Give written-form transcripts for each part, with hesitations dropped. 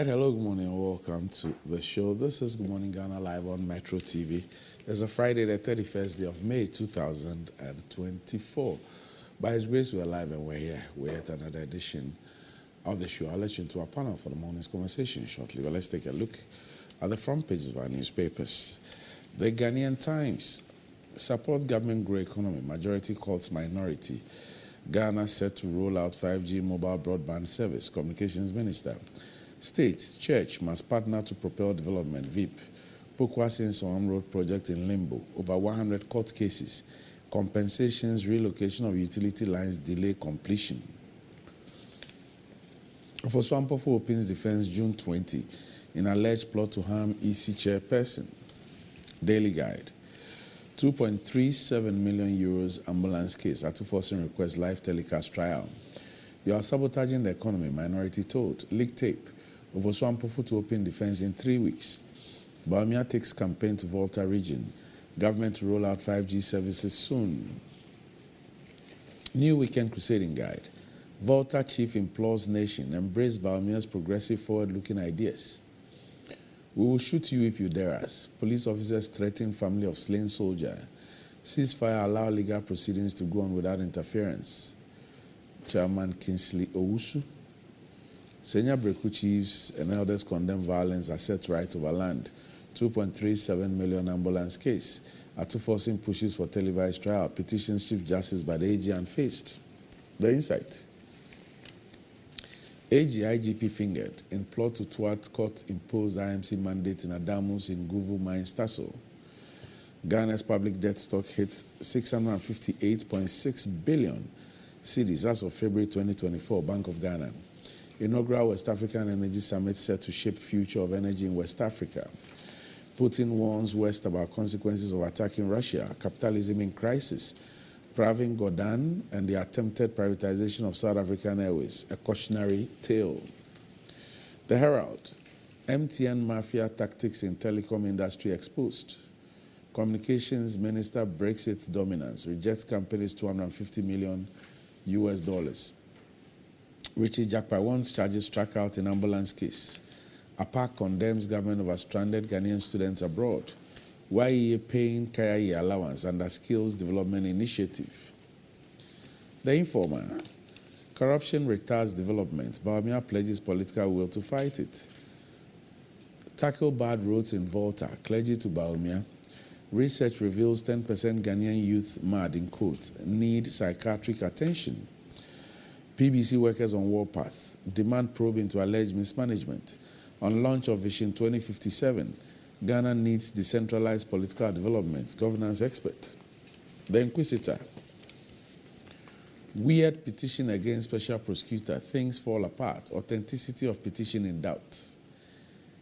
right, hello, good morning, and welcome to the show. This is Good Morning Ghana live on Metro TV. It's a Friday, the 31st day of May 2024. By His grace, we're live and we're here. We're at another edition of the show. I'll let you into our panel for the morning's conversation shortly, but let's take a look at the front pages of our newspapers. The Ghanaian Times: support government grow economy, majority calls minority. Ghana set to roll out 5G mobile broadband service, Communications Minister. State, church must partner to propel development, VIP. Pokwa-Sinsom Road project in limbo, over 100 court cases. Compensations, relocation of utility lines delay completion. For Swampofo opens defense June 20 in alleged plot to harm EC chairperson. Daily Guide: 2.37 million euros ambulance case. Atuforcing request live telecast trial. You are sabotaging the economy, minority told. Leak tape: over Swampofo to open defense in 3 weeks. Baumia takes campaign to Volta region. Government to roll out 5G services soon. New weekend crusading guide: Volta chief implores nation, embrace Baumia's progressive forward-looking ideas. We will shoot you if you dare us. Police officers threaten family of slain soldier. Ceasefire allow legal proceedings to go on without interference. Chairman Kingsley Owusu. Senior Breku chiefs and elders condemn violence, assert right over land. 2.37 million ambulance case. Atuforcing pushes for televised trial. Petitions Chief Justice by the AG unfaced. The insight: AG IGP fingered in plot to thwart court imposed IMC mandate in Adamus in Guvu Mines Tasso. Ghana's public debt stock hits 658.6 billion cedis as of February 2024, Bank of Ghana. Inaugural West African Energy Summit set to shape future of energy in West Africa. Putin warns West about consequences of attacking Russia. Capitalism in crisis. Pravin Gordhan and the attempted privatization of South African Airways, a cautionary tale. The Herald: MTN mafia tactics in telecom industry exposed. Communications Minister breaks its dominance, rejects company's $250 million. Richie Jakpa wants charges struck out in ambulance case. APAC condemns government over stranded Ghanaian students abroad. YEA paying Kaya allowance under Skills Development Initiative. The Informer: corruption retards development. Baumia pledges political will to fight it. Tackle bad roads in Volta. Clergy to Baumia. Research reveals 10% Ghanaian youth mad in quote need psychiatric attention. PBC workers on warpath. Demand probe into alleged mismanagement. On launch of Vision 2057, Ghana needs decentralized political development. Governance expert. The Inquisitor: weird petition against special prosecutor. Things fall apart. Authenticity of petition in doubt.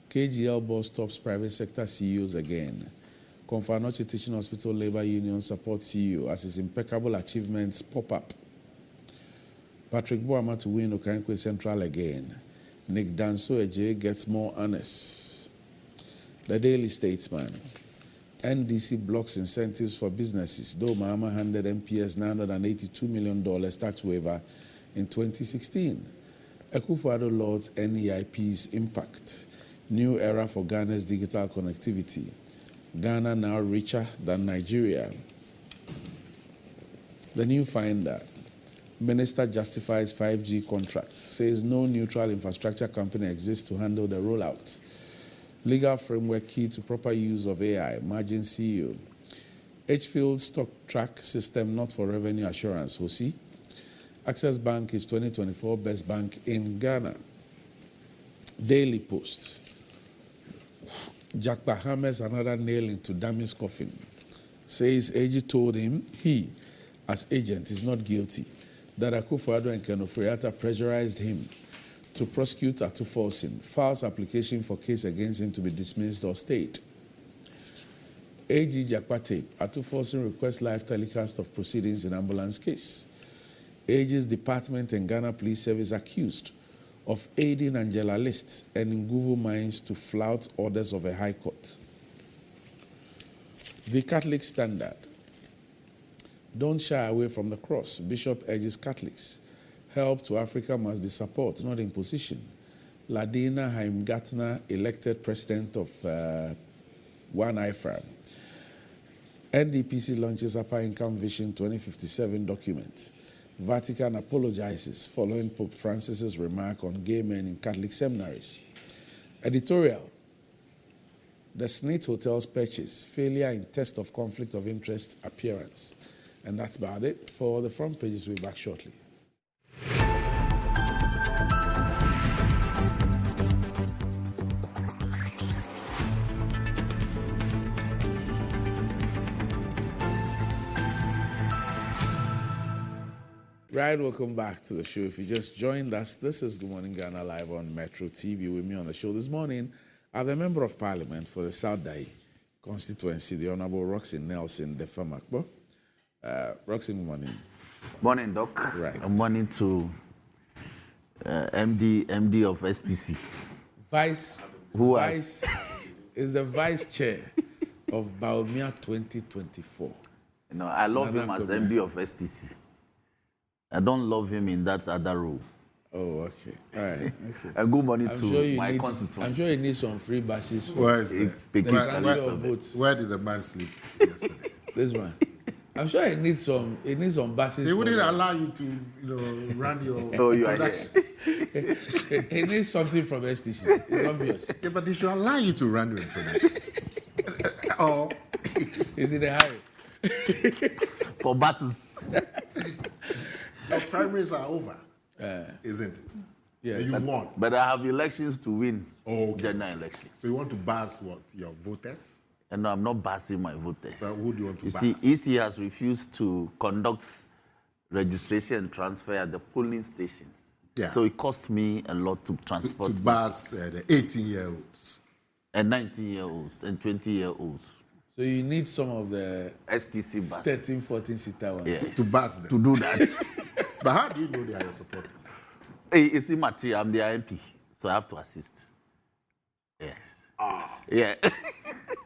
KGL boss stops private sector CEOs again. Konfanoche Teaching Hospital Labor Union supports CEO as his impeccable achievements pop up. Patrick Boama to win Okankwe Central again. Nick Danso Eje gets more honest. The Daily Statesman: NDC blocks incentives for businesses, though Mahama handed MPS $982 million tax waiver in 2016. Akufo-Addo lauds NEIP's impact. New era for Ghana's digital connectivity. Ghana now richer than Nigeria. The New Finder: Minister justifies 5G contract, says no neutral infrastructure company exists to handle the rollout. Legal framework key to proper use of AI, Margin CEO. Edgefield stock track system not for revenue assurance, Hosi. Access Bank is 2024 best bank in Ghana. Daily Post: Jack Bahamas another nail into Dami's coffin. Says AG told him he, as agent, is not guilty. That Akufo-Addo and Ken Ofori-Atta pressurized him to prosecute Atuforcing. Files application for case against him to be dismissed or stayed. AG Jakpa tape: Atuforcing requests live telecast of proceedings in ambulance case. AG's department and Ghana Police Service accused of aiding Angela List and Nguvu Mines to flout orders of a high court. The Catholic Standard: don't shy away from the cross. Bishop urges Catholics. Help to Africa must be support, not imposition. Ladina Heimgartner elected president of One IFRAM. NDPC launches Upper Income Vision 2057 document. Vatican apologizes following Pope Francis's remark on gay men in Catholic seminaries. Editorial. The Snit Hotel's purchase, failure in test of conflict of interest appearance. And that's about it for the front pages. We'll be back shortly. Right, welcome back to the show. If you just joined us, this is Good Morning Ghana live on Metro TV. With me on the show this morning are the Member of Parliament for the South Dai constituency, the Honorable Roxy Nelson Defamakbo. Roxy, good morning. Morning, Doc. Right. Good morning to MD of STC. Vice is the vice chair of Baumia 2024. You know, I love him as MD of STC. I don't love him in that other role. Oh, okay. All right. Okay. And good morning to my constituents. I'm sure you need some free buses for Where is the transfer of votes. Where did the man sleep yesterday? This one. I'm sure he needs some buses. They wouldn't allow you to, run your introductions. He needs something from STC. It's obvious. Okay, but they should allow you to run your introduction. Or he's in a hurry. For buses. Your primaries are over, isn't it? Yeah. And you've won. But I have elections to win. Okay. General elections. So you want to buzz what? Your voters? And no, I'm not buzzing my voters. But who do you want to You buzz? see, EC has refused to conduct registration and transfer at the polling stations. Yeah. So it cost me a lot to transport. To buzz the 18-year-olds. And 19-year-olds and 20-year-olds. So you need some of the STC bus. 13, 14-seater ones. Yes. To buzz them. To do that. But how do you know they are your supporters? Hey, it's immaterial. I'm the MP, so I have to assist. Yes. Yeah.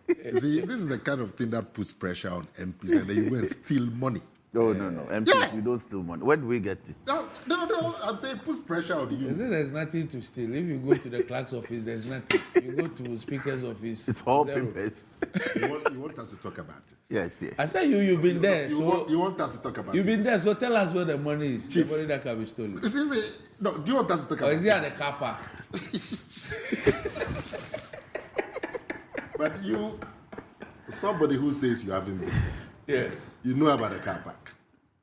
You see, this is the kind of thing that puts pressure on MPs, and then you go and steal money. No. MPs, Yes. we don't steal money. Where do we get it? No. I'm saying it puts pressure on you. Is it there's nothing to steal? If you go to the clerk's office, there's nothing. You go to speaker's office, It's all zero. papers. You want us to talk about it. Yes. I said you've been there. You want us to talk about You've it. been there, so tell us where the money is. Chief. The money that can be stolen. No, do you want us to talk Or about is it? it at the car park? But somebody who says you haven't been there, Yes. you know about the car park.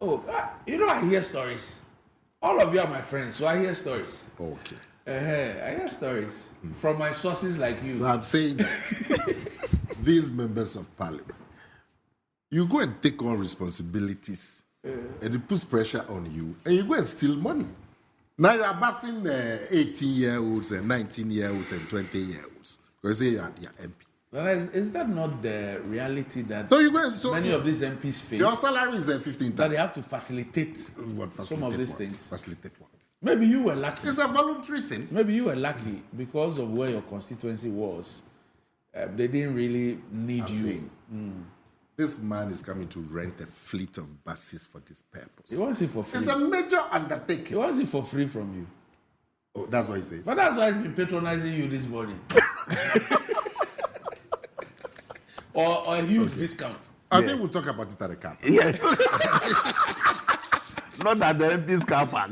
Oh, I hear stories. All of you are my friends, so I hear stories. Okay. I hear stories from my sources like you. So I'm saying that these members of parliament, you go and take on responsibilities, and it puts pressure on you, and you go and steal money. Now you are busing 18-year-olds and 19-year-olds and 20-year-olds because you say you are MP. Well, is that not the reality that So you go and, many of these MPs face? Your salary is 15,000. That they have to facilitate some of these things. Facilitate what? Maybe you were lucky. It's a voluntary thing. Maybe you were lucky because of where your constituency was. They didn't really need I'm you. saying, this man is coming to rent a fleet of buses for this purpose. He wants it for free. It's a major He undertaking. wants it for free from you. Oh, that's what he says. But that's why he's been patronizing you this morning. or a huge discount. I think we'll talk about it at the camp. Yes. Not at the MP's car park.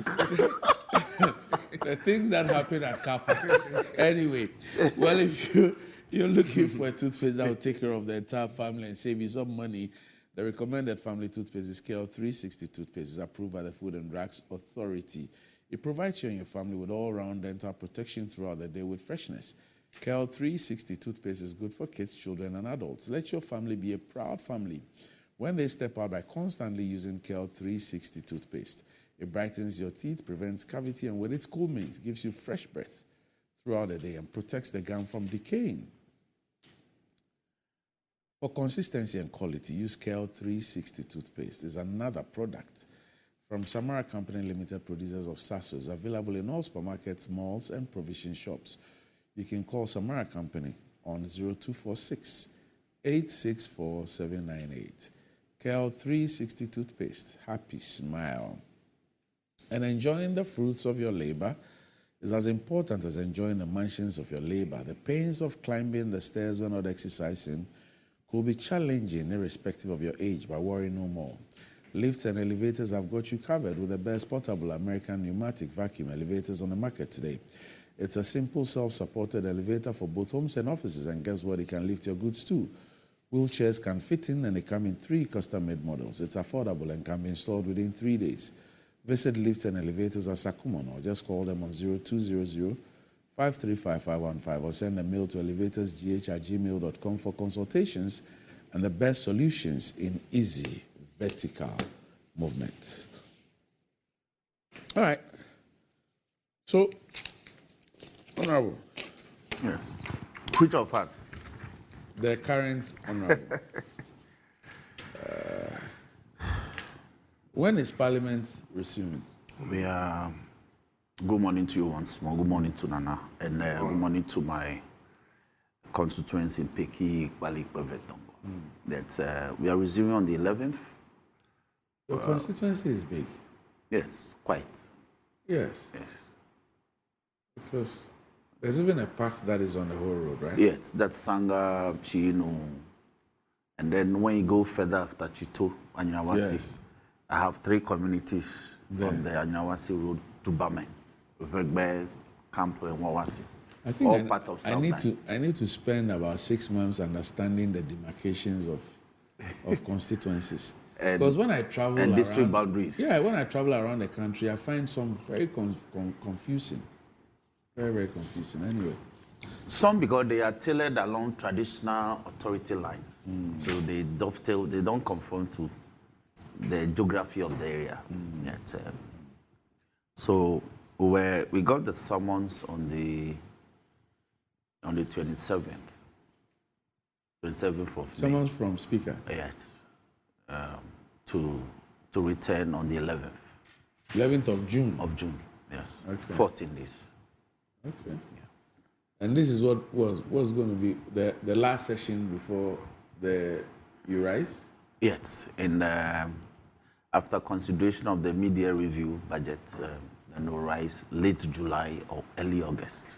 The things that happen at car parks. Anyway, well, if you're looking for a toothpaste that will take care of the entire family and save you some money, the recommended family toothpaste is KL 360 toothpaste. It's approved by the Food and Drugs Authority. It provides you and your family with all-round dental protection throughout the day with freshness. KL 360 toothpaste is good for kids, children, and adults. Let your family be a proud family when they step out by constantly using KL 360 toothpaste. It brightens your teeth, prevents cavity, and with its cool mint, gives you fresh breath throughout the day and protects the gum from decaying. For consistency and quality, use KL 360 toothpaste. It's another product from Samara Company Limited, producers of Sasos, available in all supermarkets, malls, and provision shops. You can call Samara Company on 0246 864 798. KL 360 toothpaste. Happy smile. And enjoying the fruits of your labor, is as important as enjoying the mansions of your labor. The pains of climbing the stairs when not exercising could be challenging irrespective of your age, but worry no more. Lifts and elevators have got you covered with the best portable American pneumatic vacuum elevators on the market today. It's a simple self-supported elevator for both homes and offices, and guess what? It can lift your goods too. Wheelchairs can fit in, and they come in 3 custom-made models. It's affordable and can be installed within 3 days. Visit Lifts and Elevators at Sakumon or just call them on 0200-535-515 or send a mail to elevatorsgh@gmail.com for consultations and the best solutions in easy vertical movement. All right. So, Honorable. Yes. Which of us? The current Honorable. When is Parliament resuming? We are. Good morning to you once more. Good morning to Nana. And good morning to my constituency in Peki, Balik, Bevetongo. That we are resuming on the 11th. Your constituency is big. Yes, quite. Yes. Yes. Because there's even a part that is on the whole road, right? Yes, that's Sanga, Chino. And then when you go further after Chito, Anyawasi, Yes. I have 3 communities There. on the Anyawasi road to Bame, Vegbe, Campo, and Wawasi. I think All part of I South need Nile. to spend about 6 months understanding the demarcations of constituencies. And- Because when I travel and around, district boundaries. Yeah, when I travel around the country, I find some very confusing. Very, very confusing. Anyway. Some because they are tailored along traditional authority lines. So they dovetail, they don't conform to the geography of the area. Yet, so we got the summons on the 27th. 27th of May. Someone's from Speaker. Yes. To return on the 11th 11th of June. of June. Yes. Okay. 14 days. Okay. And this is what was going to be the last session before you rise? Yes, and after consideration of the mid-year review budget, then will rise late July or early August.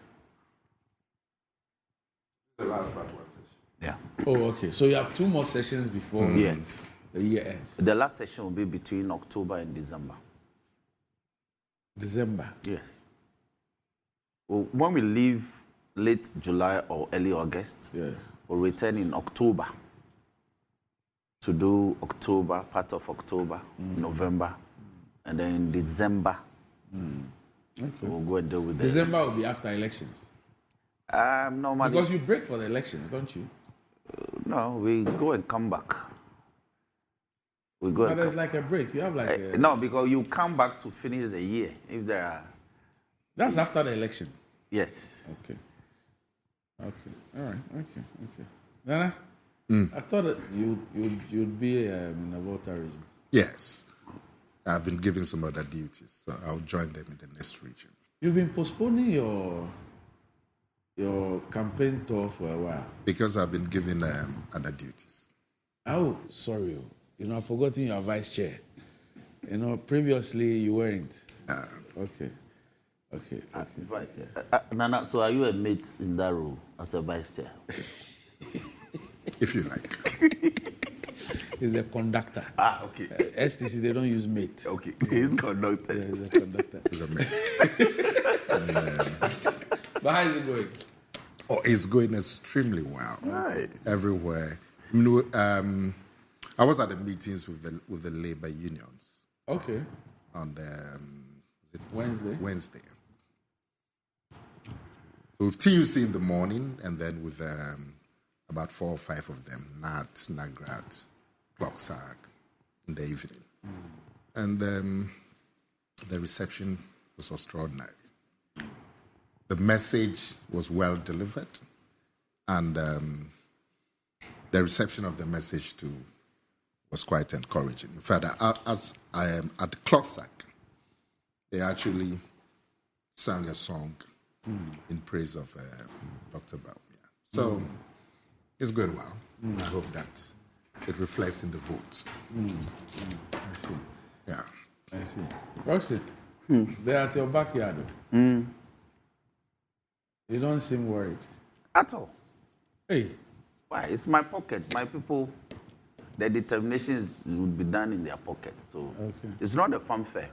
The last part was session. Yeah. Oh, okay. So you have 2 more sessions before Yes. the year ends. The last session will be between October and December. December. Yes. Well, when we leave late July or early August, Yes. we'll return in October to do October, part of October, November, and then in December, Okay. we'll go and deal with the December will be after elections. normally. Because you break for the elections, don't you? No, we go and come back. We go But and there's like a break. You have like a, no, because you come back to finish the year. If there are, that's after the election. yes. Okay. Okay. All right. Okay. Okay. Nana, I thought that you'd be in the Volta region. Yes. I've been given some other duties, so I'll join them in the next region. You've been postponing your campaign tour for a while. Because I've been given other duties. Oh, sorry. I've forgotten your vice chair. Previously you weren't. Okay. Okay. Right. Nana, so are you a mate in that role as a vice chair? If you like. He's a conductor. Okay. STC, they don't use mate. Okay. He's conducted. Yeah, he's a conductor. He's a mate. But how is it going? Oh, it's going extremely well. Right. Everywhere. I was at the meetings with the labor unions Okay. on Wednesday. Wednesday. So with TUC in the morning, and then with about 4 or 5 of them, NAT, NAGRAT, ClockSAG, in the evening. And the reception was extraordinary. The message was well delivered, and the reception of the message too was quite encouraging. In fact, as I am at the ClockSAG, they actually sang a song in praise of Dr. Baumia. So it's going well. I hope that it reflects in the votes. I see. Yeah. I see. Roxy, they're at your backyard. You don't seem worried. At all. Hey. Why? It's my pocket. My people, their determination would be done in their pockets. So it's not a fanfare.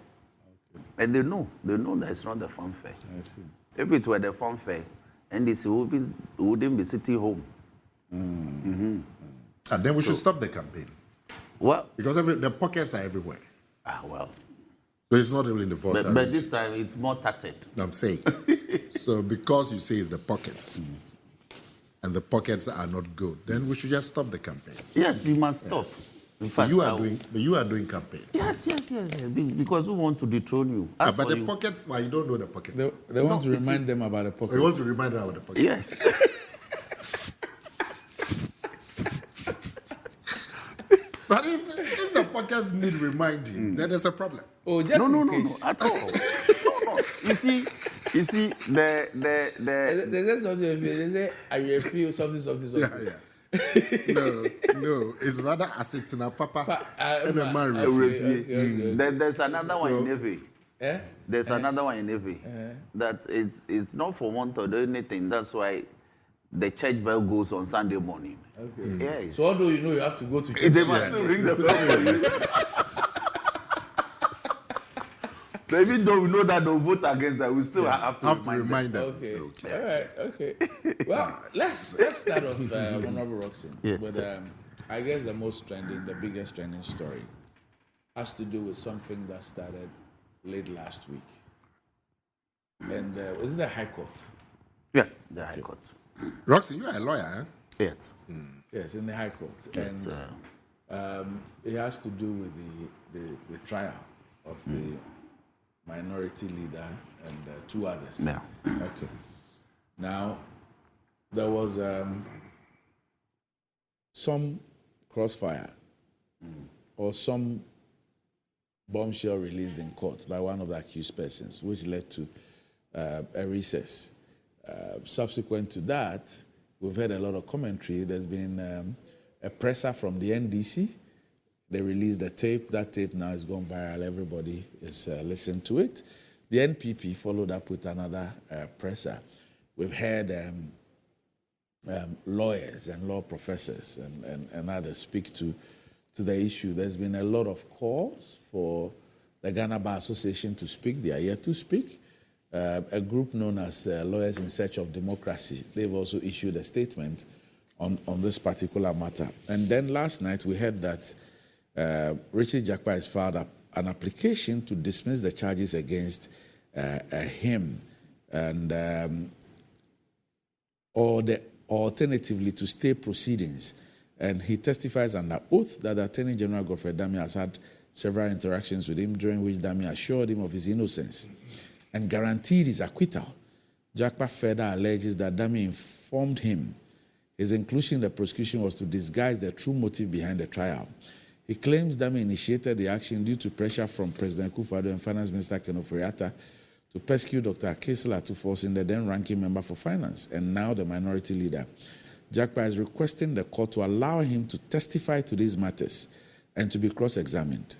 Okay. And they know that it's not a fanfare. I see. If it were the fanfare, NDC wouldn't be sitting home. And then we should stop the campaign. Well, because the pockets are everywhere. Well. So it's not really in the voter. But this time it's more tattered. I'm saying. So because you say it's the pockets, and the pockets are not good, then we should just stop the campaign. Yes, you must stop. Yes. In fact, you are doing campaign. Yes. Because we want to dethrone you. But the pockets, well, you don't know the pockets. They want to remind them about the pockets. They want to remind them about the pockets. Yes. But if the pockets need reminding, then there's a problem. Oh, just no, at all. No. You see, the There's something. They say, I feel something. Yeah. No, it's rather acetina papa and a man. Okay. There's another one in Navy. Eh? There's another one in Navy that it's not for want or anything. That's why the church bell goes on Sunday morning. Okay. Yes. So although you know you have to go to church, they must still ring the bell. Even though we know that they'll vote against that, we still have to remind them. Okay. All right. Okay. Well, let's start off Honorable Roxanne. Yes. But I guess the biggest trending story has to do with something that started late last week. And is it the High Court? Yes, the High Court. Roxy, you are a lawyer, eh? Yes. Yes, in the High Court. And it has to do with the trial of the minority leader and two others. Yeah. Okay. Now, there was some crossfire or some bombshell released in court by one of the accused persons, which led to a recess. Subsequent to that, we've heard a lot of commentary. There's been a presser from the NDC. They released the tape. That tape now has gone viral. Everybody is listening to it. The NPP followed up with another presser. We've heard lawyers and law professors and others speak to the issue. There's been a lot of calls for the Ghana Bar Association to speak. They are yet to speak. A group known as Lawyers in Search of Democracy, they've also issued a statement on this particular matter. And then last night we heard that Richard Jakpa has filed an application to dismiss the charges against him, and alternatively to stay proceedings. And he testifies under oath that the Attorney General Godfrey Dami has had several interactions with him, during which Dami assured him of his innocence and guaranteed his acquittal. Jakpa further alleges that Dami informed him his inclusion in the prosecution was to disguise the true motive behind the trial. He claims Dami initiated the action due to pressure from President Akufo-Addo and Finance Minister Ken Ofori-Atta to persecute Dr. Akesela to force in the then ranking member for finance and now the minority leader. Jakpa is requesting the court to allow him to testify to these matters and to be cross-examined.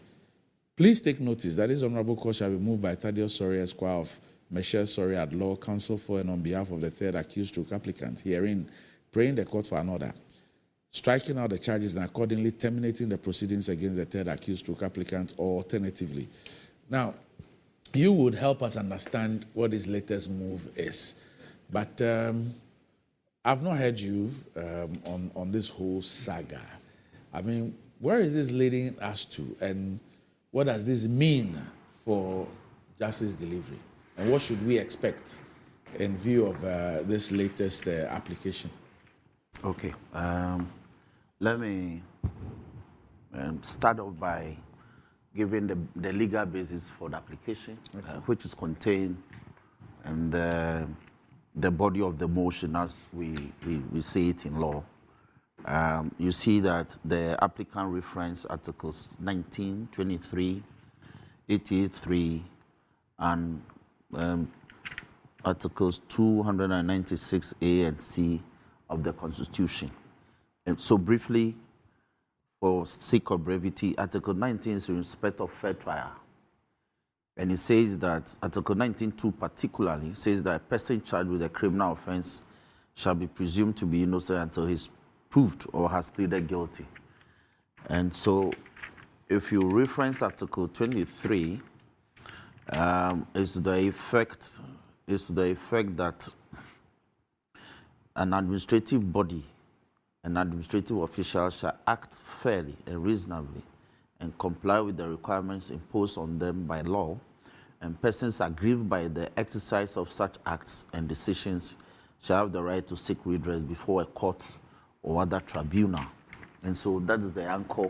Please take notice that this honorable court shall be moved by Thaddeus Sori, Esquire of Michelle Sori at law, counsel for and on behalf of the third accused stroke applicant, herein praying the court for an order, striking out the charges and accordingly terminating the proceedings against the third accused stroke applicant, or alternatively. Now, you would help us understand what this latest move is, but I've not heard you on this whole saga. I mean, where is this leading us to, and what does this mean for justice delivery? And what should we expect in view of this latest application? Okay. Let me start off by giving the legal basis for the application, which is contained in the body of the motion as we say it in law. You see that the applicant reference Articles 19, 23, 83, and Articles 296A and C of the Constitution. And so briefly, for sake of brevity, Article 19 is in respect of fair trial. And it says that Article 19.2 particularly says that a person charged with a criminal offense shall be presumed to be innocent until he's proved or has pleaded guilty. And so if you reference Article 23, it's the effect that an administrative body, an administrative official shall act fairly and reasonably and comply with the requirements imposed on them by law, and persons aggrieved by the exercise of such acts and decisions shall have the right to seek redress before a court or other tribunal. And so that is the anchor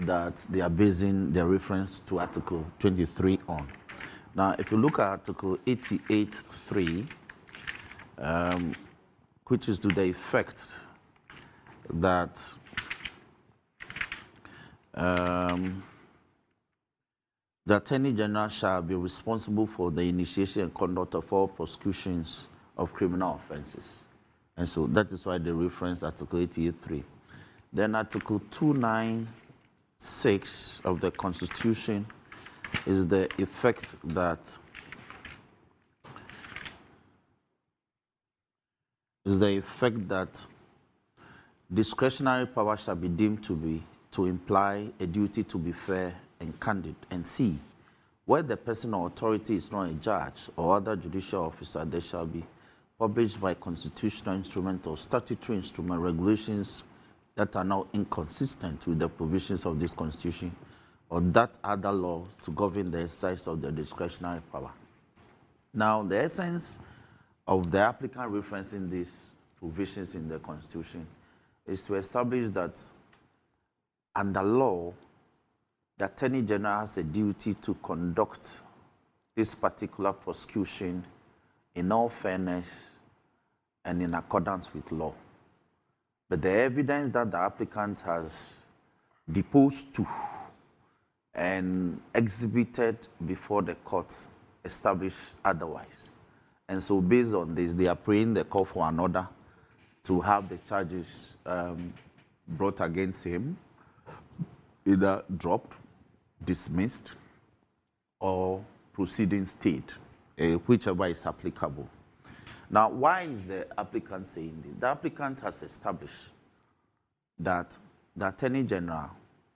that they are basing their reference to Article 23 on. Now, if you look at Article 88.3, which is to the effect that the Attorney General shall be responsible for the initiation and conduct of all prosecutions of criminal offenses. And so that is why they reference Article 88.3. Then Article 296 of the Constitution is the effect that discretionary power shall be deemed to imply a duty to be fair and candid. And C, where the person or authority is not a judge or other judicial officer, there shall be published by constitutional instrument or statutory instrument regulations that are now inconsistent with the provisions of this Constitution or that other law to govern the exercise of the discretionary power. Now, the essence of the applicant referencing these provisions in the Constitution is to establish that under law, the Attorney General has a duty to conduct this particular prosecution in all fairness and in accordance with law. But the evidence that the applicant has deposed to and exhibited before the courts establish otherwise. And so based on this, they are praying the call for an order to have the charges brought against him either dropped, dismissed, or proceedings stayed, whichever is applicable. Now, why is the applicant saying this? The applicant has established that the Attorney General,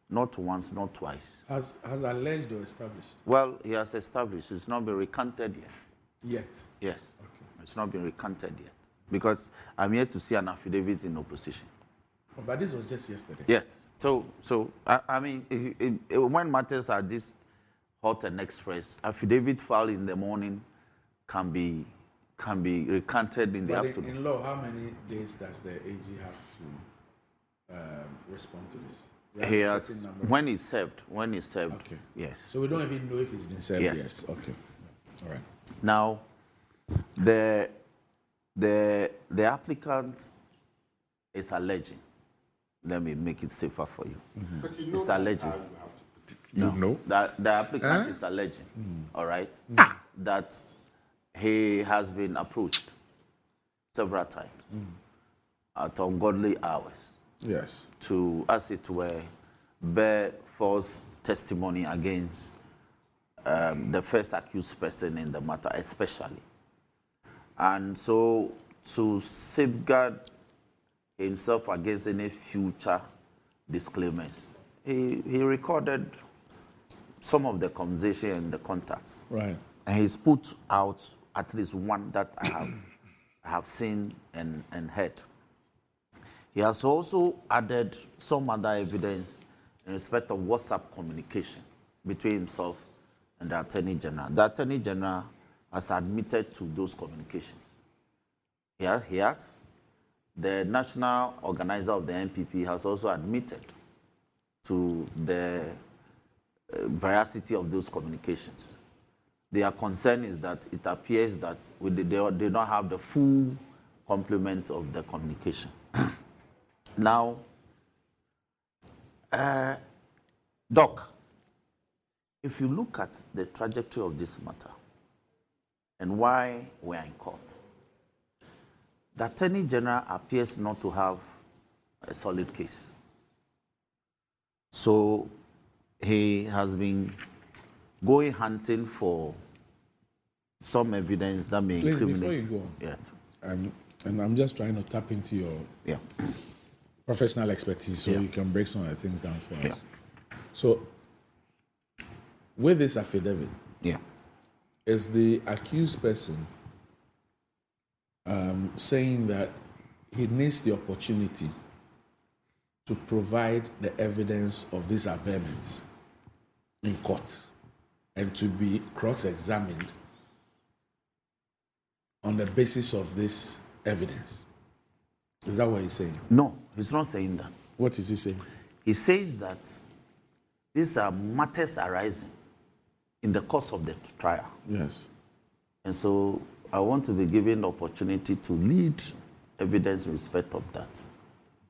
not once, not twice, Has alleged or established? well, he has established. It's not been recanted yet. Yet. Yes. Okay. It's not been recanted yet. Because I'm here to see an affidavit in opposition. Oh, but this was just yesterday. Yes. So I mean, when matters are this hot and express, affidavit filed in the morning can be recanted in the But afternoon. in law, how many days does the AG have to respond to this? He a has, certain number. when he's served, Okay. yes. So we don't even know if it's been served Yes. yet. Okay. All right. Now, the applicant is alleging. Let me make it safer for you. But you know It's that's alleging. how you have to put it. You know? The applicant is alleging, all right, that he has been approached several times at ungodly hours Yes. to, as it were, bear false testimony against the first accused person in the matter, especially. And so, to safeguard himself against any future disclaimers, he recorded some of the conversation and the contacts. Right. And he's put out at least one that I have seen and heard. He has also added some other evidence in respect of WhatsApp communication between himself and the Attorney General. The Attorney General has admitted to those communications. He has. The national organizer of the NPP has also admitted to the veracity of those communications. Their concern is that it appears that they don't have the full complement of the communication. Now, Doc, if you look at the trajectory of this matter and why we are in court, the Attorney General appears not to have a solid case. So he has been going hunting for some evidence that may Please, incriminate. before you go on, Yes. and I'm just trying to tap into your Yeah. professional expertise so Yeah. you can break some of the things down for Yeah. us. So, with this affidavit, Yeah. is the accused person saying that he needs the opportunity to provide the evidence of these averments in court and to be cross-examined on the basis of this evidence? Is that what he's saying? No, he's not saying that. What is he saying? He says that these are matters arising in the course of the trial. Yes. And so I want to be given the opportunity to lead evidence in respect of that.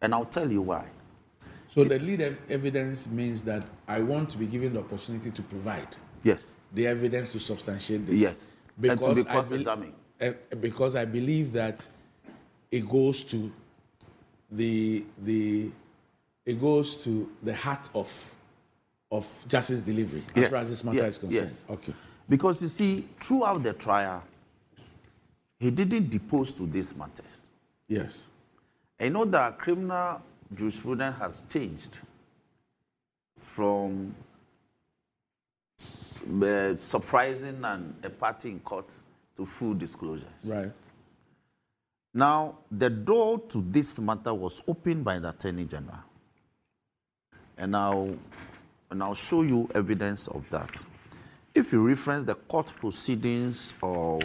And I'll tell you why. So the lead evidence means that I want to be given the opportunity to provide Yes. the evidence to substantiate this. Yes. And to be Because cross-examined. because I believe that it goes to the heart of justice delivery as Yes. far as this matter Yes. is concerned. Yes. Okay. Because you see, throughout the trial, he didn't depose to these matters. Yes. I know that criminal jurisprudence has changed from surprising and a party in court to full disclosures. Right. Now, the door to this matter was opened by the Attorney General. And I'll show you evidence of that. If you reference the court proceedings of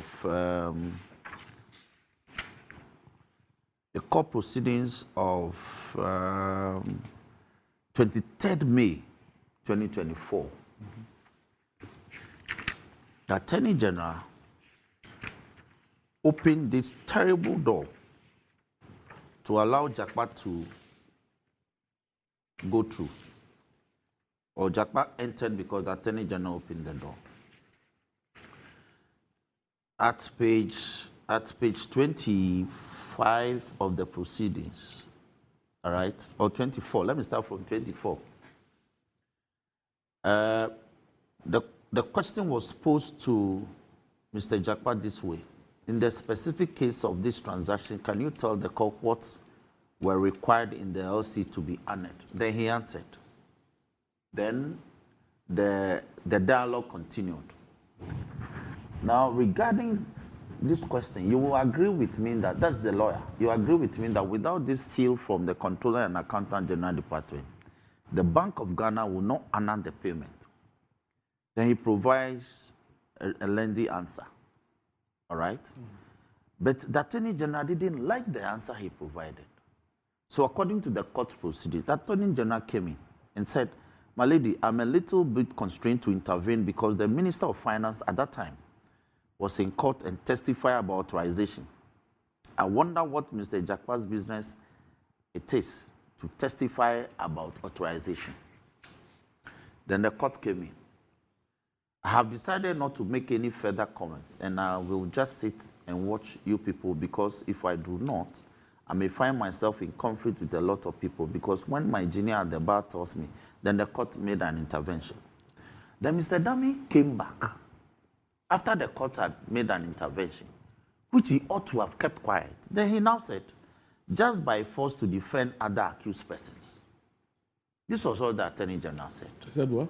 the court proceedings of 23rd May 2024, the Attorney General opened this terrible door to allow Jakpa to go through. Or Jakpa entered because the Attorney General opened the door. At page 25 of the proceedings, all right, or 24. Let me start from 24. The question was posed to Mr. Jakpa this way. In the specific case of this transaction, can you tell the court what were required in the LC to be honored? Then he answered. Then the dialogue continued. Now, regarding this question, you will agree with me that, that's the lawyer, you agree with me that without this seal from the Controller and Accountant General Department, the Bank of Ghana will not honor the payment. Then he provides a lengthy answer. All right? But the Attorney General didn't like the answer he provided. So according to the court proceedings, the Attorney General came in and said, my lady, I'm a little bit constrained to intervene because the Minister of Finance at that time was in court and testified about authorization. I wonder what Mr. Jakpa's business it is to testify about authorization. Then the court came in. I have decided not to make any further comments, and I will just sit and watch you people, because if I do not, I may find myself in conflict with a lot of people, because when my engineer at the bar tells me, then the court made an intervention. Then Mr. Dami came back after the court had made an intervention, which he ought to have kept quiet. Then he now said, just by force to defend other accused persons. This was what the Attorney General said. He said what?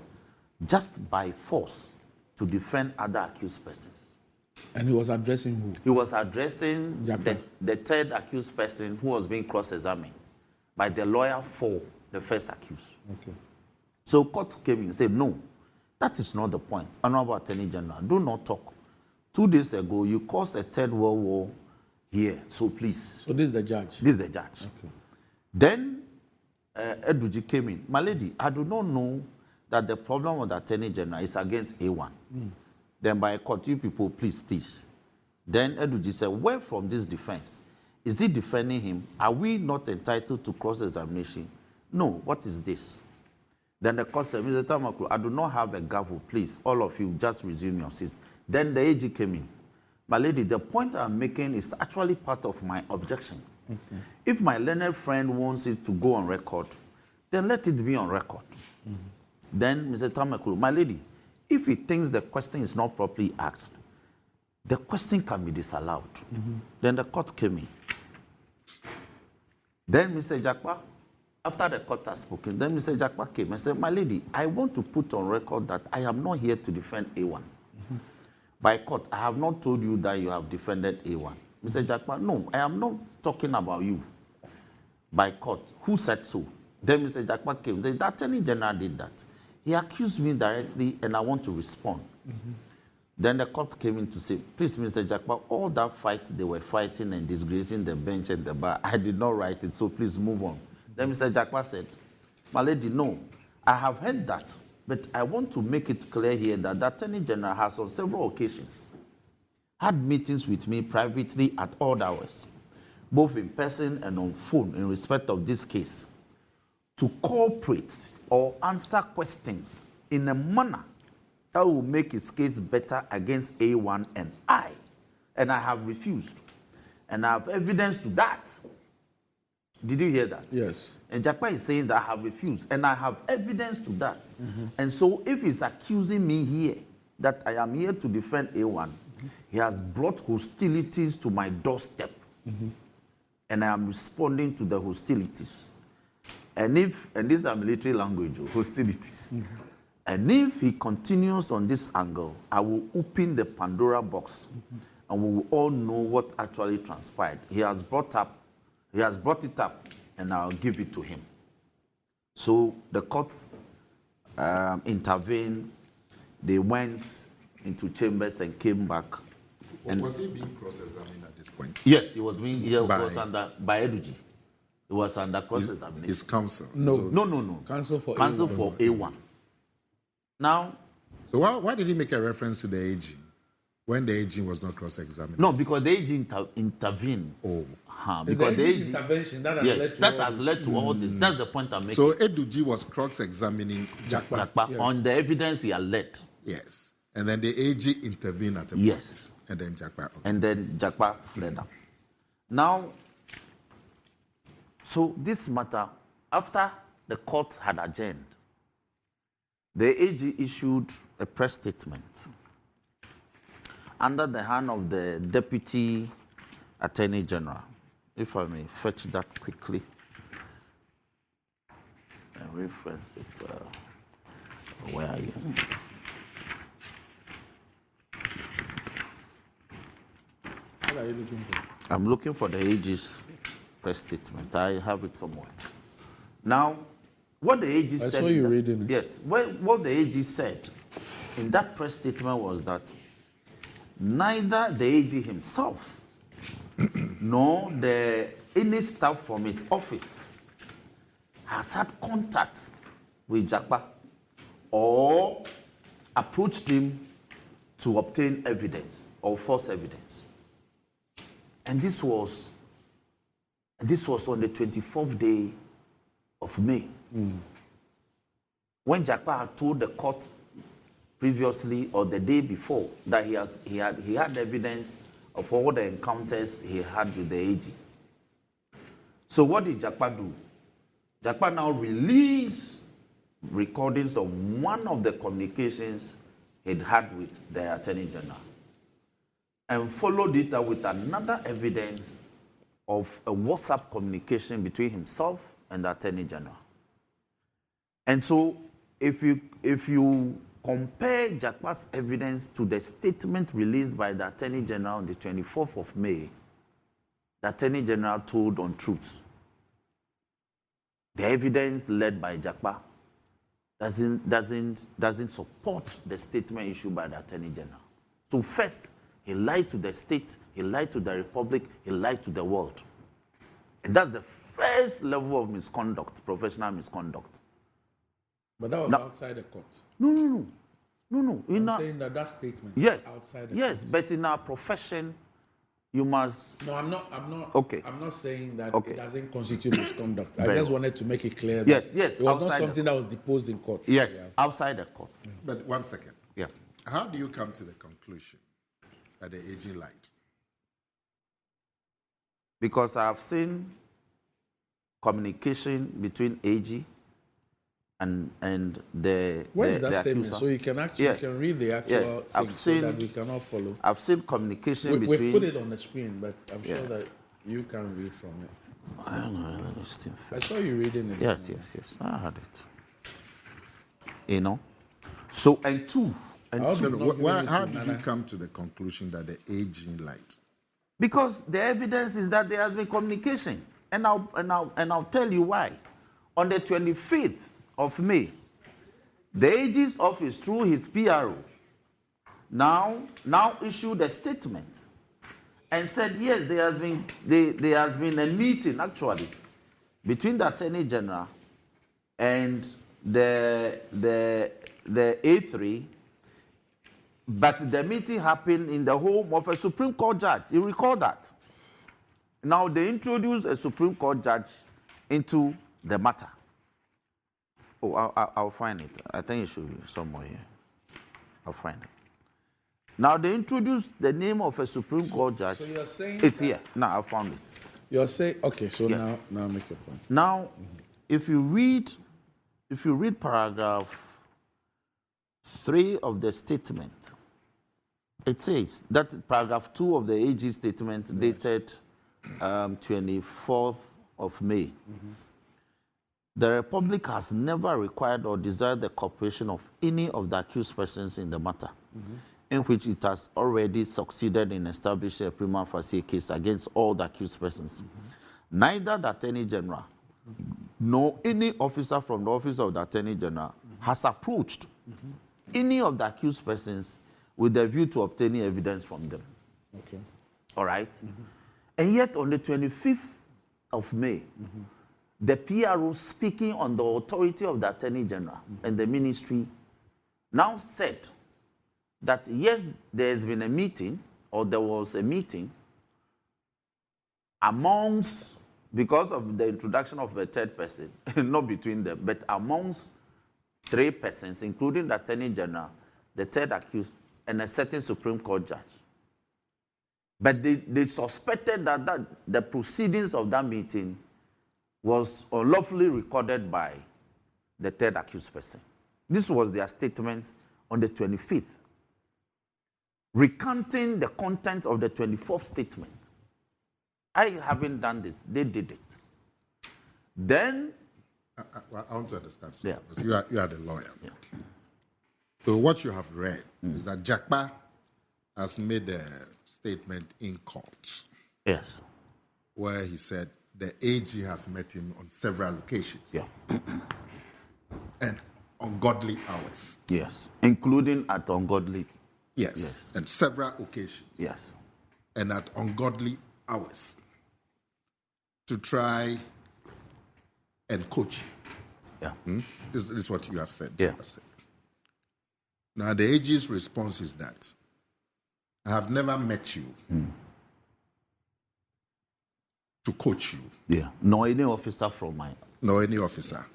Just by force to defend other accused persons. And he was addressing who? He was addressing Jakpa. the third accused person who was being cross-examined by the lawyer for the first accused. Okay. So court came in and said, no, that is not the point. Honorable Attorney General, do not talk. 2 days ago, you caused a third world war here, so please. So this is the judge? This is the judge. Okay. Then Eduji came in. My lady, I do not know that the problem of the Attorney General is against A1. Then by court, you people, please. Then Eduji said, where from this defense? Is he defending him? Are we not entitled to cross-examination? No, what is this? Then the court said, Mr. Tamaklu, I do not have a gavel, please. All of you, just resume your seats. Then the AG came in. My lady, the point I'm making is actually part of my objection. Okay. If my learned friend wants it to go on record, then let it be on record. Then Mr. Tamaklu, my lady, if he thinks the question is not properly asked, the question can be disallowed. Then the court came in. Then Mr. Jakpa, after the court has spoken, then Mr. Jakpa came and said, my lady, I want to put on record that I am not here to defend A1. By court, I have not told you that you have defended A1. Mr. Jakpa, no, I am not talking about you. By court, who said so? Then Mr. Jakpa came. The Attorney General did that. He accused me directly, and I want to respond. Then the court came in to say, please, Mr. Jakpa, all that fight they were fighting and disgracing the bench and the bar, I did not write it, so please move on. Then Mr. Jakpa said, my lady, no, I have heard that, but I want to make it clear here that the Attorney General has on several occasions had meetings with me privately at all hours, both in person and on phone in respect of this case, to cooperate or answer questions in a manner that will make his case better against A1 and I. And I have refused. And I have evidence to that. Did you hear that? Yes. And Jakpa is saying that I have refused. And I have evidence to that. And so if he's accusing me here that I am here to defend A1, he has brought hostilities to my doorstep. And I am responding to the hostilities. And these are military language, hostilities. And if he continues on this angle, I will open the Pandora box, and we will all know what actually transpired. He has brought it up, and I'll give it to him. So the court intervened. They went into chambers and came back. And was he being cross-examined at this point? Yes, he was being. He was under by Eduji. He was under cross-examination. His counsel. No. So, No. Counsel for A1. Now. So why did he make a reference to the AG when the AG was not cross-examined? No, because the AG intervened. Oh. Because the AG intervention that has led to all this. That's the point I'm making. So Eduji was cross-examining Jakpa yes. on the evidence he had led. Yes. And then the AG intervened at a point. Yes. And then Jakpa. Okay. And then Jakpa fled up. Now, so this matter, after the court had adjourned, the AG issued a press statement under the hand of the Deputy Attorney General. If I may fetch that quickly and reference it. Where are you? What are you looking for? I'm looking for the AG's press statement. I have it somewhere. Now, what the AG said. I saw you reading it. Yes. What the AG said in that press statement was that neither the AG himself nor any staff from his office has had contact with Jakpa or approached him to obtain evidence or false evidence. And this was on the 24th day of May. When Jakpa had told the court previously or the day before that he had evidence of all the encounters he had with the AG. So what did Jakpa do? Jakpa now released recordings of one of the communications he'd had with the Attorney General and followed it up with another evidence of a WhatsApp communication between himself and the Attorney General. And so if you compare Jakpa's evidence to the statement released by the Attorney General on the 24th of May, the Attorney General told untruths. The evidence led by Jakpa doesn't support the statement issued by the Attorney General. So first, he lied to the state, he lied to the Republic, he lied to the world. And that's the first level of misconduct, professional misconduct. But that was outside the court. No. I'm saying that statement yes, is outside the yes, court. but in our profession, you must. No, I'm not. Okay. I'm not saying that Okay. it doesn't constitute misconduct. I Very just well. wanted to make it clear that Yes, it was not outside something that was deposed in court. Yes, Yeah. outside the court. But 1 second. Yeah. How do you come to the conclusion that the AG lied? Because I have seen communication between AG and the Where is the that statement? accuser. So you can actually Yes. can read the actual Yes, thing so that we cannot follow. I've seen communication between. We've put it on the screen, but I'm sure Yeah. that you can read from it. I don't know. Let me see. I saw you reading it. Yes, I had it. You know. So and two. And Also, two. not giving it How to did you Nana. come to the conclusion that the AG lied? Because the evidence is that there has been communication. And I'll tell you why. On the 25th of May, the AG's office, through his PRO, now issued a statement and said, yes, there has been a meeting, actually, between the Attorney General and the A3, but the meeting happened in the home of a Supreme Court judge. You recall that? Now, they introduced a Supreme Court judge into the matter. Oh, I'll find it. I think it should be somewhere here. I'll find it. Now, they introduced the name of a Supreme Court judge. So you're saying it's that- here. Now, I found it. You're saying okay. So Yes. now make your point. Now, if you read paragraph 3 of the statement, it says that paragraph 2 of the AG statement dated 24th of May. The Republic has never required or desired the cooperation of any of the accused persons in the matter, in which it has already succeeded in establishing a prima facie case against all the accused persons. Neither the Attorney General nor any officer from the Office of the Attorney General has approached any of the accused persons with the view to obtaining evidence from them. Okay. All right? And yet, on the 25th of May, the PRO, speaking on the authority of the Attorney General and the ministry, now said that yes, there has been a meeting, or there was a meeting amongst, because of the introduction of a third person, not between them, but amongst 3 persons, including the Attorney General, the third accused, and a certain Supreme Court judge. But they suspected that the proceedings of that meeting was unlawfully recorded by the third accused person. This was their statement on the 25th, recanting the content of the 24th statement. I haven't done this. They did it. Then, I want to understand something. Yeah. Because you are the lawyer. Yeah. So what you have read is that Jakpa has made a statement in court yes, where he said the AG has met him on several occasions yeah, and ungodly hours. yes, including at ungodly, Yes, and several occasions. yes, And at ungodly hours to try and coach you. yeah, This is what you have said. Yeah. Now, the AG's response is that I have never met you to coach you, yeah. Nor any officer from my, nor any officer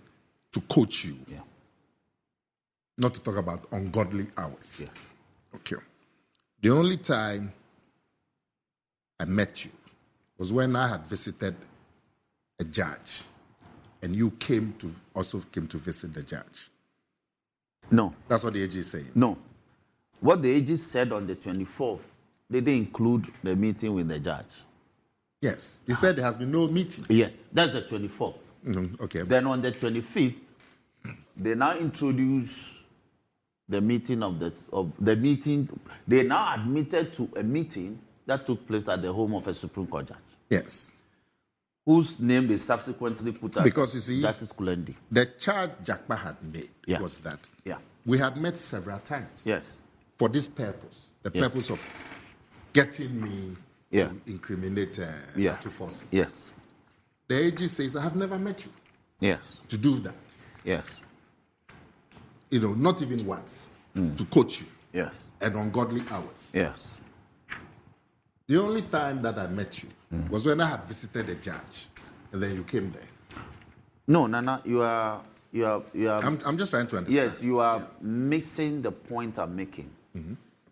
to coach you, yeah, not to talk about ungodly hours. yeah, Okay. The only time I met you was when I had visited a judge and you also came to visit the judge. no, That's what the AG is saying. no. What the AG said on the 24th, they didn't include the meeting with the judge. Yes. He said there has been no meeting. Yes, that's the 24th. Okay. Then on the 25th, they now introduce the meeting of the meeting. They now admitted to a meeting that took place at the home of a Supreme Court judge, Yes. whose name they subsequently put as Because you see, Justice Kulendi. the charge Jakpa had made Yeah. was that Yeah. we had met several times Yes. for this purpose, the Yes. purpose of getting me Yeah. to incriminate Yeah. Atufosi. Yes. The AG says, I have never met you Yes. to do that. Yes. Not even once, to coach you Yes. at ungodly hours. Yes. The only time that I met you was when I had visited a judge, and then you came there. No, Nana, you are. I'm just trying to understand. Yes, you are missing the point I'm making.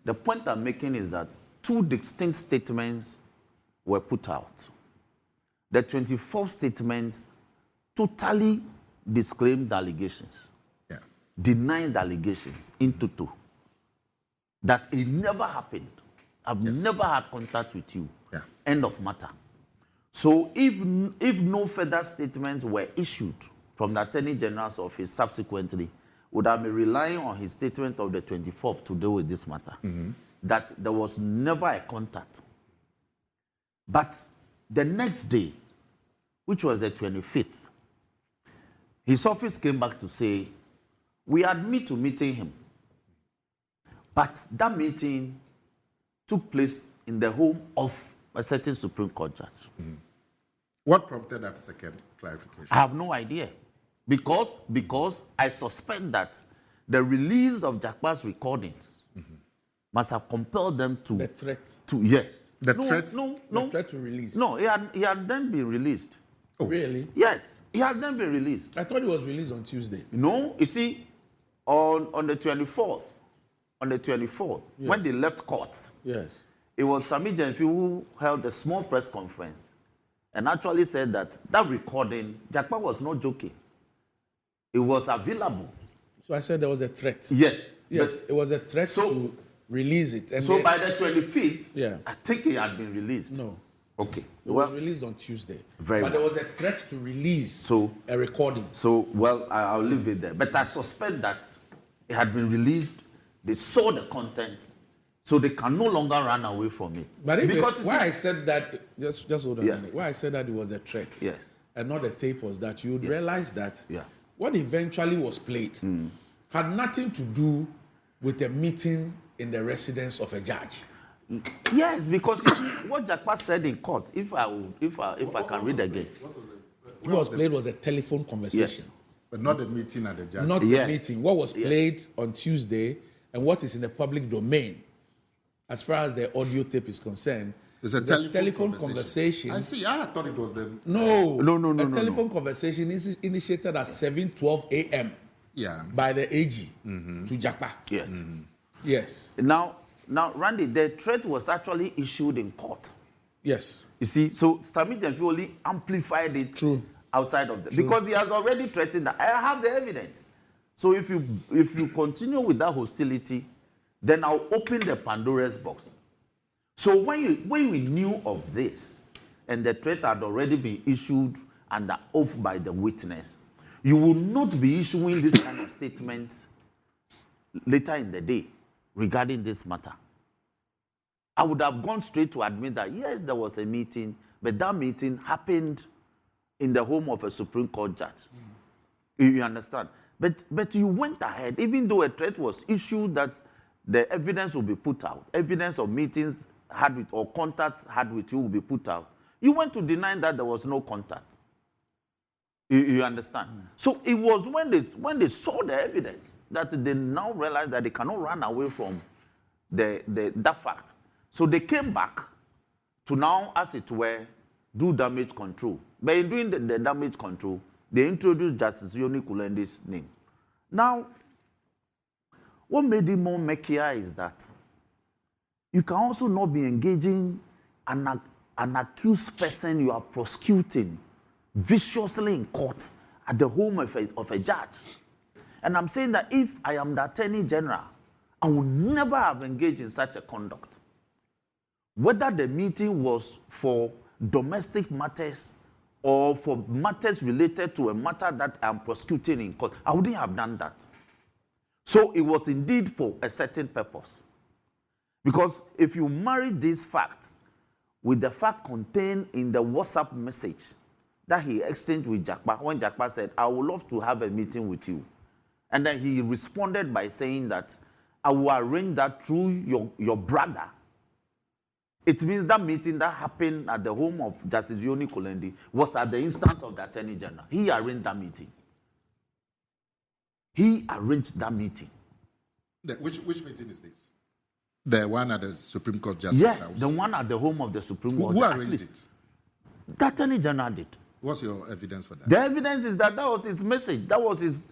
The point I'm making is that 2 distinct statements were put out. The 24th statement totally disclaimed the allegations. denied the allegations in toto. That it never happened. I've never had contact with you. Yeah. End of matter. So if no further statements were issued from the Attorney General's office subsequently, would have been relying on his statement of the 24th to deal with this matter. That there was never a contact. But the next day, which was the 25th, his office came back to say, we admit to meeting him. But that meeting took place in the home of a certain Supreme Court judge. What prompted that second clarification? I have no idea. Because I suspect that the release of Jakpa's recordings must have compelled them to... The threat. The threat? The threat to release. No, he had then been released. Oh. Really? Yes, he had then been released. I thought he was released on Tuesday. No, you see, on the 24th, Yes. when they left court, Yes. it was Sami Jenfi who held a small press conference and actually said that recording, Jakpa was not joking. It was available. So I said there was a threat. Yes. Yes, it was a threat to release it. And So by the 25th, Yeah. I think he had been released. No. Okay. It was released on Tuesday. Very but well. there was a threat to release So- a recording. So, well, I'll leave it there. But I suspect that it had been released. They saw the content, so they can no longer run away from it. But if because why I said that, just hold on Yeah. a minute. Why I said that it was a threat Yes. and not a tape was that you would realize that Yeah. what eventually was played had nothing to do with a meeting in the residence of a judge. Yes, because you see, what Jakpa said in court, if I can read again. What was played was a telephone conversation. Yes. But not the meeting at the judge. Not Yes. the meeting. What was played on Tuesday and what is in the public domain, as far as the audio tape is concerned, It's a is telephone conversation. I see. I thought it was the... No. No. A telephone conversation is initiated at 7:12 a.m. Yeah. by the AG to Jakpa. Yes. Yes. Now, Randy, the threat was actually issued in court. Yes. You see, so Sami Jenfi only amplified it True. outside of because he has already threatened that. I have the evidence. So if you continue with that hostility, then I'll open the Pandora's box. So when we knew of this, and the threat had already been issued under oath by the witness, you will not be issuing this kind of statement later in the day regarding this matter. I would have gone straight to admit that, yes, there was a meeting, but that meeting happened in the home of a Supreme Court judge. You understand? But you went ahead, even though a threat was issued that the evidence will be put out, evidence of meetings had with or contacts had with you will be put out. You went to deny that there was no contact. You understand? So it was when they saw the evidence that they now realized that they cannot run away from that fact. So they came back to now, as it were, do damage control. But in doing the damage control, they introduced Justice Yoni Kulendi's name. Now, what made it more murkier is that you can also not be engaging an accused person you are prosecuting viciously in court at the home of a judge. And I'm saying that if I am the Attorney General, I would never have engaged in such a conduct. Whether the meeting was for domestic matters or for matters related to a matter that I'm prosecuting in court, I wouldn't have done that. So it was indeed for a certain purpose. Because if you marry this fact with the fact contained in the WhatsApp message that he exchanged with Jakpa, when Jakpa said, I would love to have a meeting with you. And then he responded by saying that, I will arrange that through your brother. It means that meeting that happened at the home of Justice Yoni Kulendi was at the instance of the Attorney General. He arranged that meeting. He arranged that meeting. Which meeting is this? The one at the Supreme Court Justice Yes, House? the one at the home of the Supreme Court. Who arranged it? The Attorney General did. What's your evidence for that? The evidence is that was his message. That was his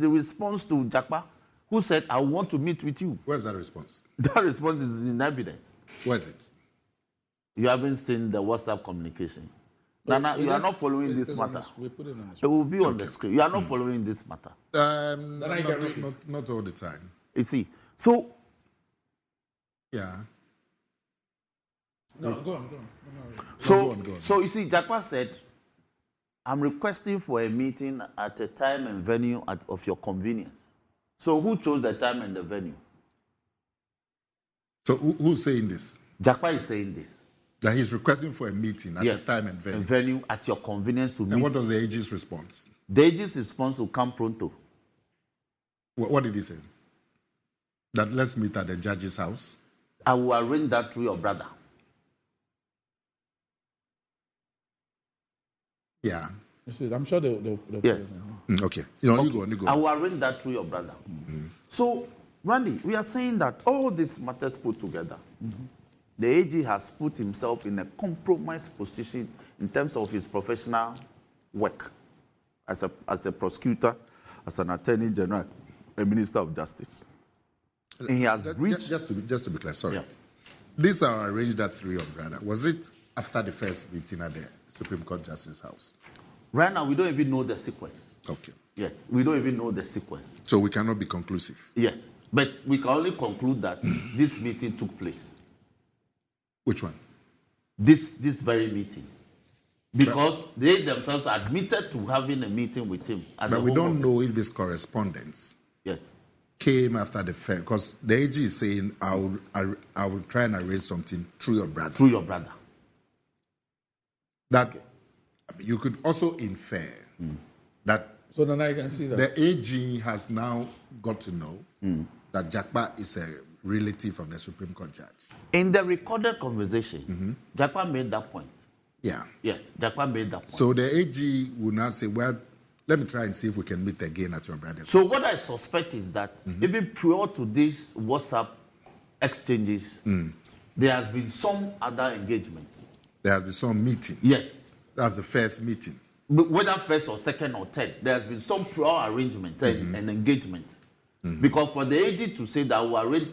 response to Jakpa, who said, I want to meet with you. Where's that response? That response is in evidence. Where's it? You haven't seen the WhatsApp communication. Nana, you are not following this matter. We put it on the It screen. will be on the screen. You are not following this matter. Not all the time. You see, so Yeah. No, go on. So, go on. so you see, Jakwa said, I'm requesting for a meeting at a time and venue of your convenience. So who chose the time and the venue? So who's saying this? Jakwa is saying this. That he's requesting for a meeting at the time and venue. A venue at your convenience to meet. And what was the AG's response? The AG's response will come pronto. What did he say? That let's meet at the judge's house? I will arrange that through your brother. Yeah. I'm sure they'll Yes. Okay. You go. I will arrange that through your brother. So, Randy, we are saying that all these matters put together, the AG has put himself in a compromised position in terms of his professional work as a prosecutor, as an attorney general, a minister of justice. And he has reached... Just to be clear, sorry. Yeah. These are arranged at through your brother. Was it after the first meeting at the Supreme Court Justice House? Right now, we don't even know the sequence. Okay. Yes, we don't even know the sequence. So we cannot be conclusive. Yes, but we can only conclude that this meeting took place. Which one? This very meeting. Because they themselves admitted to having a meeting with him. But we don't know if this correspondence came after the fair. Because the AG is saying, I will try and arrange something through your brother. Through your brother. That you could also infer that. So then I can see that the AG has now got to know that Jakpa is a relative of the Supreme Court judge. In the recorded conversation, Jakpa made that point. Yeah. Yes, Jakpa made that point. So the AG will not say, well, let me try and see if we can meet again at your brother's So house. what I suspect is that even prior to these WhatsApp exchanges, there has been some other engagements. There has been some meeting. Yes. That's the first meeting. Whether first or second or third, there has been some prior arrangement and engagement. Because for the AG to say that we arrange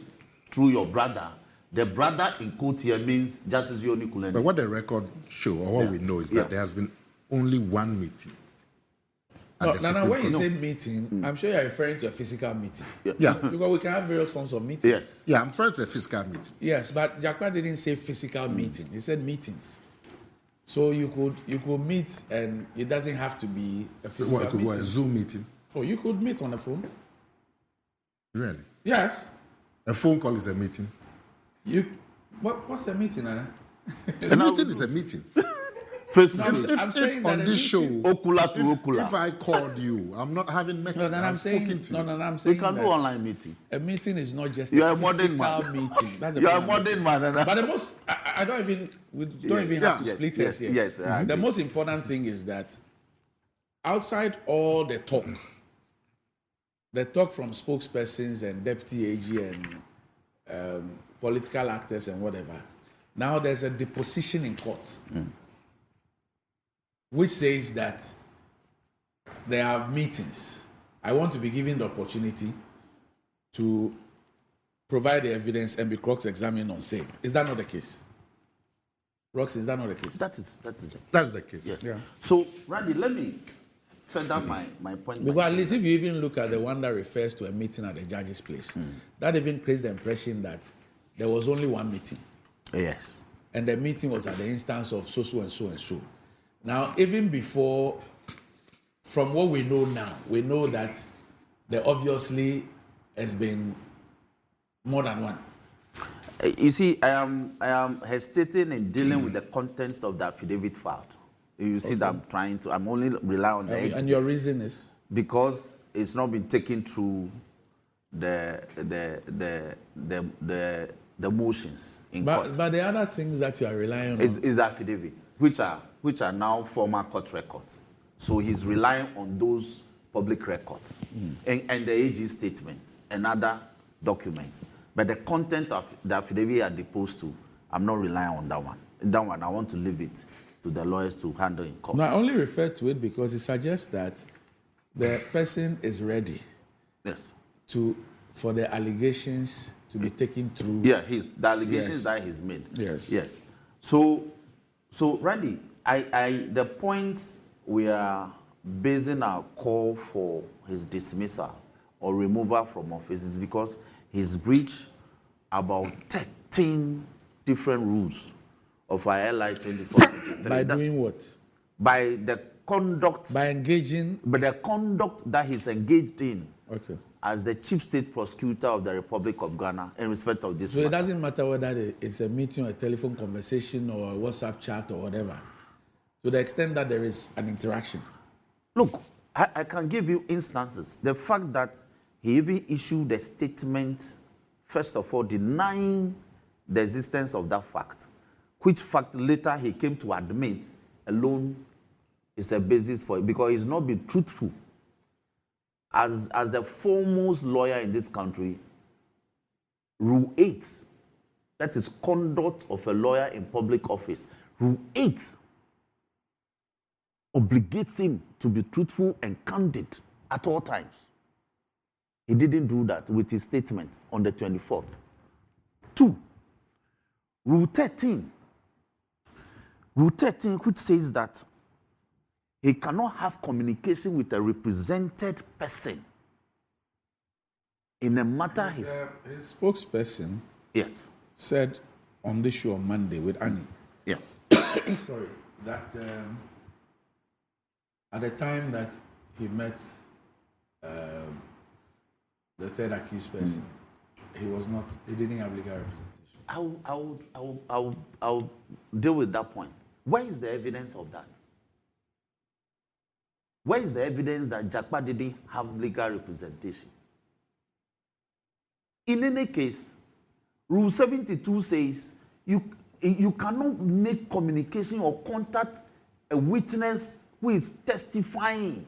through your brother, the brother in quote here means Justice Yoni Kuleni. But what the record show, or what we know, is that there has been only one meeting. Now, when you say meeting, I'm sure you're referring to a physical meeting. Yeah. Because we can have various forms of meetings. Yes. Yeah, I'm referring to a physical meeting. Yes, but Jakpa didn't say physical meeting. He said meetings. So you could meet, and it doesn't have to be a physical meeting. A Zoom meeting? Oh, you could meet on the phone. Really? Yes. A phone call is a meeting? What's a meeting, Anna? A meeting is a meeting. I'm on this show, Okula. if I called you, I'm not having met you. I'm spoken to you. I'm saying We can do online meeting. A meeting is not just You're a a modern physical man. meeting. That's the You are a point. modern man. But the most, I don't even, we don't even have to split hairs here. Yes, The most important thing is that outside all the talk from spokespersons and deputy AG and political actors and whatever, now there's a deposition in court, which says that there are meetings. I want to be given the opportunity to provide the evidence and be cross-examined on same. Is that not the case? Rox, is that not the case? That's the case. Yes. Yeah. So, Randy, let me further my point. Because at least if you even look at the one that refers to a meeting at the judge's place, that even creates the impression that there was only one meeting. Yes. And the meeting was at the instance of so and so. Now, even before, from what we know now, we know that there obviously has been more than one. You see, I am hesitating in dealing with the contents of the affidavit filed. You see that I'm only relying on the And your reason is? Because it's not been taken through the motions in court. But the other things that you are relying on is the affidavits, which are now former court records. So he's relying on those public records and the AG statements and other documents. But the content of the affidavit are deposed to, I'm not relying on that one. That one, I want to leave it to the lawyers to handle in court. No, I only refer to it because it suggests that the person is ready for the allegations to be taken through. Yeah, the allegations that he's made. Yes. Yes. So Randy, The point we are basing our call for his dismissal or removal from office is because he's breached about 13 different rules of our LI 24. By doing what? By the conduct. By engaging. By the conduct that he's engaged in. Okay. As the chief state prosecutor of the Republic of Ghana in respect of this. So matter. It doesn't matter whether it's a meeting or a telephone conversation or a WhatsApp chat or whatever. To the extent that there is an interaction. Look, I can give you instances. The fact that he even issued a statement, first of all, denying the existence of that fact, which fact later he came to admit alone is a basis for it, because he's not been truthful. As the foremost lawyer in this country, Rule 8, that is conduct of a lawyer in public office, Rule 8 obligates him to be truthful and candid at all times. He didn't do that with his statement on the 24th. 2, Rule 13. Rule 13, which says that he cannot have communication with a represented person in a matter. His spokesperson said on the show on Monday with Annie. Yeah. Sorry. That at the time that he met the third accused person, he didn't have legal representation. I'll deal with that point. Where is the evidence of that? Where is the evidence that Jakpa didn't have legal representation? In any case, Rule 72 says you cannot make communication or contact a witness who is testifying,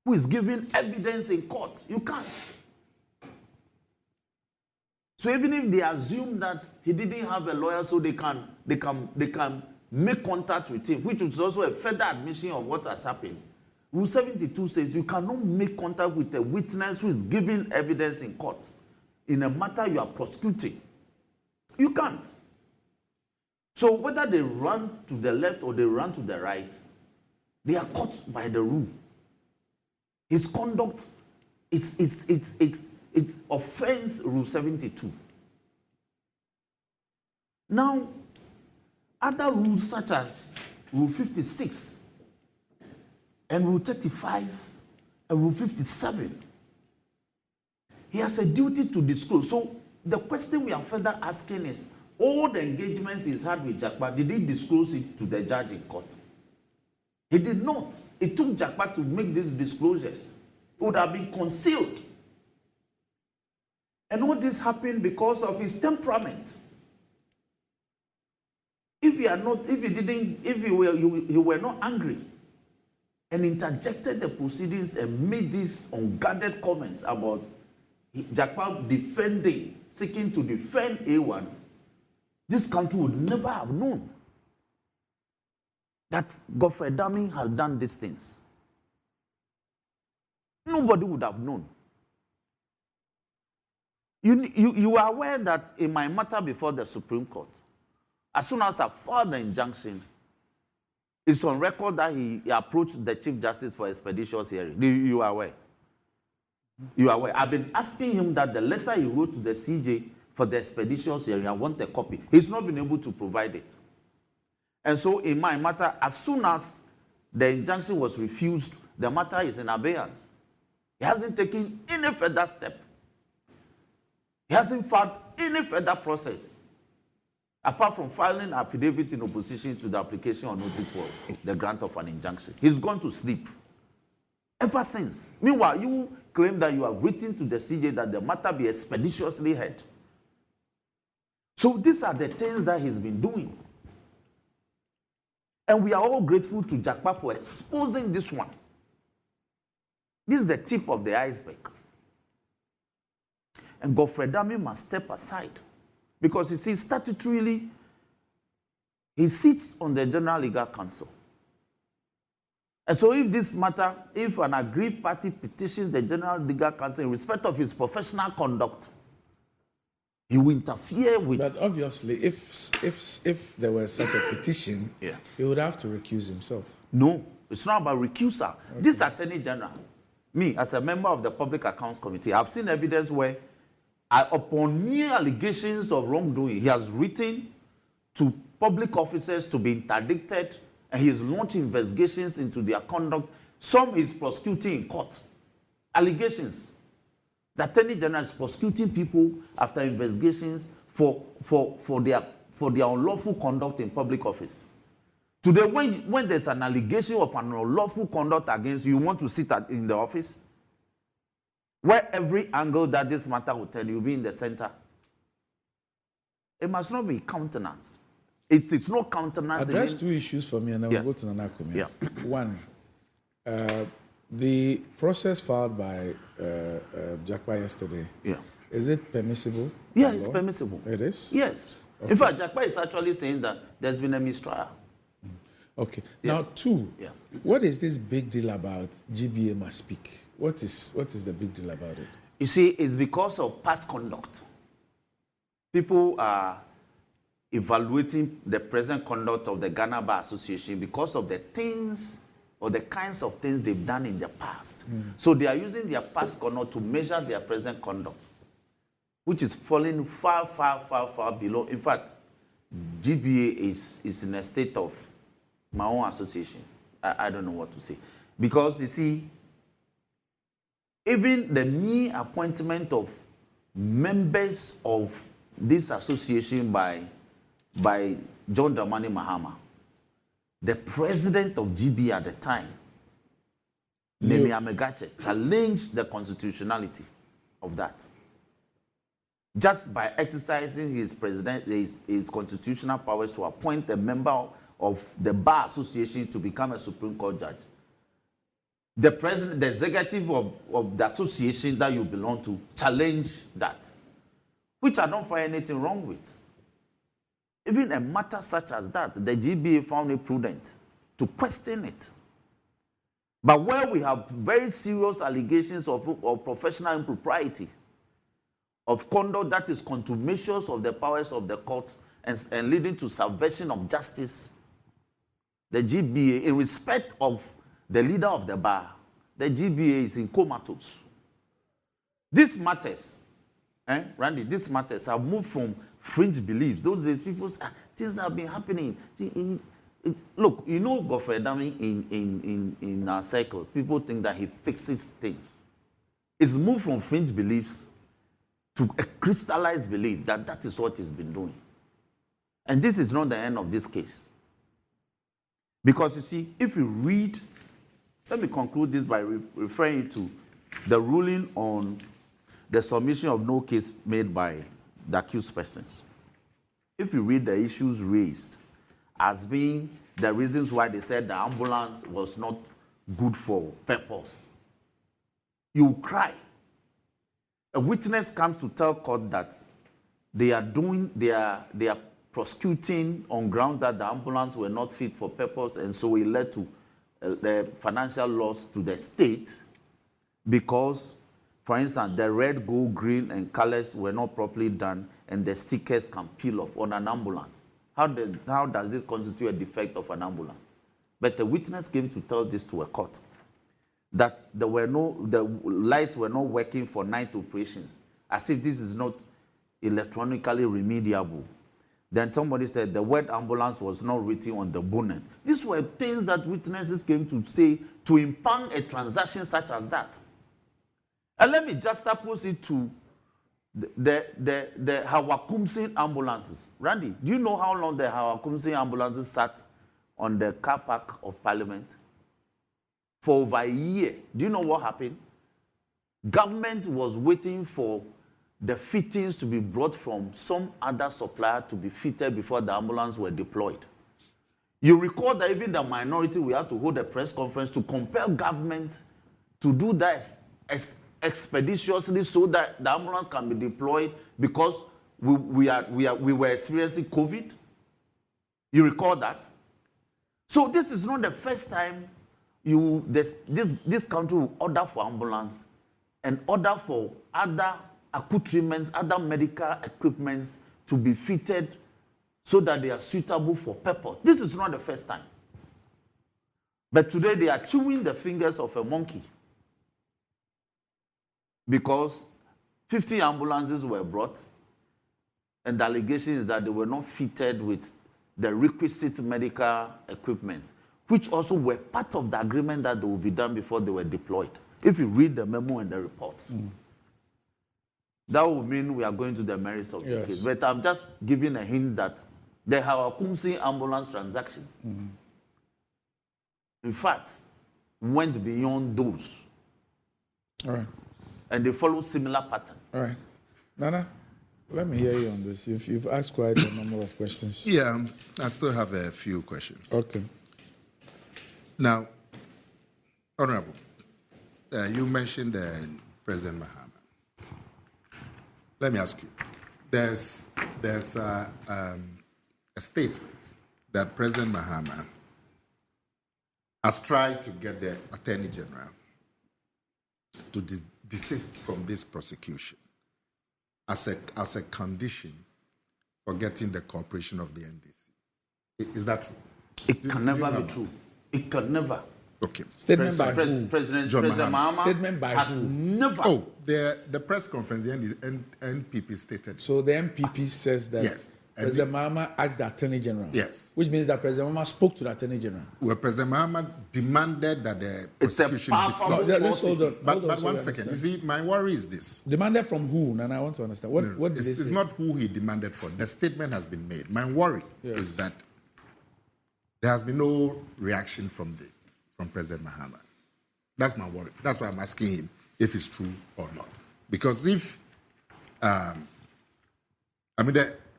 who is giving evidence in court. You can't. So even if they assume that he didn't have a lawyer, so they can make contact with him, which is also a further admission of what has happened. Rule 72 says you cannot make contact with a witness who is giving evidence in court in a matter you are prosecuting. You can't. So whether they run to the left or they run to the right, they are caught by the rule. His conduct, it's offense Rule 72. Now, other rules such as Rule 56 and Rule 35 and Rule 57, he has a duty to disclose. So the question we are further asking is, all the engagements he's had with Jakpa, did he disclose it to the judge in court? He did not. It took Jakpa to make these disclosures. It would have been concealed. And all this happened because of his temperament. If he were not angry and interjected the proceedings and made these unguarded comments about Jakpa seeking to defend A1, this country would never have known that Godfrey Dami has done these things. Nobody would have known. You are aware that in my matter before the Supreme Court, as soon as I filed the injunction, it's on record that he approached the Chief Justice for expeditious hearing. You are aware? You are aware? I've been asking him that the letter he wrote to the CJ for the expeditious hearing, I want a copy. He's not been able to provide it. And so in my matter, as soon as the injunction was refused, the matter is in abeyance. He hasn't taken any further step. He hasn't filed any further process, apart from filing an affidavit in opposition to the application or notice for the grant of an injunction. He's gone to sleep ever since. Meanwhile, you claim that you have written to the CJ that the matter be expeditiously heard. So these are the things that he's been doing. And we are all grateful to Jakpa for exposing this one. This is the tip of the iceberg. And Godfrey Dami must step aside. Because you see, statutorily, he sits on the General Legal Council. And so if an aggrieved party petitions the General Legal Council in respect of his professional conduct, He will interfere with. But obviously, if there was such a petition, Yeah. he would have to recuse himself. No, it's not about recusal. Okay. This Attorney General, me as a member of the Public Accounts Committee, I've seen evidence where, upon mere allegations of wrongdoing, he has written to public officers to be interdicted, and he has launched investigations into their conduct. Some is prosecuting in court. Allegations. The Attorney General is prosecuting people after investigations for their unlawful conduct in public office. Today, when there's an allegation of an unlawful conduct against you, you want to sit in the office? Where every angle that this matter will tell you will be in the center. It must not be countenanced. It's not countenanced. Address two issues for me, and then we'll go to Nanakum. Yeah. One, the process filed by Jakpa yesterday. Yeah. Is it permissible? Yeah, it's permissible. It is? Yes. Okay. In fact, Jakpa is actually saying that there's been a mistrial. Okay. Yes. Now, two. Yeah. What is this big deal about GBA must speak? What is the big deal about it? You see, it's because of past conduct. People are evaluating the present conduct of the Ghana Bar Association because of the things or the kinds of things they've done in the past. So they are using their past conduct to measure their present conduct, which is falling far, far, far, far below. In fact, GBA is in a state of my own association. I don't know what to say. Because, you see, even the mere appointment of members of this association by John Dramani Mahama, the president of GBA at the time, Nemi Amegache, challenged the constitutionality of that. Just by exercising his constitutional powers to appoint a member of the Bar Association to become a Supreme Court judge. The president, the executive of the association that you belong to, challenge that, which I don't find anything wrong with. Even a matter such as that, the GBA found it prudent to question it. But where we have very serious allegations of professional impropriety, of conduct that is contumacious of the powers of the court and leading to subversion of justice, the GBA, in respect of the leader of the bar, the GBA is in comatose. These matters, Randy, these matters have moved from fringe beliefs. Those days, people say, things have been happening. Look, you know Godfrey Adami in our circles, people think that he fixes things. It's moved from fringe beliefs to a crystallized belief that is what he's been doing. And this is not the end of this case. Because you see, if you read, let me conclude this by referring to the ruling on the submission of no case made by the accused persons. If you read the issues raised as being the reasons why they said the ambulance was not good for purpose, you cry. A witness comes to tell court that they are prosecuting on grounds that the ambulance were not fit for purpose, and so it led to the financial loss to the state because, for instance, the red, gold, green, and colors were not properly done, and the stickers can peel off on an ambulance. How does this constitute a defect of an ambulance? But the witness came to tell this to a court, that the lights were not working for night operations, as if this is not electronically remediable. Then somebody said the word ambulance was not written on the bonnet. These were things that witnesses came to say to impound a transaction such as that. And let me just oppose it to the Hawakumsi ambulances. Randy, do you know how long the Hawakumsi ambulances sat on the car park of Parliament? For over a year. Do you know what happened? Government was waiting for the fittings to be brought from some other supplier to be fitted before the ambulance were deployed. You recall that even the minority, we had to hold a press conference to compel government to do that expeditiously so that the ambulance can be deployed because we were experiencing COVID. You recall that? So this is not the first time this country will order for ambulance and order for other accoutrements, other medical equipments to be fitted so that they are suitable for purpose. This is not the first time. But today they are chewing the fingers of a monkey because 50 ambulances were brought and the allegation is that they were not fitted with the requisite medical equipment, which also were part of the agreement that they would be done before they were deployed. If you read the memo and the reports, that would mean we are going to the merits of the case. But I'm just giving a hint that the Hawakumsi ambulance transaction, in fact, went beyond those. All right. And they follow similar pattern. All right. Nana, let me hear you on this. You've asked quite a number of questions. Yeah, I still have a few questions. Okay. Now, Honorable, you mentioned President Mahama. Let me ask you. There's a statement that President Mahama has tried to get the Attorney General to desist from this prosecution as a condition for getting the cooperation of the NDC. Is that true? It can never be true. It can never. Okay. Statement by who? President Mahama. Mahama Statement by has who? never. Oh, the press conference, the NPP stated. So the MPP says that Yes. President Mahama asked the Attorney General. Yes. Which means that President Mahama spoke to the Attorney General. Well, President Mahama demanded that the It's a prosecution be powerful stopped. Just hold on. But one second. You see, my worry is this. Demanded from who? And I want to understand. What did they say? It's not who he demanded for. The statement has been made. My worry is that there has been no reaction from President Mahama. That's my worry. That's why I'm asking him if it's true or not. Because if,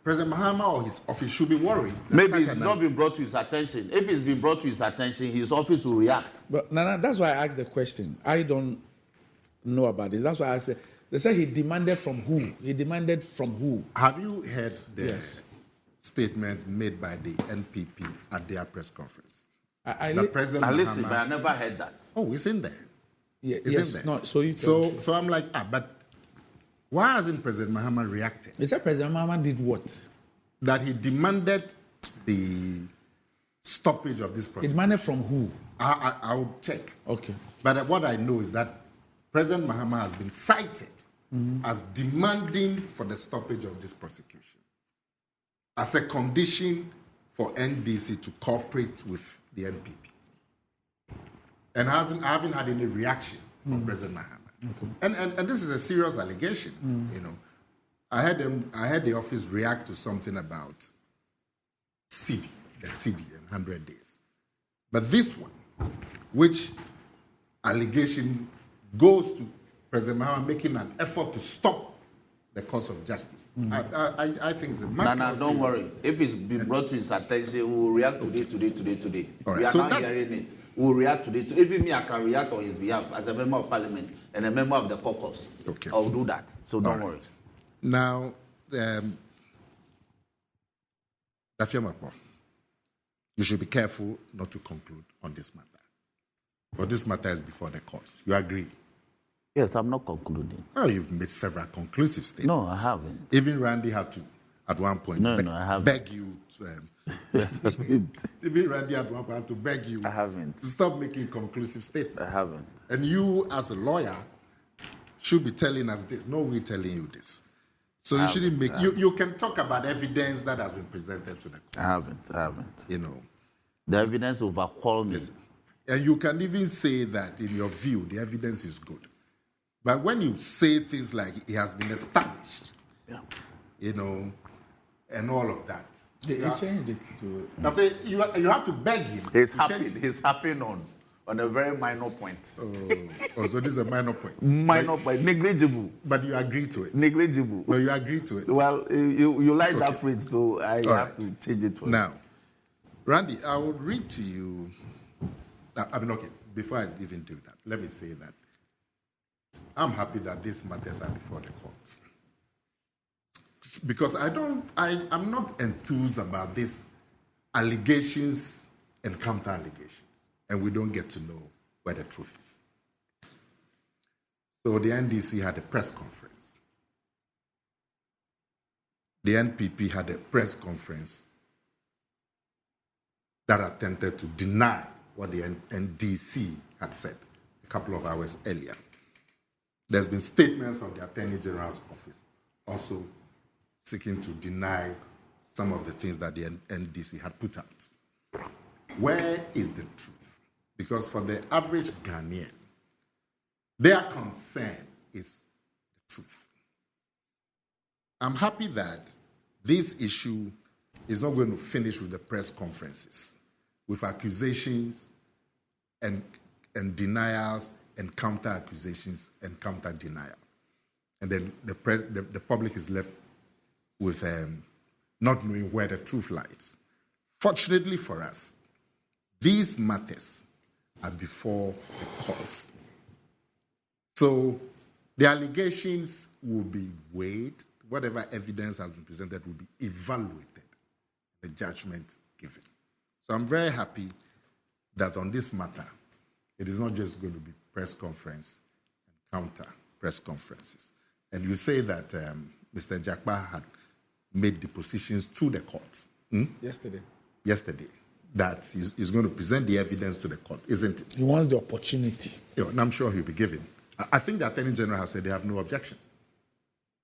President Mahama or his office should be worried. Maybe it's not been brought to his attention. If it's been brought to his attention, his office will react. But Nana, that's why I asked the question. I don't know about this. That's why I said, they said he demanded from who? He demanded from who? Have you heard the statement made by the NPP at their press conference? President Mahama... Listen, but I never heard that. Oh, it's in there. Yeah, it's in there. No, so I'm like, but why hasn't President Mahama reacted? He said President Mahama did what? That he demanded the stoppage of this process. He demanded from who? I will check. Okay. But what I know is that President Mahama has been cited as demanding for the stoppage of this prosecution as a condition for NDC to cooperate with the NPP. And I haven't had any reaction from President Mahama. Okay. And this is a serious allegation. You know, I had the office react to something about CD and 100 days. But this one, which allegation goes to President Mahama making an effort to stop the cause of justice. I think it's a much more serious. Don't worry. If it's been brought to his attention, we will react today. All right. We are not hearing it. We will react today. Even me, I can react on his behalf as a member of parliament and a member of the caucus. Okay. I'll do that. So don't worry. Now, Dafiamapo, you should be careful not to conclude on this matter. But this matter is before the courts. You agree? Yes, I'm not concluding. Well, you've made several conclusive statements. No, I haven't. Even Randy had to, at one point, I haven't. beg you. Even Randy at one point had to beg you I haven't. to stop making conclusive statements. I haven't. And you, as a lawyer, should be telling us this. No, we're telling you this. So you shouldn't make... You can talk about evidence that has been presented to the court. I haven't. You know. The evidence overwhelming. Listen, and you can even say that, in your view, the evidence is good. But when you say things like it has been established, you know, and all of that. He changed it to... I'm saying you have to beg him. It's happening on a very minor point. Oh, so this is a minor point. Minor point. Negligible. But you agree to it. Negligible. No, you agree to it. Well, you like that phrase, so I have to change it for now, Randy, I will read to you... before I even do that, let me say that I'm happy that these matters are before the courts. Because I'm not enthused about these allegations and counter-allegations, and we don't get to know where the truth is. So the NDC had a press conference the NPP had a press conference that attempted to deny what the NDC had said a couple of hours earlier. There's been statements from the Attorney General's office also seeking to deny some of the things that the NDC had put out. Where is the truth? Because for the average Ghanaian, their concern is the truth. I'm happy that this issue is not going to finish with the press conferences, with accusations and denials and counter accusations and counter denial. And then the public is left with not knowing where the truth lies. Fortunately for us, these matters are before the courts. So the allegations will be weighed. Whatever evidence has been presented will be evaluated, the judgment given. So I'm very happy that on this matter, it is not just going to be press conference and counter press conferences. And you say that Mr. Jakpa had made depositions to the courts. Yesterday. That he's going to present the evidence to the court, isn't it? He wants the opportunity. Yeah, and I'm sure he'll be given. I think the Attorney General has said they have no objection.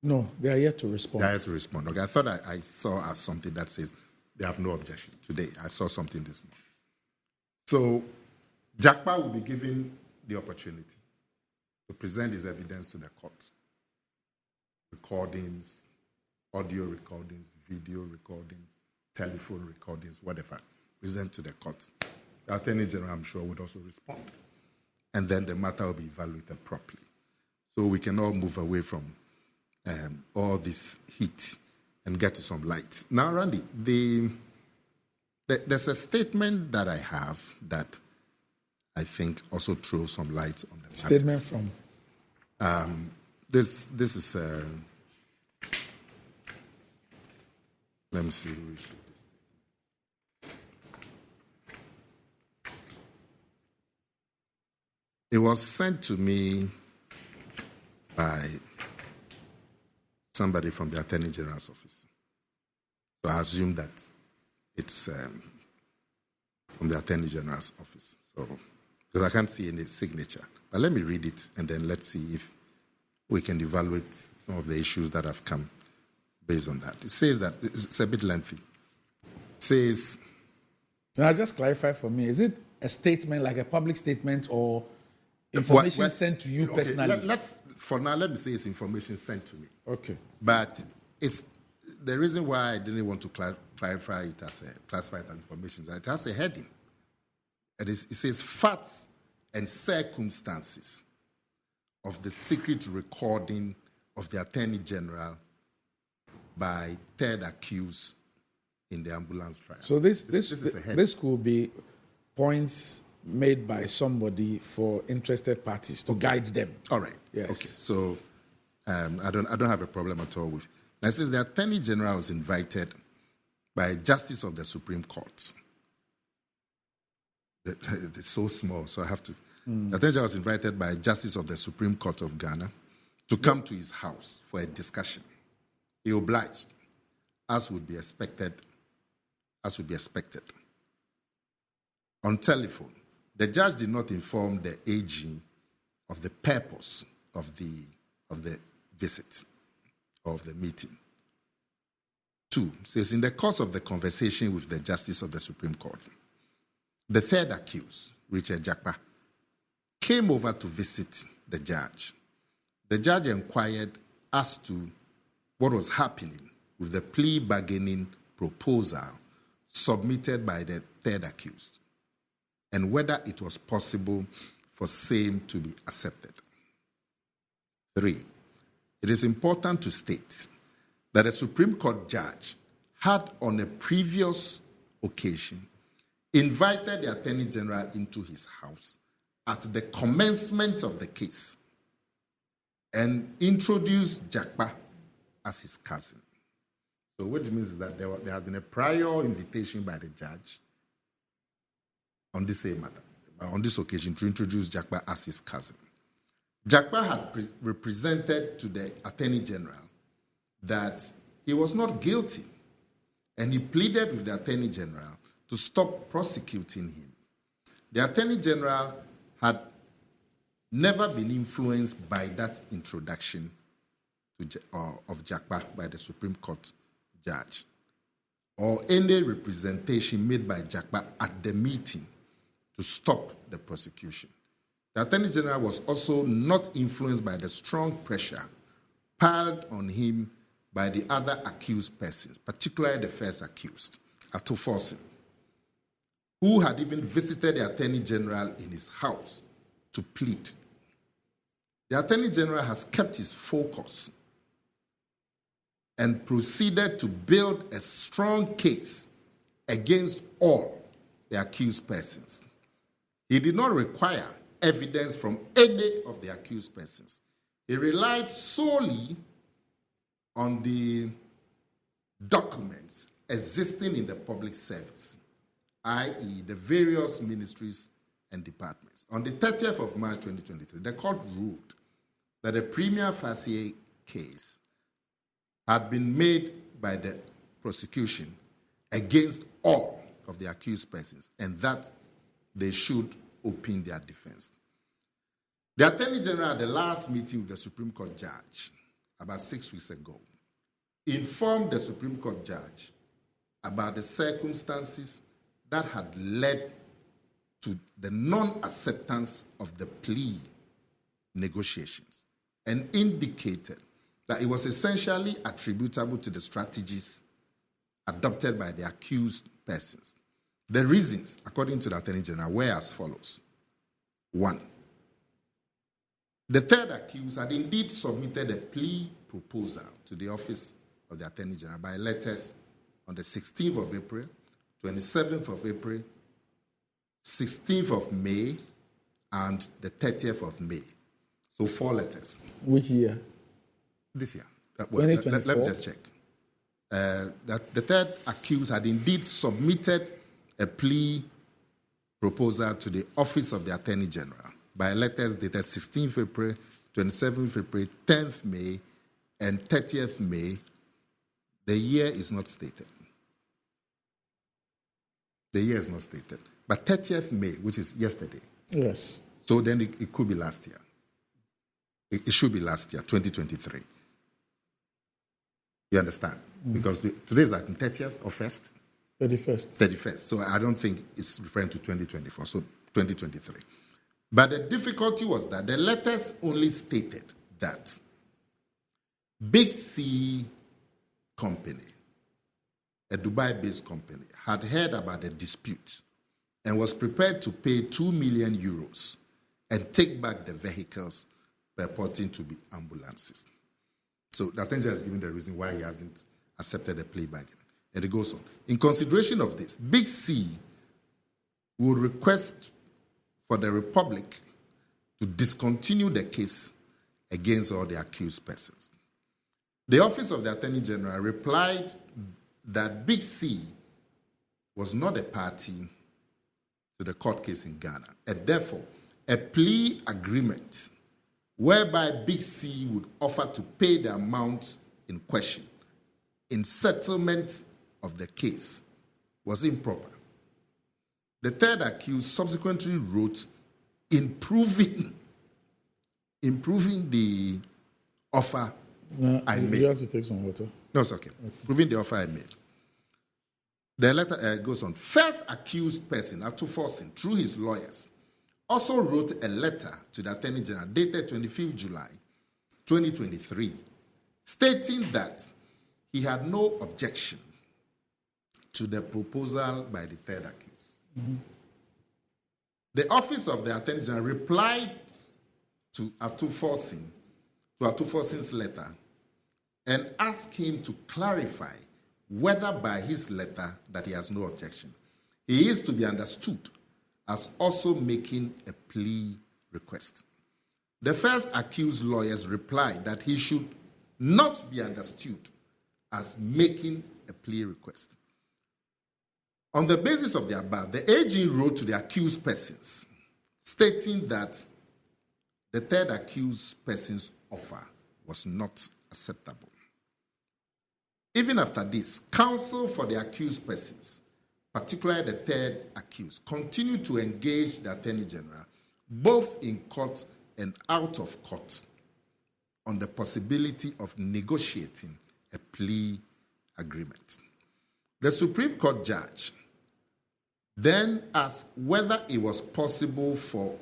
No, they are yet to respond. They are yet to respond. Okay, I thought I saw something that says they have no objection. Today, I saw something this morning. So, Jakpa will be given the opportunity to present his evidence to the court. Recordings, audio recordings, video recordings, telephone recordings, whatever. Present to the court. The Attorney General, I'm sure, would also respond. And then the matter will be evaluated properly. So we can all move away from all this heat and get to some light. Now, Randy, there's a statement that I have that I think also throws some light on the matter. Statement from? This is let me see who issued this. It was sent to me by somebody from the Attorney General's office. So I assume that it's from the Attorney General's office. So, because I can't see any signature. But let me read it and then let's see if we can evaluate some of the issues that have come based on that. It says that, it's a bit lengthy. It says... Now, just clarify for me, is it a statement, like a public statement, or information sent to you personally? For now, let me say it's information sent to me. Okay. But it's the reason why I didn't want to classify it as information. It has a heading. It says facts and circumstances of the secret recording of the Attorney General by third accused in the ambulance trial. So this is a heading. This could be points made by somebody for interested parties to guide them. All right. Yes. Okay. So I don't have a problem at all with. Now it says the Attorney General was invited by a Justice of the Supreme Court. It's so small, so I have to. The Attorney General was invited by a Justice of the Supreme Court of Ghana to come to his house for a discussion. He obliged, as would be expected. On telephone, the judge did not inform the AG of the purpose of the visit, of the meeting. 2, says, in the course of the conversation with the Justice of the Supreme Court, the third accused, Richard Jakpa, came over to visit the judge. The judge inquired as to what was happening with the plea bargaining proposal submitted by the third accused, and whether it was possible for same to be accepted. 3, it is important to state that a Supreme Court judge had on a previous occasion invited the Attorney General into his house at the commencement of the case and introduced Jakpa as his cousin. So what it means is that there has been a prior invitation by the judge on this same matter, on this occasion, to introduce Jakpa as his cousin. Jakpa had represented to the Attorney General that he was not guilty, and he pleaded with the Attorney General to stop prosecuting him. The Attorney General had never been influenced by that introduction of JAPA by the Supreme Court judge, or any representation made by JAPA at the meeting to stop the prosecution. The Attorney General was also not influenced by the strong pressure piled on him by the other accused persons, particularly the first accused, Ato Forson, who had even visited the Attorney General in his house to plead. The Attorney General has kept his focus and proceeded to build a strong case against all the accused persons. He did not require evidence from any of the accused persons. He relied solely on the documents existing in the public service, i.e., the various ministries and departments. On the 30th of March 2023, the court ruled that a prima facie case had been made by the prosecution against all of the accused persons, and that they should open their defense. The Attorney General, at the last meeting with the Supreme Court judge, about 6 weeks ago, informed the Supreme Court judge about the circumstances that had led to the non-acceptance of the plea negotiations, and indicated that it was essentially attributable to the strategies adopted by the accused persons. The reasons, according to the Attorney General, were as follows. 1, the third accused had indeed submitted a plea proposal to the office of the Attorney General by letters on the 16th of April, 27th of April, 16th of May, and the 30th of May. So 4 letters. Which year? This year. Let me just check. That the third accused had indeed submitted a plea proposal to the office of the Attorney General by letters dated 16th April, 27th April, 10th May, and 30th May. The year is not stated. The year is not stated. But 30th May, which is yesterday. Yes. So then it could be last year. It should be last year, 2023. You understand? Because today is like 30th or 1st? 31st. 31st. So I don't think it's referring to 2024, so 2023. But the difficulty was that the letters only stated that Big C Company, a Dubai-based company, had heard about the dispute and was prepared to pay 2 million euros and take back the vehicles purporting to be ambulances. So the Attorney General has given the reason why he hasn't accepted a plea bargain. And it goes on. In consideration of this, Big C would request for the Republic to discontinue the case against all the accused persons. The Office of the Attorney General replied that Big C was not a party to the court case in Ghana, and therefore a plea agreement whereby Big C would offer to pay the amount in question in settlement of the case was improper. The third accused subsequently wrote improving the offer I made. You have to take some water. No, it's okay. Proving the offer I made. The letter goes on. First accused person, Ato Forson, through his lawyers, also wrote a letter to the Attorney General dated 25th July 2023, stating that he had no objection to the proposal by the third accused. Mm-hmm. The Office of the Attorney General replied to Ato Forson's letter and asked him to clarify whether by his letter that he has no objection. He is to be understood as also making a plea request. The first accused lawyers replied that he should not be understood as making a plea request. On the basis of the above, the AG wrote to the accused persons stating that the third accused person's offer was not acceptable. Even after this, counsel for the accused persons, particularly the third accused, continued to engage the Attorney General, both in court and out of court, on the possibility of negotiating a plea agreement. The Supreme Court judge then asked whether it was possible for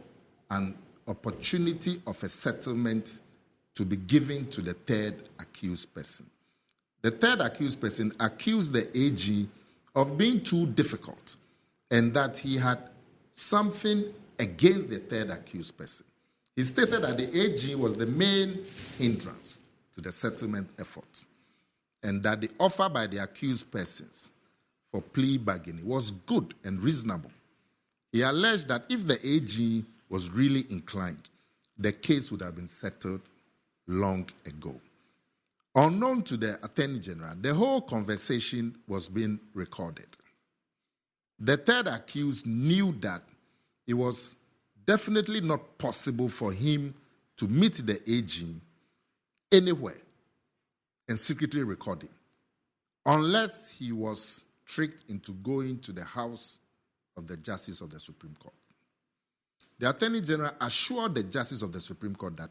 an opportunity of a settlement to be given to the third accused person. The third accused person accused the AG of being too difficult and that he had something against the third accused person. He stated that the AG was the main hindrance to the settlement effort and that the offer by the accused persons for plea bargaining was good and reasonable. He alleged that if the AG was really inclined, the case would have been settled long ago. Unknown to the Attorney General, the whole conversation was being recorded. The third accused knew that it was definitely not possible for him to meet the AG anywhere and secretly record him, unless he was tricked into going to the house of the Justice of the Supreme Court. The Attorney General assured the Justice of the Supreme Court that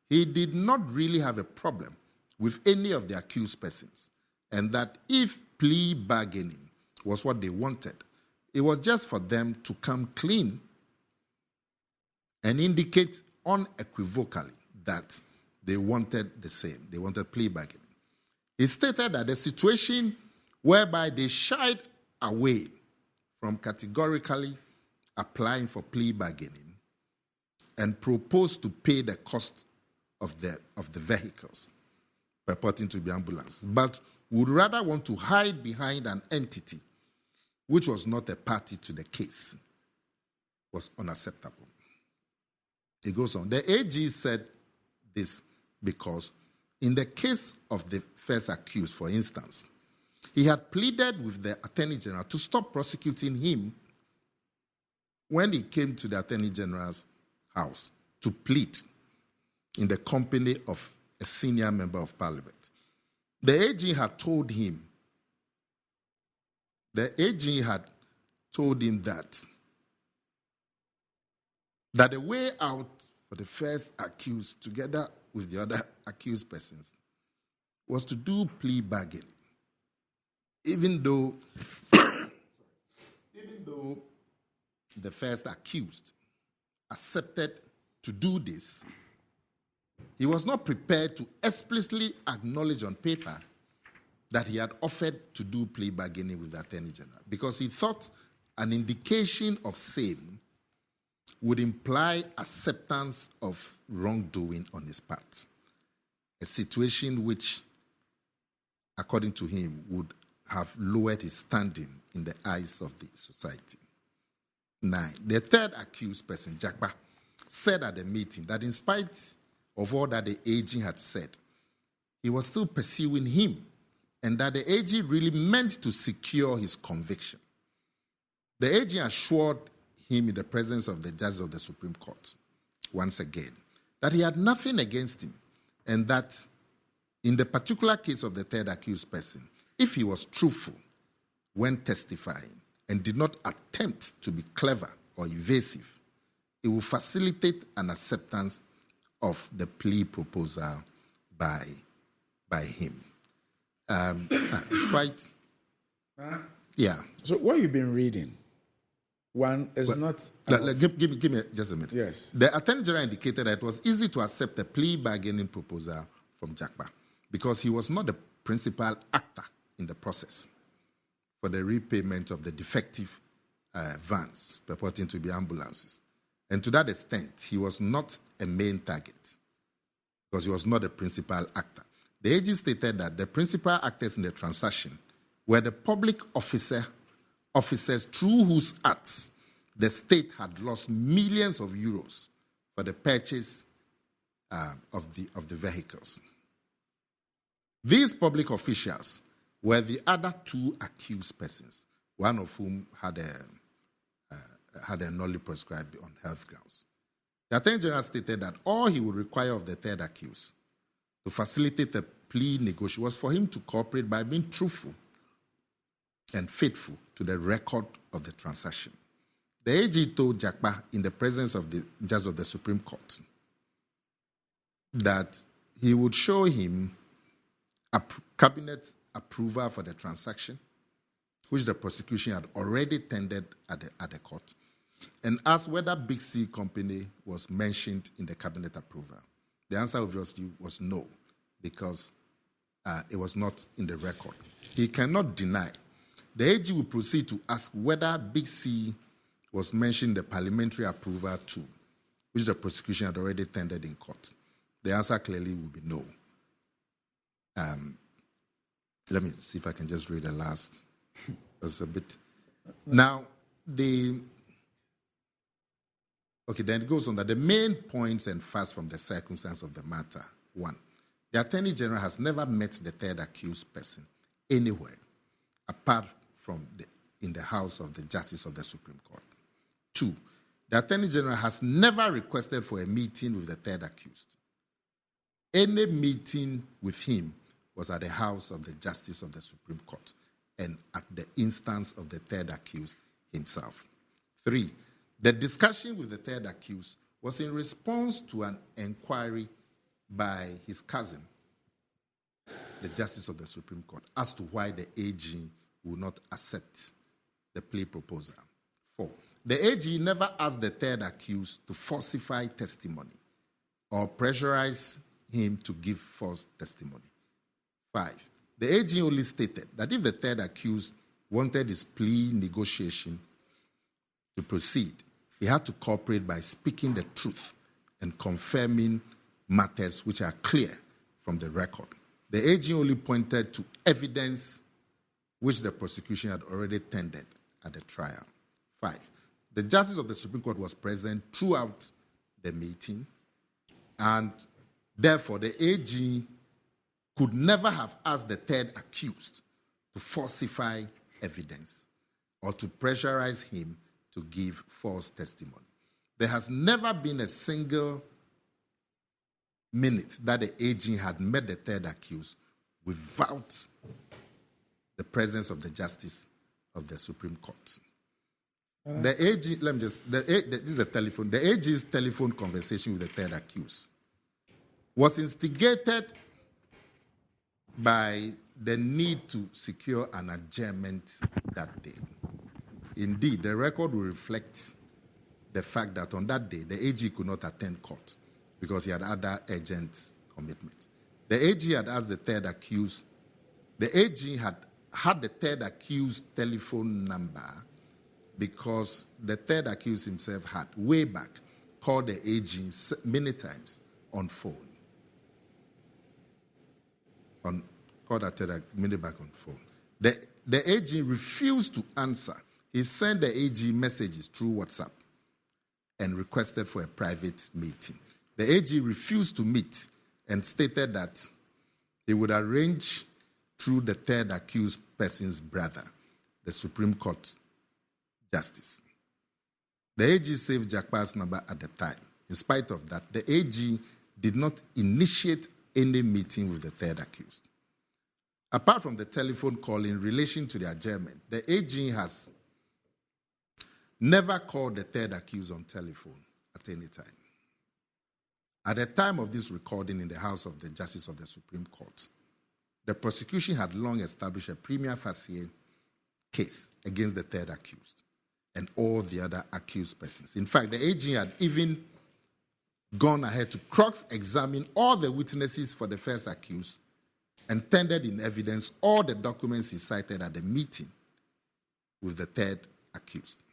he did not really have a problem with any of the accused persons, and that if plea bargaining was what they wanted, it was just for them to come clean and indicate unequivocally that they wanted the same. They wanted plea bargaining. He stated that the situation whereby they shied away from categorically applying for plea bargaining and proposed to pay the cost of the vehicles purporting to be ambulances, but would rather want to hide behind an entity which was not a party to the case, was unacceptable. It goes on. The AG said this because in the case of the first accused, for instance, he had pleaded with the Attorney General to stop prosecuting him when he came to the Attorney General's house to plead in the company of a senior member of Parliament. The AG had told him that the way out for the first accused, together with the other accused persons, was to do plea bargaining. Even though the first accused accepted to do this, he was not prepared to explicitly acknowledge on paper that he had offered to do plea bargaining with the Attorney General, because he thought an indication of same would imply acceptance of wrongdoing on his part, a situation which, according to him, would have lowered his standing in the eyes of the society. 9. The third accused person, Jakba, said at the meeting that in spite of all that the AG had said, he was still pursuing him, and that the AG really meant to secure his conviction. The AG assured him in the presence of the judges of the Supreme Court, once again, that he had nothing against him, and that in the particular case of the third accused person, if he was truthful when testifying and did not attempt to be clever or evasive, it will facilitate an acceptance of the plea proposal by him. It's quite, yeah. So what you've been reading, one is not... Give me just a minute. Yes. The Attorney General indicated that it was easy to accept a plea bargaining proposal from Jakba because he was not the principal actor in the process for the repayment of the defective vans purporting to be ambulances. And to that extent, he was not a main target because he was not the principal actor. The AG stated that the principal actors in the transaction were the public officers through whose acts the state had lost millions of euros for the purchase of the vehicles. These public officials were the other two accused persons, one of whom had a nully prescribed on health grounds. The Attorney General stated that all he would require of the third accused to facilitate a plea negotiation was for him to cooperate by being truthful and faithful to the record of the transaction. The AG told Jakpa in the presence of the judge of the Supreme Court that he would show him a cabinet approval for the transaction, which the prosecution had already tendered at the court, and asked whether Big C Company was mentioned in the cabinet approval. The answer obviously was no, because it was not in the record. He cannot deny. The AG will proceed to ask whether Big C was mentioned in the parliamentary approval too, which the prosecution had already tendered in court. The answer clearly will be no. Let me see if I can just read the last. That's a bit. Now, then it goes on that the main points and facts from the circumstance of the matter. 1, the Attorney General has never met the third accused person anywhere apart from in the house of the Justice of the Supreme Court. 2, the Attorney General has never requested for a meeting with the third accused. Any meeting with him was at the house of the Justice of the Supreme Court and at the instance of the third accused himself. 3, the discussion with the third accused was in response to an inquiry by his cousin, the Justice of the Supreme Court, as to why the AG would not accept the plea proposal. 4, the AG never asked the third accused to falsify testimony or pressurize him to give false testimony. 5, the AG only stated that if the third accused wanted his plea negotiation to proceed, he had to cooperate by speaking the truth and confirming matters which are clear from the record. The AG only pointed to evidence which the prosecution had already tendered at the trial. 5, the Justice of the Supreme Court was present throughout the meeting, and therefore the AG could never have asked the third accused to falsify evidence or to pressurize him to give false testimony. There has never been a single minute that the AG had met the third accused without the presence of the Justice of the Supreme Court. The AG, this is a telephone. The AG's telephone conversation with the third accused was instigated by the need to secure an adjournment that day. Indeed, the record will reflect the fact that on that day, the AG could not attend court because he had other urgent commitments. The AG had asked the third accused, the AG had the third accused telephone number because the third accused himself had, way back, called the AG many times on phone. Called that third minute back on phone. The AG refused to answer. He sent the AG messages through WhatsApp and requested for a private meeting. The AG refused to meet and stated that he would arrange through the third accused person's brother, the Supreme Court Justice. The AG saved Jakpa's number at the time. In spite of that, the AG did not initiate any meeting with the third accused. Apart from the telephone call in relation to the adjournment, the AG has never called the third accused on telephone at any time. At the time of this recording in the house of the Justice of the Supreme Court, the prosecution had long established a prima facie case against the third accused and all the other accused persons. In fact, the AG had even gone ahead to cross-examine all the witnesses for the first accused and tendered in evidence all the documents he cited at the meeting with the third accused.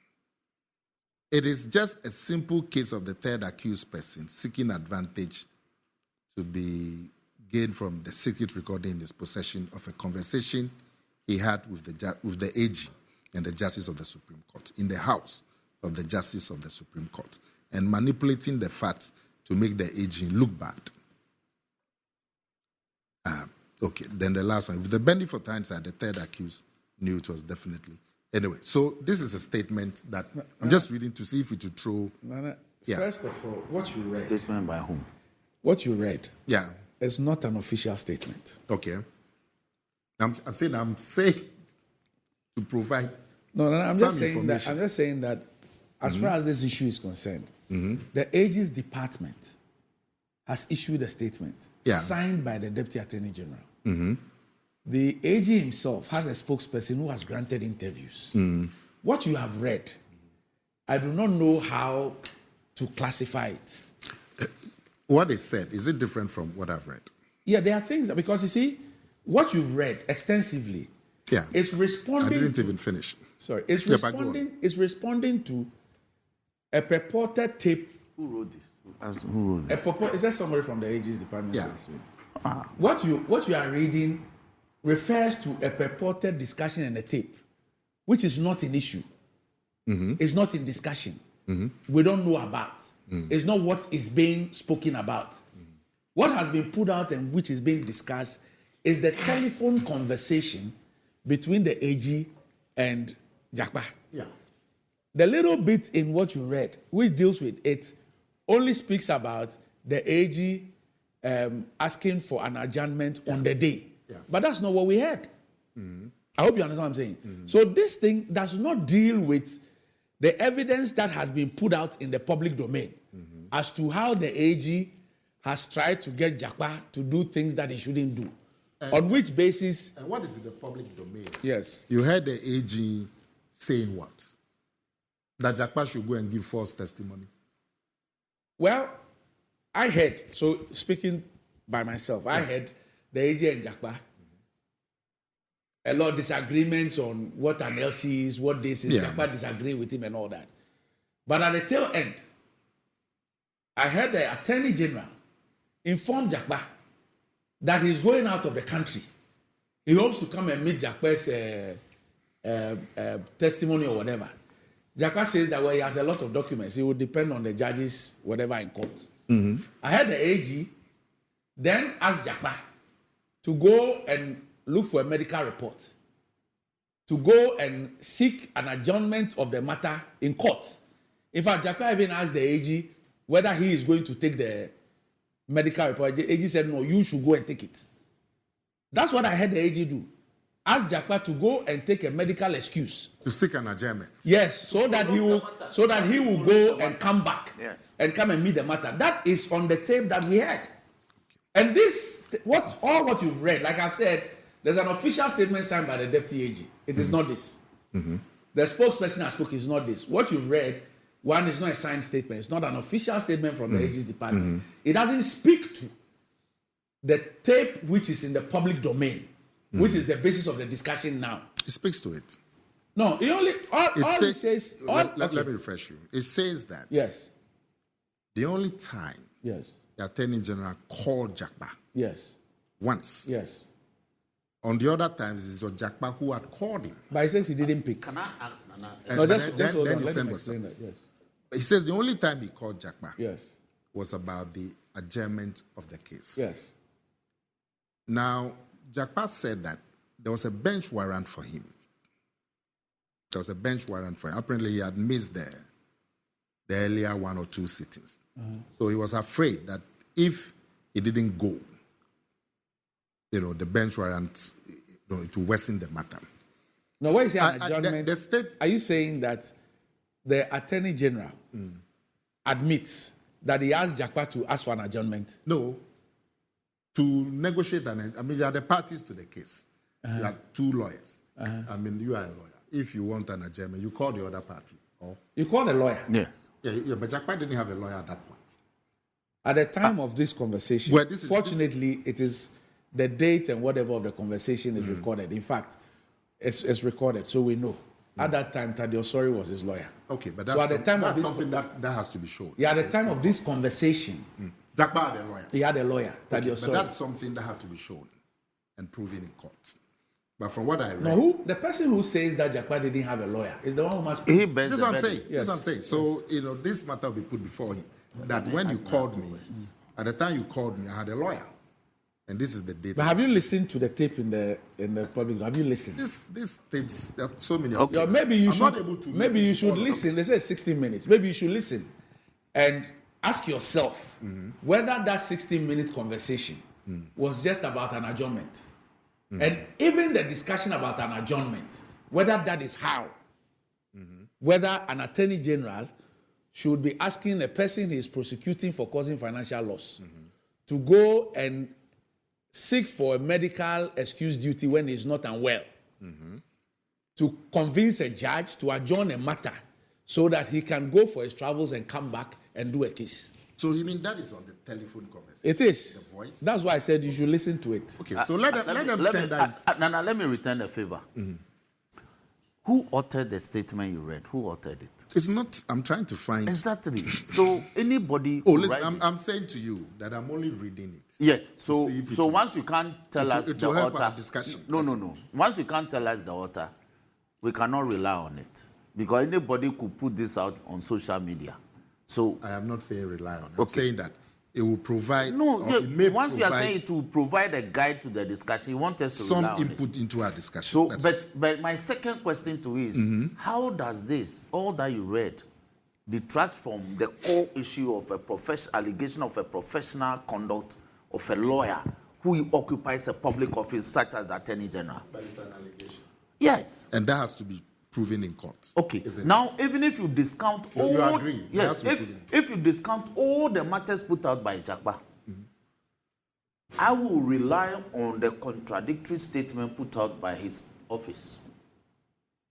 It is just a simple case of the third accused person seeking advantage to be gained from the secret recording in his possession of a conversation he had with the AG and the Justice of the Supreme Court in the house of the Justice of the Supreme Court and manipulating the facts to make the AG look bad. Then the last one. With the benefit of hindsight, the third accused knew it was definitely. Anyway, so this is a statement that I'm just reading to see if it will throw. Nana, yeah. First of all, what you read. Statement by whom? What you read. Yeah. It's not an official statement. Okay. I'm saying to provide. No, I'm some just saying that. information. I'm just saying that, as far as this issue is concerned, the AG's department has issued a statement signed by the Deputy Attorney General. The AG himself has a spokesperson who has granted interviews. What you have read, I do not know how to classify it. What is said, is it different from what I've read? Yeah, there are things that, because you see, what you've read extensively, it's responding. I didn't even finish. Sorry, it's responding. It's responding to a purported tape. Who wrote this? Who wrote this? Is that somebody from the AG's department? Yeah. What you are reading refers to a purported discussion in a tape, which is not an issue. It's not in discussion. We don't know about. It's not what is being spoken about. What has been put out and which is being discussed is the telephone conversation between the AG and Jakpa. Yeah. The little bit in what you read, which deals with it, only speaks about the AG asking for an adjournment on the day. Yeah. But that's not what we heard. I hope you understand what I'm saying. So this thing does not deal with the evidence that has been put out in the public domain as to how the AG has tried to get Jakpa to do things that he shouldn't do. On which basis? And what is in the public domain? Yes. You heard the AG saying what? That Jakpa should go and give false testimony. Well, I heard, so speaking by myself, I heard the AG and Jakpa, a lot of disagreements on what an LC is, what this is. Jakpa disagree with him and all that. But at the tail end, I heard the Attorney General inform Jakpa that he's going out of the country. He hopes to come and meet Jakpa's testimony or whatever. Jakpa says that, well, he has a lot of documents. It will depend on the judges, whatever, in court. I heard the AG then ask Jakpa to go and look for a medical report, to go and seek an adjournment of the matter in court. In fact, Jakpa even asked the AG whether he is going to take the medical report. The AG said, no, you should go and take it. That's what I heard the AG do. Ask Jakpa to go and take a medical excuse. To seek an adjournment. Yes, so that he will go and come back and come and meet the matter. That is on the tape that we had. And this, what you've read, like I've said, there's an official statement signed by the Deputy AG. It is not this. The spokesperson has spoken, it's not this. What you've read, one, is not a signed statement. It's not an official statement from the AG's department. It doesn't speak to the tape which is in the public domain, which is the basis of the discussion now. It speaks to it. No, it says. Let me refresh you. It says that the only time the Attorney General called Jakpa once. On the other times, it was Jakpa who had called him. But he says he didn't pick. Can I ask Nana? No, then he sent WhatsApp. He says the only time he called Jakpa was about the adjournment of the case. Now, Jakpa said that there was a bench warrant for him. Apparently, he had missed the earlier one or two sittings. So he was afraid that if he didn't go, the bench warrant, to worsen the matter. Now, what is an adjournment? Are you saying that the Attorney General admits that he asked Jakpa to ask for an adjournment? No. To negotiate there are the parties to the case. You have two lawyers. You are a lawyer. If you want an adjournment, you call the other party. Or you call the lawyer? Yes. Yeah, but Jakpa didn't have a lawyer at that point. At the time of this conversation, fortunately, it is the date and whatever of the conversation is recorded. In fact, it's recorded, so we know. At that time, Tadeo Sori was his lawyer. Okay, but that's something that has to be shown. Yeah, at the time of this conversation, Jakpa had a lawyer. He had a lawyer, Tadeo Sori. But that's something that had to be shown and proven in court. But from what I read... No, the person who says that Jakpa didn't have a lawyer is the one who must... That's what I'm saying. That's what I'm saying. So, this matter will be put before him. That when you called me, at the time you called me, I had a lawyer. And this is the date. But have you listened to the tape in the public? Have you listened? This tapes, there are so many. Okay. Yeah, maybe you should listen. They say 60 minutes. Maybe you should listen and ask yourself whether that 60-minute conversation was just about an adjournment. And even the discussion about an adjournment, whether that is how, whether an attorney general should be asking a person he is prosecuting for causing financial loss to go and seek for a medical excuse duty when he is not unwell, to convince a judge to adjourn a matter so that he can go for his travels and come back and do a case. So you mean that is on the telephone conversation? It is. The voice? That's why I said you should listen to it. Okay, so let them tender it. Nana, let me return a favor. Who authored the statement you read? Who authored it? It's not, I'm trying to find. Exactly. So anybody. Oh, listen, I'm saying to you that I'm only reading it. Yes. So see if it so will- once you can't tell us it the will help author. our discussion. No. Once you can't tell us the author, we cannot rely on it. Because anybody could put this out on social media. So I am not saying rely on. I'm saying that it will provide. no, or it may once you are saying provide it will provide a guide to the discussion, you want us to some rely on input it. into our discussion. So, That's but my second question to you is, how does this, all that you read, detract from the core issue of allegation of a professional conduct of a lawyer who occupies a public office such as the Attorney General? But it's an allegation. Yes. And that has to be proven in court. Okay. isn't Now, it? even if you discount You all, agree? It yes, has to be proven. if you discount all the matters put out by Jakpa, I will rely on the contradictory statement put out by his office.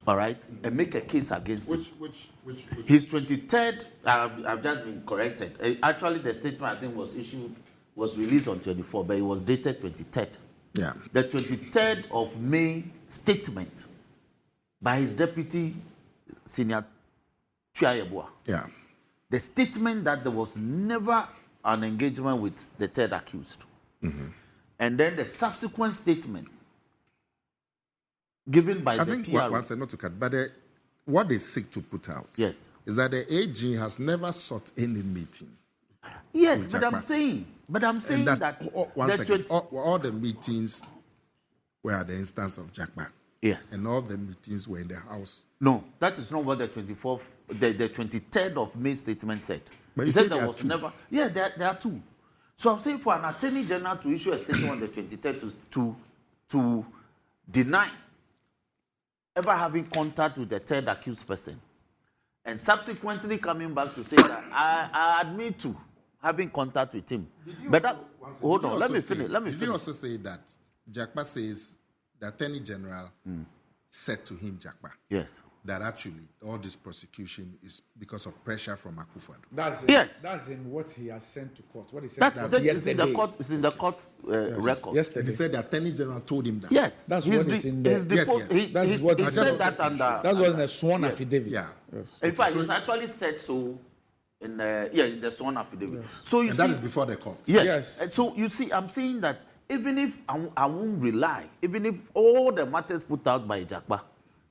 All right, and make a case against him. Which His 23rd, I've just been corrected. Actually, the statement I think was released on 24, but it was dated 23rd. yeah. The 23rd of May statement by his deputy, Senior Tuayebua. Yeah. The statement that there was never an engagement with the third accused. And then the subsequent statement given by I the think PRO. once not to cut, but what they seek to put out Yes. is that the AG has never sought any meeting. Yes, with but I'm Jakpa. saying And that one the second, 20 all the meetings were at the instance of Jakpa. Yes. And all the meetings were in the house. No, that is not what the 23rd of May statement said. But He you said said there there are was two. never. Yeah, there are two. So I'm saying for an attorney general to issue a statement on the 23rd to deny ever having contact with the third accused person, and subsequently coming back to say that I admit to having contact with him. But that, hold on, let me finish. Did you also say that Jakpa says the Attorney General said to him, Jakpa, Yes. that actually all this prosecution is because of pressure from Akufo-Addo? That's in what he has sent to court. What he said That's in yesterday. the court. It's in the court record. And Yesterday. he said the Attorney General told him that. Yes, That's he's what is in there. he's Yes, deposed- yes. he- That's he's- what he I just said wanted that to under. That was in a sworn affidavit. Yeah. Yes. In fact, So it's actually said so in the sworn affidavit. So you And see, that is before the court. yes. Yes. And so you see, I'm saying that even if I won't rely, even if all the matters put out by Jakpa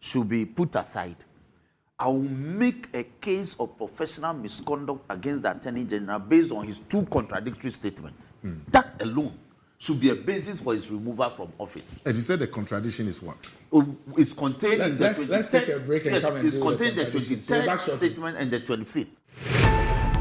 should be put aside, I will make a case of professional misconduct against the Attorney General based on his two contradictory statements. That alone should be a basis for his removal from office. And you said the contradiction is what? It's contained in the Let's take a break and yes, come and it's do the contained in the contradictions. So back 23rd shortly. statement and the 25th.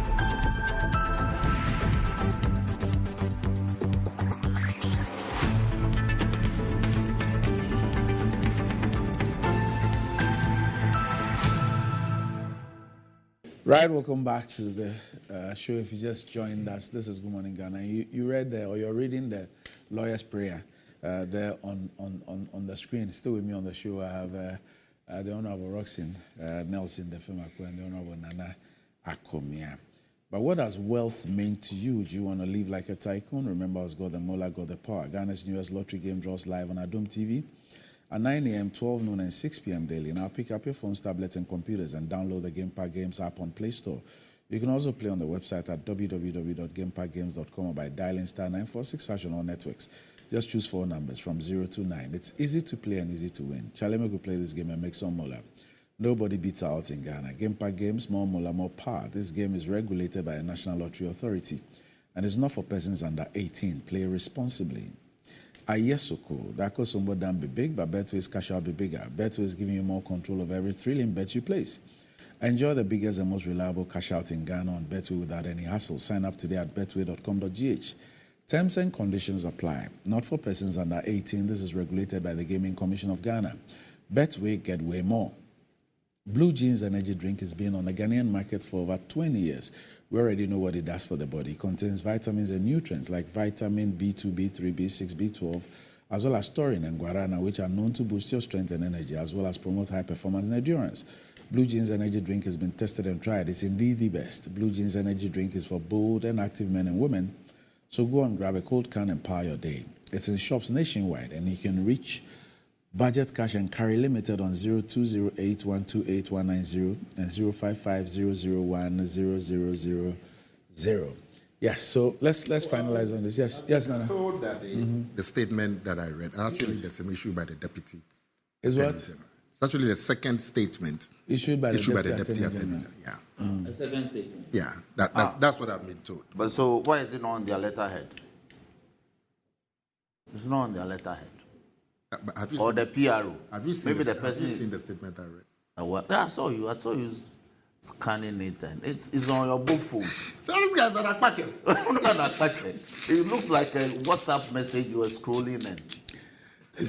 Right, welcome back to the show. If you just joined us, this is Good Morning Ghana. You read or you're reading the lawyer's prayer there on the screen. Still with me on the show, I have the Honorable Roxin Nelson, the Femako, and the Honorable Nana Akomia. But what does wealth mean to you? Do you want to live like a tycoon? Remember, us got the Mola, got the power. Ghana's newest lottery game draws live on Adom TV at 9 a.m., 12 noon, and 6 p.m. daily. Now pick up your phones, tablets, and computers and download the Game Park Games app on Play Store. You can also play on the website at www.gameparkgames.com or by dialing *946# on all networks. Just choose 4 numbers from 0 to 9. It's easy to play and easy to win. Chaleme could play this game and make some mola. Nobody beats our odds in Ghana. Game Park Games, more mola, more power. This game is regulated by a National Lottery Authority and is not for persons under 18. Play responsibly. Ayesoko, that could somewhat down be big, but Betway's cash out be bigger. Betway is giving you more control of every thrilling bet you place. Enjoy the biggest and most reliable cash out in Ghana on Betway without any hassle. Sign up today at betway.com.gh. Terms and conditions apply. Not for persons under 18. This is regulated by the Gaming Commission of Ghana. Bet way, get way more. Blue Jeans energy drink has been on the Ghanaian market for over 20 years. We already know what it does for the body. It contains vitamins and nutrients like vitamin B2, B3, B6, B12, as well as taurine and guarana, which are known to boost your strength and energy, as well as promote high performance and endurance. Blue Jeans energy drink has been tested and tried. It's indeed the best. Blue Jeans energy drink is for bold and active men and women. So go and grab a cold can and power your day. It's in shops nationwide, and you can reach Budget Cash and Carry Limited on 0208128190 and 0550010000. Yes, so let's finalize on this. Yes, Nana. I'm told that the statement that I read, actually there's an issue by the deputy. Is Attorney what? General. It's actually the second statement Issued by the Deputy Attorney Attorney General. General. Yeah. A second statement. Yeah, that's what I've been told. But so why is it not on their letterhead? It's not on their letterhead. But have you Or seen, the PRO. have you seen, Maybe the, the have you person seen the statement I read? Yeah, I saw you scanning it, and it's on your both phones. So these guys are like patching. It looks like a WhatsApp message you were scrolling and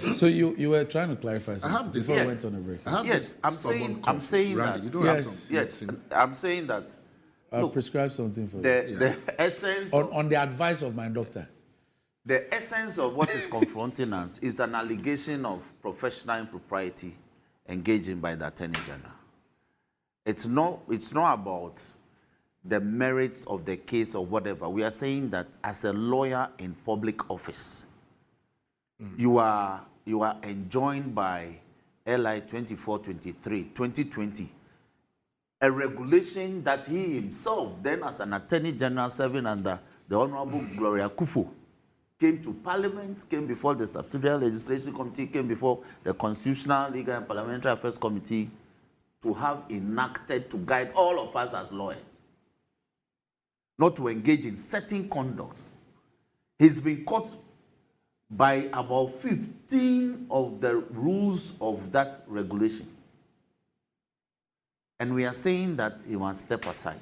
So you were trying to clarify something have this- before we Yes. went on a break. I have Yes, this I'm stubborn saying- cough. I'm saying Randy, that- you don't Yes. have some yes, medicine. I'm saying that I'll Look, prescribe something for you. the essence On the advice of my doctor. the essence of what is confronting us is an allegation of professional impropriety engaging by the Attorney General. It's not about the merits of the case or whatever. We are saying that as a lawyer in public office, you are enjoined by LI 2423 2020, a regulation that he himself, then as an Attorney General serving under the Honorable Gloria Kufo, came to Parliament, came before the Subsidiary Legislation Committee, came before the Constitutional, Legal and Parliamentary Affairs Committee to have enacted to guide all of us as lawyers, not to engage in certain conducts. He's been caught by about 15 of the rules of that regulation. And we are saying that he must step aside.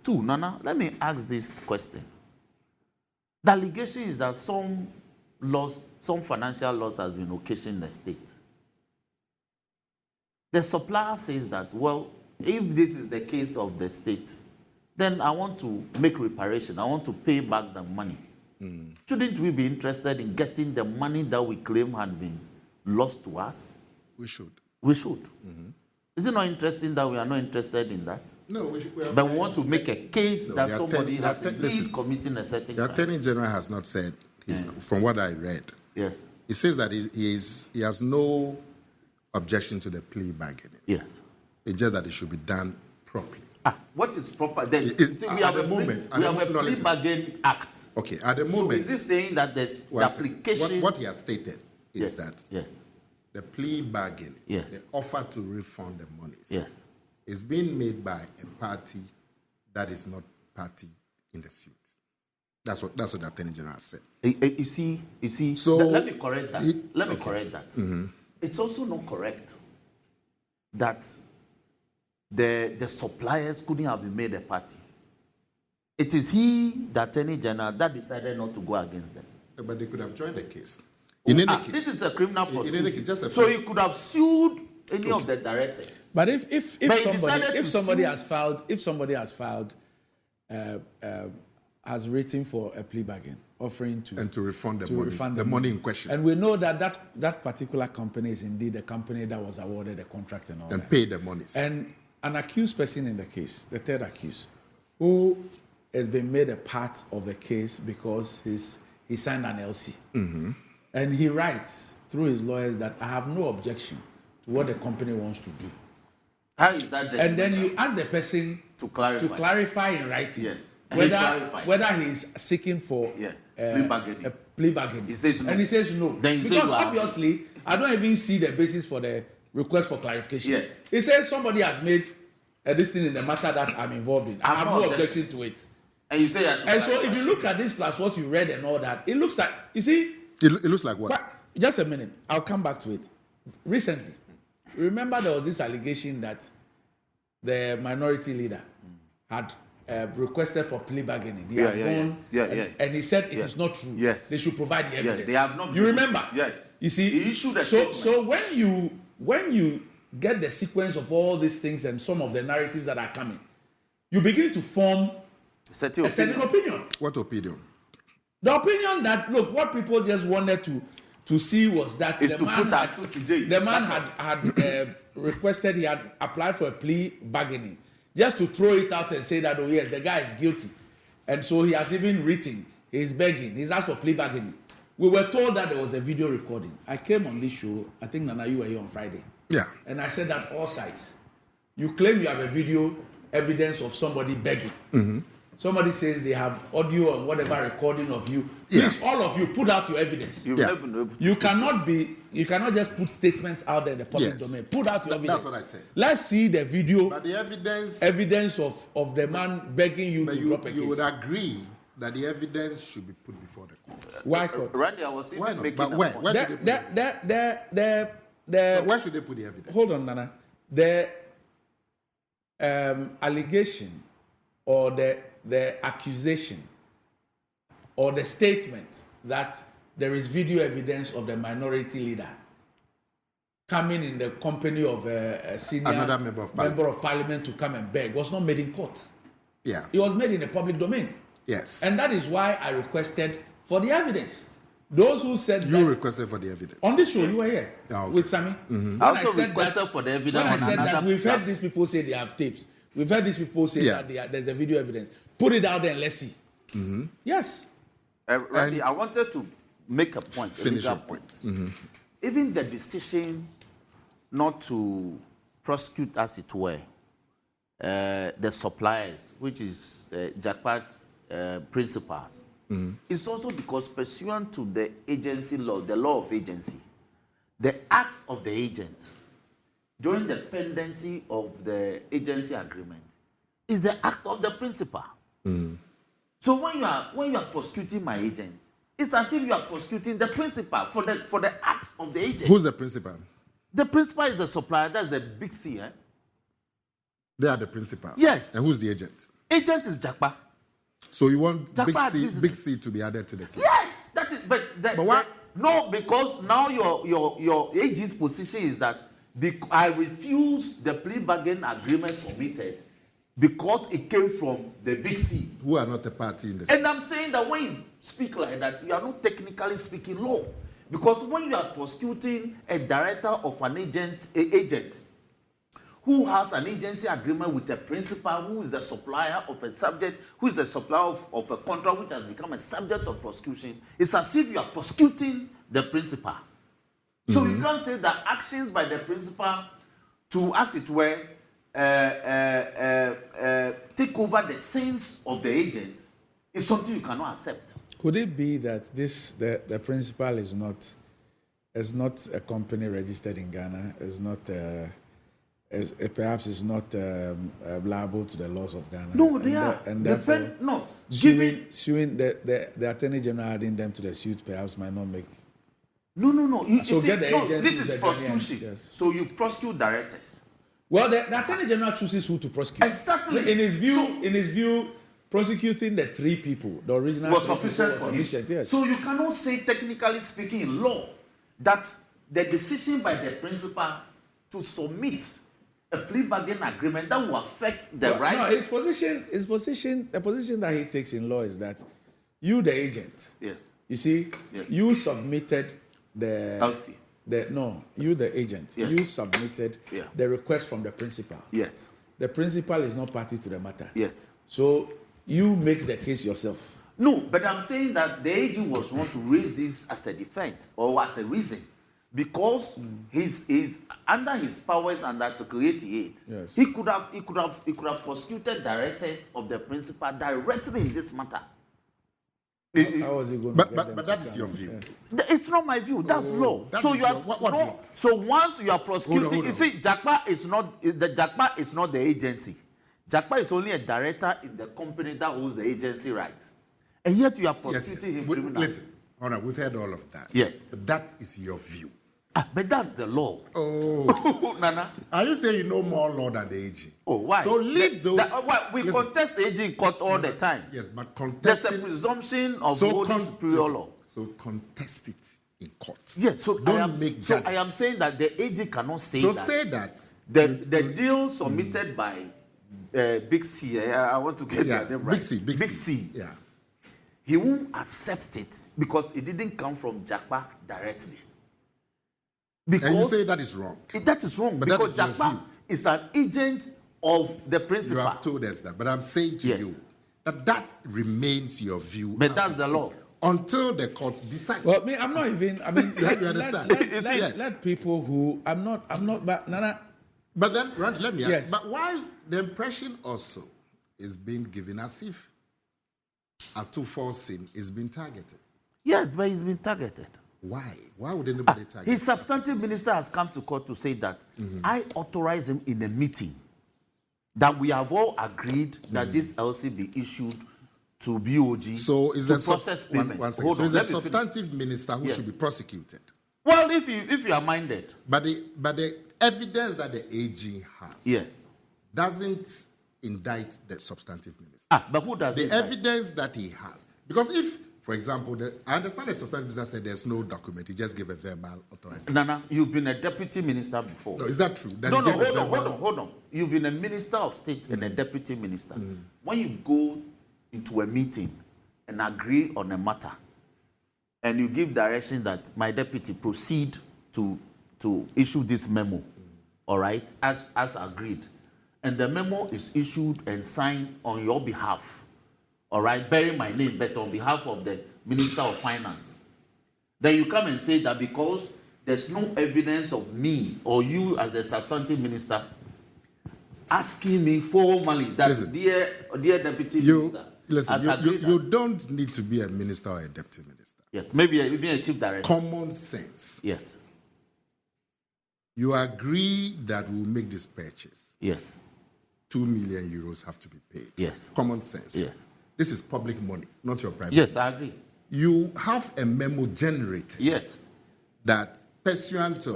Two, Nana, let me ask this question. The allegation is that some financial loss has been occasioned in the state. The supplier says that, well, if this is the case of the state, then I want to make reparation. I want to pay back the money. Shouldn't we be interested in getting the money that we claim had been lost to us? We should. We should. Is it not interesting that we are not interested in that? No, we should. But we want to make a case No, that the somebody attorney- has the atten- listen, indeed committing a certain The crime. Attorney General has not said, from what I read, Yes. he says that he has no objection to the plea bargaining. Yes. It's just that it should be done properly. What is proper? Then, It- see, at we have the a moment- plea, we at have the a moment- no, plea listen. bargain act. Okay, at the So moment, is this saying that the one second. application? What he has stated is yes. that Yes. the plea bargaining, Yes. the offer to refund the monies, Yes. is being made by a party that is not party in the suit. That's what the Attorney General said. You see. So, let me correct that. Let me okay. correct that. It's also not correct that the suppliers couldn't have been made a party. It is he, the Attorney General, that decided not to go against them. But they could have joined the case. In any case, This is a criminal in any prosecution. case, just a So fact. he could have sued any of the directors. But if But he somebody decided if to somebody sue- has filed has written for a plea bargain offering to and to refund the to monies, refund the money in question, and we know that particular company is indeed the company that was awarded the contract and all and that. pay the monies. And an accused person in the case, the third accused, who has been made a part of the case because he signed an LC. And he writes through his lawyers that I have no objection to what the company wants to do. How is that? And then you ask the person to clarify. in writing Yes. And he whether clarifies. whether he's seeking for Yeah. Plea bargaining. a plea bargain. He says no. And he says no. Then he says because you are- obviously, I don't even see the basis for the request for clarification. Yes. He says somebody has made this thing in the matter that I'm involved in. I have no no objection to it. And you say yes. And so if you look at this plus what you read and all that, it looks like, you see, it looks like what? just a minute, I'll come back to it. Recently, remember there was this allegation that the minority leader had requested for plea bargaining. They have gone, and he said it is not true. Yes. They should provide the evidence. Yes, they have not. You remember? Yes. You see, he issued a statement. So when you get the sequence of all these things and some of the narratives that are coming, you begin to form a certain opinion. What opinion? The opinion that, look, what people just wanted to see was that the man had requested, he had applied for a plea bargaining, just to throw it out and say that, oh yes, the guy is guilty. And so he has even written, he's begging, he's asked for plea bargaining. We were told that there was a video recording. I came on this show, I think, Nana, you were here on Friday. Yeah. And I said that all sides. You claim you have a video evidence of somebody begging. Mm-hmm. Somebody says they have audio and whatever recording of you. Please, all of you, put out your evidence. You cannot just put statements out there in the public domain. Put out your evidence. That's what I said. Let's see the video. But the evidence of the man begging you to drop a case. You would agree that the evidence should be put before the court. Why court? Randy, I was even making but where should they put the evidence? Where should they put the evidence? Hold on, Nana. The allegation or the accusation or the statement that there is video evidence of the minority leader coming in the company of a senior another member of parliament to come and beg was not made in court. Yeah. It was made in the public domain. Yes. And that is why I requested for the evidence. Those who said you requested for the evidence. On this show, you were here with Sammy. Mm-hmm. I also requested for the evidence. When I said that, we've heard these people say they have tapes. We've heard these people say that there's a video evidence. Put it out there and let's see. Mm-hmm. Yes. Randy, I wanted to make a point. Finish your point. Mm-hmm. Even the decision not to prosecute, as it were, the suppliers, which is Jakpat's principals, is also because pursuant to the agency law, the law of agency, the acts of the agent during the pendency of the agency agreement is the act of the principal. So when you are prosecuting my agent, it's as if you are prosecuting the principal for the acts of the agent. Who's the principal? The principal is the supplier. That's the big C. They are the principal. Yes. And who's the agent? Agent is Jakpa. So you want big C to be added to the case? Yes, that is. But what? No, because now your AG's position is that I refuse the plea bargain agreement submitted because it came from the big C. Who are not a party in the And I'm saying that when you speak like that, you are not technically speaking law. Because when you are prosecuting a director of an agent who has an agency agreement with a principal who is a supplier of a subject, who is a supplier of a contract which has become a subject of prosecution, it's as if you are prosecuting the principal. So you can't say that actions by the principal to, as it were, take over the sins of the agent is something you cannot accept. Could it be that the principal is not a company registered in Ghana, perhaps is not liable to the laws of Ghana? No, they are. And therefore, suing the Attorney General adding them to the suit perhaps might not make. No. This is prosecution. Yes. So you prosecute directors. Well, the Attorney General chooses who to prosecute. Exactly. In his view, prosecuting the three people, the original was sufficient. Yes. So you cannot say, technically speaking, in law, that the decision by the principal to submit a plea bargain agreement that will affect the rights. No, the position that he takes in law is that you, the agent, yes, you see, yes, you submitted the LC. You, the agent, yes, you submitted the request from the principal. Yes. The principal is not party to the matter. Yes. So you make the case yourself. No, but I'm saying that the AG was wrong to raise this as a defense or as a reason. Because he's under his powers under Article 88, yes, he could have prosecuted directors of the principal directly in this matter. How was he going but that is your view. Yes. It's not my view. That's law. So you are what law? So once you are prosecuting, hold on. you see, Jakpa is not the agency. Jakpa is only a director in the company that holds the agency rights, and yet you are prosecuting him criminally. Listen, all right, we've heard all of that. Yes, but that is your view. But that's the law. Oh. Nana. Are you saying you know more law than the AG? Oh, why? So leave those. We Listen. contest the AG in court all the time. Yes, but There's contesting. a presumption of holding superior law. So contest it in court. Yes, so don't make judgments. So I am saying that the AG cannot say so that. So say that. The deal submitted by Big C, I want to get that name right. Big C. Yeah. He won't accept it because it didn't come from Jakpa directly. Because and you say that is wrong. That is wrong, but because Jakpa is an agent of the principal. You have told us that, but I'm saying to you that remains your view. But that's the law. Until the court decides. Well, I'm not even. I mean, you understand? Let people who I'm not. But Nana. But then, Randy, let me ask. But why the impression also is being given as if Atuforsin is being targeted? Yes, but he's been targeted. Why? Why would anybody target him? His substantive minister has come to court to say that I authorized him in a meeting that we have all agreed that this LC be issued to BOG so is to process payment. So is the substantive minister who should be prosecuted? Well, if you are minded. But the evidence that the AG has doesn't indict the substantive minister. But who does the evidence that he has? Because if, for example, I understand the substantive minister said there's no document, he just gave a verbal authorization. Nana, you've been a deputy minister before. No, is that true? Hold on. You've been a minister of state and a deputy minister. When you go into a meeting and agree on a matter, and you give direction that my deputy proceed to issue this memo, all right, as agreed, and the memo is issued and signed on your behalf, all right, bearing my name, but on behalf of the Minister of Finance, then you come and say that because there's no evidence of me or you as the substantive minister asking me formally that dear deputy minister. Listen, you don't need to be a minister or a deputy minister. Yes, maybe even a chief director. Common sense. Yes. You agree that we'll make this purchase. Yes. 2 million euros have to be paid. Yes. Common sense. Yes. This is public money, not your private. Yes, I agree. You have a memo generated. Yes. That pursuant to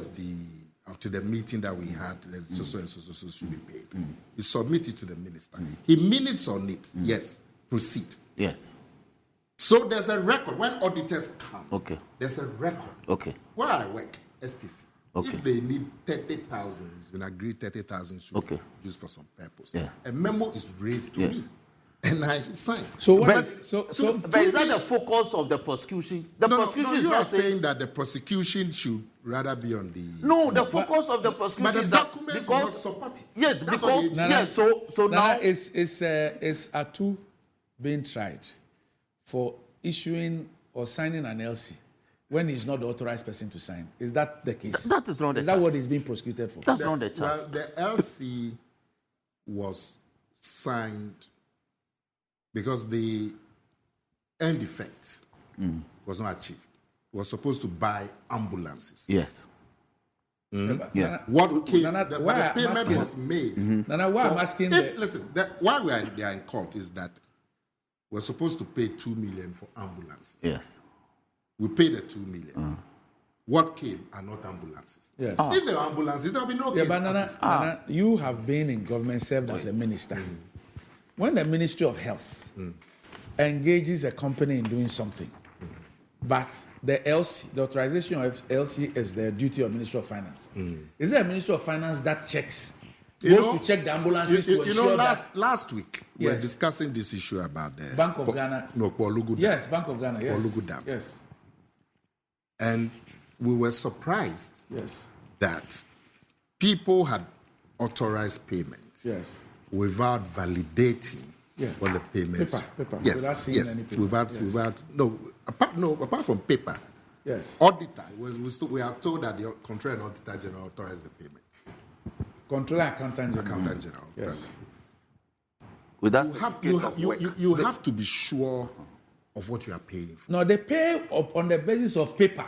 the meeting that we had, so should be paid. You submit it to the minister. He minutes on it. Yes. Proceed. Yes. So there's a record. When auditors come, there's a record. Okay. Where I work, STC. Okay. If they need 30,000, it's been agreed 30,000 should be used for some purpose. Yeah. A memo is raised to me, and I sign. So, but is that the focus of the prosecution? The prosecution no, is you not are saying that the prosecution should rather be on the. No, the focus of the prosecution. But the documents will not support it. Yes, because so now is Atu being tried for issuing or signing an LC when he's not the authorized person to sign. Is that the case? That is not the Is that what he's being prosecuted for? That's not the charge. Well, the LC was signed because the end effect was not achieved. It was supposed to buy ambulances. Yes. Yes. What came? The payment was made. Nana, why I'm asking? Why they are in court is that we're supposed to pay 2 million for ambulances. Yes. We paid the 2 million. What came are not ambulances. Yes. If there are ambulances, there will be no case. But Nana, you have been in government, served as a minister. When the Ministry of Health engages a company in doing something, but the LC, the authorization of LC is the duty of Ministry of Finance. Is there a Ministry of Finance that checks? Goes to check the ambulances to ensure last week we were discussing this issue about the Bank of Ghana. No, Polugu Dam. Yes, Bank of Ghana. Yes. Polugu Dam. Yes. And we were surprised that people had authorized payments without validating what the payments. Paper. Yes. Without apart from paper. Yes. Auditor we are told that the Controller and Auditor General authorized the payment. Controller Accountant General. Yes. You have to be sure of what you are paying for. No, they pay on the basis of paper,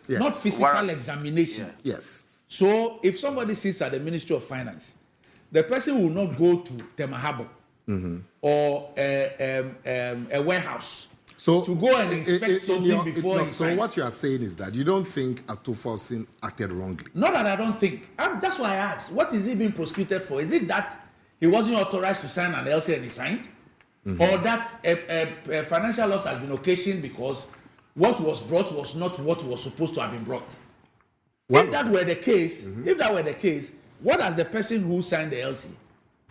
not physical examination. Yes. So if somebody sits at the Ministry of Finance, the person will not go to Temahabo or a warehouse So to go and inspect something before he So signs. what you are saying is that you don't think Atuforsin acted wrongly. Not that I don't think. That's why I asked. What is he being prosecuted for? Is it that he wasn't authorized to sign an LC and he signed? Or that a financial loss has been occasioned because what was brought was not what was supposed to have been brought? If that were the case, what has the person who signed the LC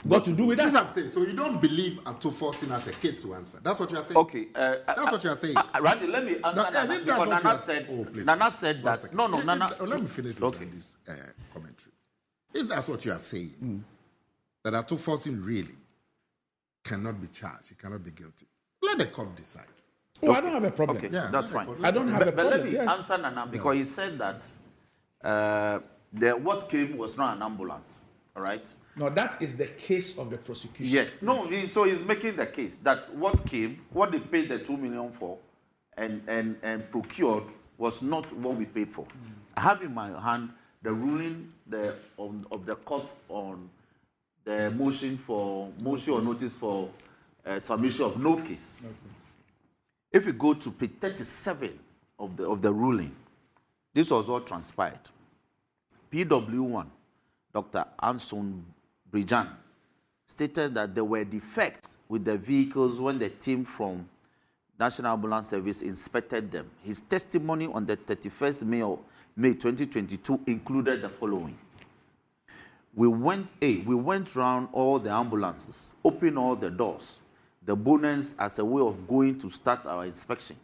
got to do with that? This is what I'm saying. So you don't believe Atuforsin has a case to answer. That's what you are saying. Okay. That's what you are saying. Randy, let me answer Now, Nana. if that's Because what you Nana are- said, Oh, please. Nana said One that. second. No, Nana. Let me finish with this commentary. If that's what you are saying, that Atuforsin really cannot be charged, he cannot be guilty, let the court decide. Oh, I don't have a problem. Okay, Yeah, that's let the fine. court- I don't have a But problem. let me Yes. answer Nana because he said that what came was not an ambulance. All right. No, that is the case of the prosecution. Yes. No. So he's making the case that what they paid the 2 million for, and procured was not what we paid for. I have in my hand the ruling of the court on the motion or notice for submission of no case. Okay. If you go to page 37 of the ruling, this was what transpired. PW1, Dr. Anson Brijan, stated that there were defects with the vehicles when the team from National Ambulance Service inspected them. His testimony on the 31st May 2022 included the following. We went around all the ambulances, opened all the doors, the bonnets as a way of going to start our inspection.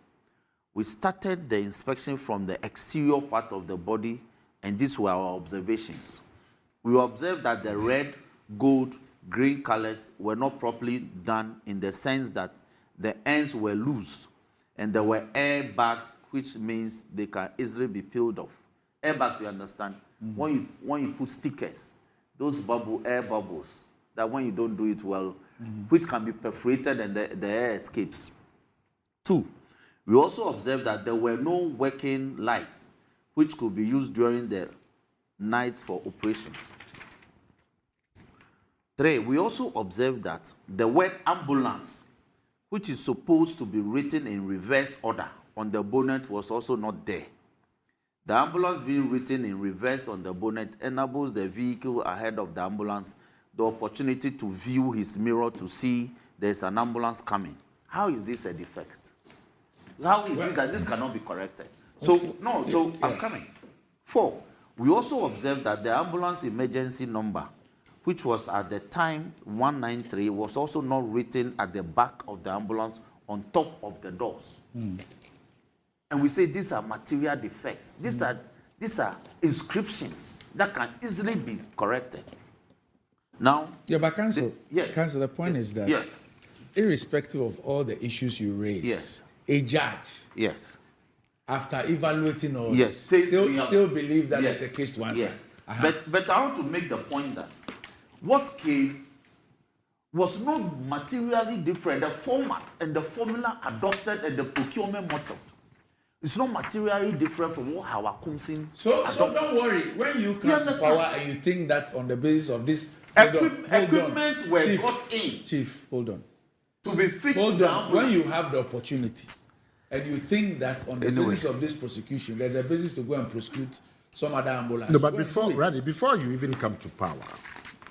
We started the inspection from the exterior part of the body, and these were our observations. We observed that the red, gold, green colors were not properly done in the sense that the ends were loose and there were air bags, which means they can easily be peeled off. Air bags, you understand? When you put stickers, those air bubbles, that when you don't do it well, which can be perforated and the air escapes. 2, we also observed that there were no working lights, which could be used during the nights for operations. 3, we also observed that the word ambulance, which is supposed to be written in reverse order on the bonnet, was also not there. The ambulance being written in reverse on the bonnet enables the vehicle ahead of the ambulance the opportunity to view his mirror to see there's an ambulance coming. How is this a defect? How is it that this cannot be corrected? I'm coming. 4, we also observed that the ambulance emergency number, which was at the time 193, was also not written at the back of the ambulance on top of the doors. And we say these are material defects. These are inscriptions that can easily be corrected. Now, but Counsel, the point is that irrespective of all the issues you raise, a judge, after evaluating all this, still believe that there's a case to answer. But I want to make the point that what came was not materially different. The format and the formula adopted and the procurement method, it's not materially different from what our Kumsin. So don't worry. When you come to power and you think that on the basis of this equipments were brought in. Chief, hold on. To be fixed. Hold on. When you have the opportunity and you think that on the basis of this prosecution, there's a basis to go and prosecute some other ambulance. No, but before you even come to power,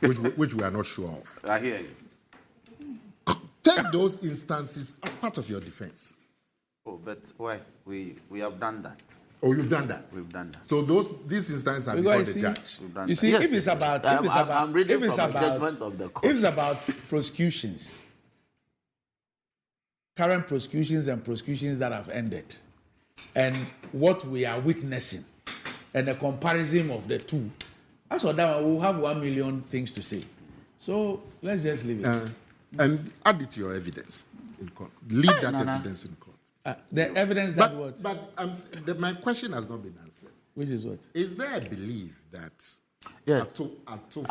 which we are not sure of. I hear you. Take those instances as part of your defense. Oh, but why? We have done that. Oh, you've done that? We've done that. So these instances are before the judge. We've done you that. see, if it's about prosecutions, current prosecutions and prosecutions that have ended, and what we are witnessing, and a comparison of the two, as for that, we'll have 1 million things to say. So let's just leave it. And add it to your evidence in court. Leave that evidence in court. The evidence that what? But my question has not been answered. Which is what? Is there a belief that I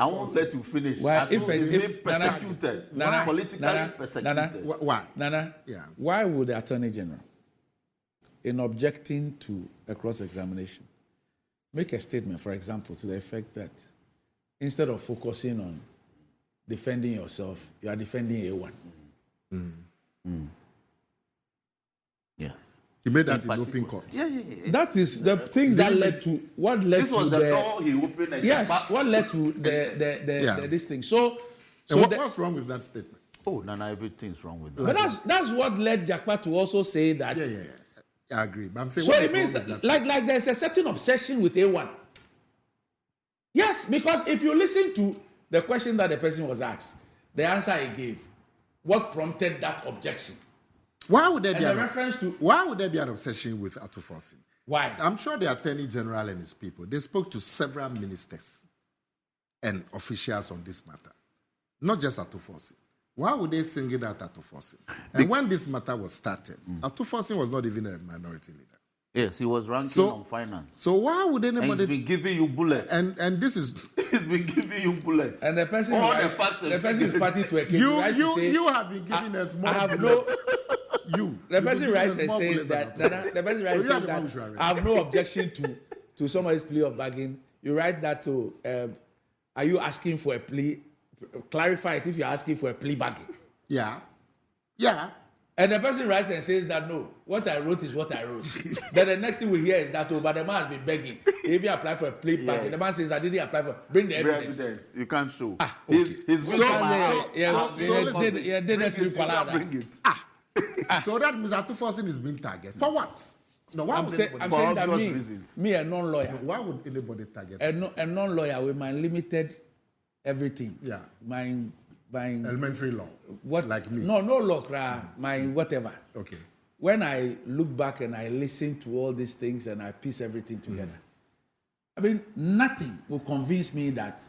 won't let you finish. Why? If persecuted, politically persecuted. Why? Nana, why would the Attorney General, in objecting to a cross-examination, make a statement, for example, to the effect that instead of focusing on defending yourself, you are defending A1? Yes. He made that in particular. open court. Yeah. That is the things that led to what led This to was the door he opened. Yes, what led to the this thing. So what's wrong with that statement? Oh, Nana, everything's wrong with that. but that's what led Jakpa to also say that. Yeah. I agree. But I'm saying, So what it is wrong means with that like there's a certain obsession with A1. Yes, because if you listen to the question that the person was asked, the answer he gave, what prompted that objection? Why would there be an obsession with Atufosin? Why? I'm sure the Attorney General and his people, they spoke to several ministers and officials on this matter, not just Atufosin. Why would they single out Atufosin? And when this matter was started, Atufosin was not even a minority leader. Yes, he was ranking on finance. So why would anybody... And he's been giving you bullets. And this is... He's been giving you bullets. And the person is party to a case. You have been giving us more bullets. The person writes and says that... The person writes and says that I have no objection to somebody's plea of bargain. You write that to... are you asking for a plea? Clarify it if you're asking for a plea bargain. Yeah. And the person writes and says that no, what I wrote is what I wrote. Then the next thing we hear is that, but the man has been begging. If you apply for a plea bargain, the man says, I didn't apply for. Bring the evidence. You can't show. Okay. So that means Atufosin is being targeted. For what? No, why would I'm saying that me, a non-lawyer. No, why would anybody target? A non-lawyer with my limited everything. Yeah. My elementary law. What? Like me? No law. My whatever. Okay. When I look back and I listen to all these things and I piece everything together, I mean, nothing will convince me that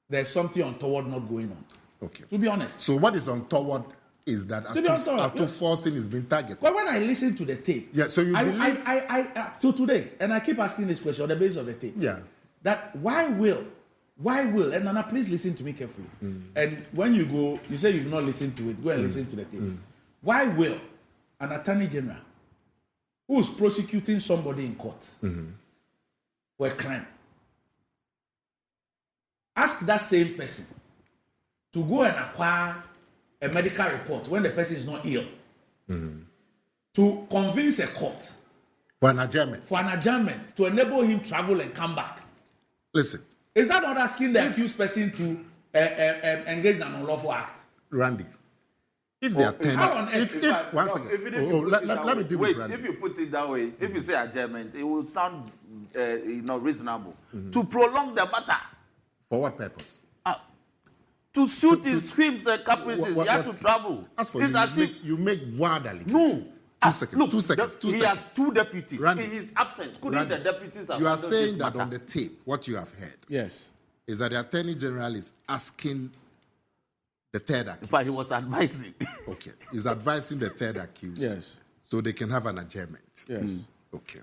there's something untoward not going on. Okay. To be honest. So what is untoward is that Atufosin is being targeted. But when I listen to the tape, so you believe to today, and I keep asking this question on the basis of the tape. Yeah. That why will, and Nana, please listen to me carefully. And when you go, you say you've not listened to it, go and listen to the tape. Why will an attorney general who is prosecuting somebody in court for a crime ask that same person to go and acquire a medical report when the person is not ill to convince a court for an adjournment to enable him travel and come back? Listen. Is that not asking the accused person to engage in an unlawful act? Randy, if they are let me deal with Randy. If you put it that way, if you say adjournment, it will sound reasonable. To prolong the matter. For what purpose? To suit his whims and caprices, he had to travel. As for you make wild allegations. No. 2 seconds. 2 seconds. He has 2 deputies. Randy, in his absence, couldn't the deputies have you are saying that matter? on the tape, what you have heard Yes. is that the Attorney General is asking the third accused. In fact, he was advising. Okay. He's advising the third accused. Yes. So they can have an adjournment. Yes. Okay.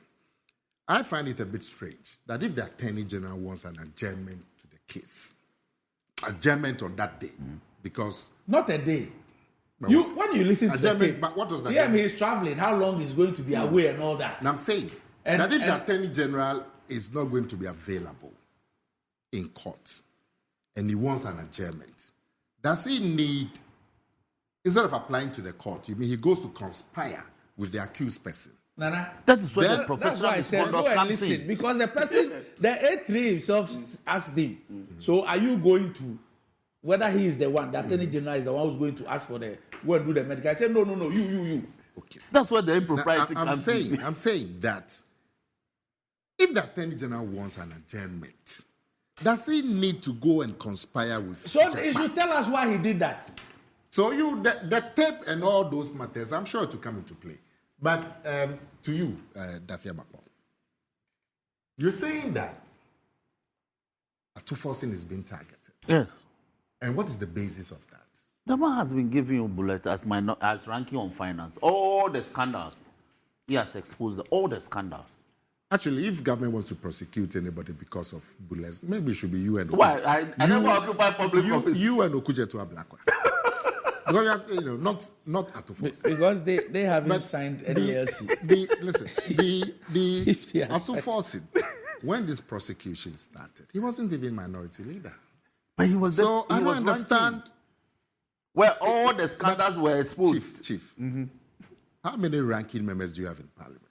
I find it a bit strange that if the Attorney General wants an adjournment to the case, adjournment on that day, because... Not a day. When you listen to the tape, but what was that? Yeah, he's traveling. How long he's going to be away and all that. And I'm saying that if the Attorney General is not going to be available in court and he wants an adjournment, does he need, instead of applying to the court, you mean he goes to conspire with the accused person? Nana, that is where the professional I said go and listen, because the person, the A3 himself asked him, so are you going to, whether he is the one, the Attorney General is the one who's going to ask for go and do the medical. I said, no, you. Okay. That's where the impropriety comes in. I'm saying that if the Attorney General wants an adjournment, does he need to go and conspire with So he should tell us why he did that. So the tape and all those matters, I'm sure it will come into play. But to you, Dafia Bako, you're saying that Atufosin is being targeted. Yes. And what is the basis of that? The man has been giving you bullets as ranking on finance. All the scandals. He has exposed all the scandals. Actually, if government wants to prosecute anybody because of bullets, maybe it should be you and Okuche. Why? I never occupy public office. You and Okuche to a black one. Because not Atufosin. Because they haven't signed LLC. Atufosin, when this prosecution started, he wasn't even minority leader. But he was. So I don't understand. Where all the scandals were exposed. Chief. How many ranking members do you have in Parliament?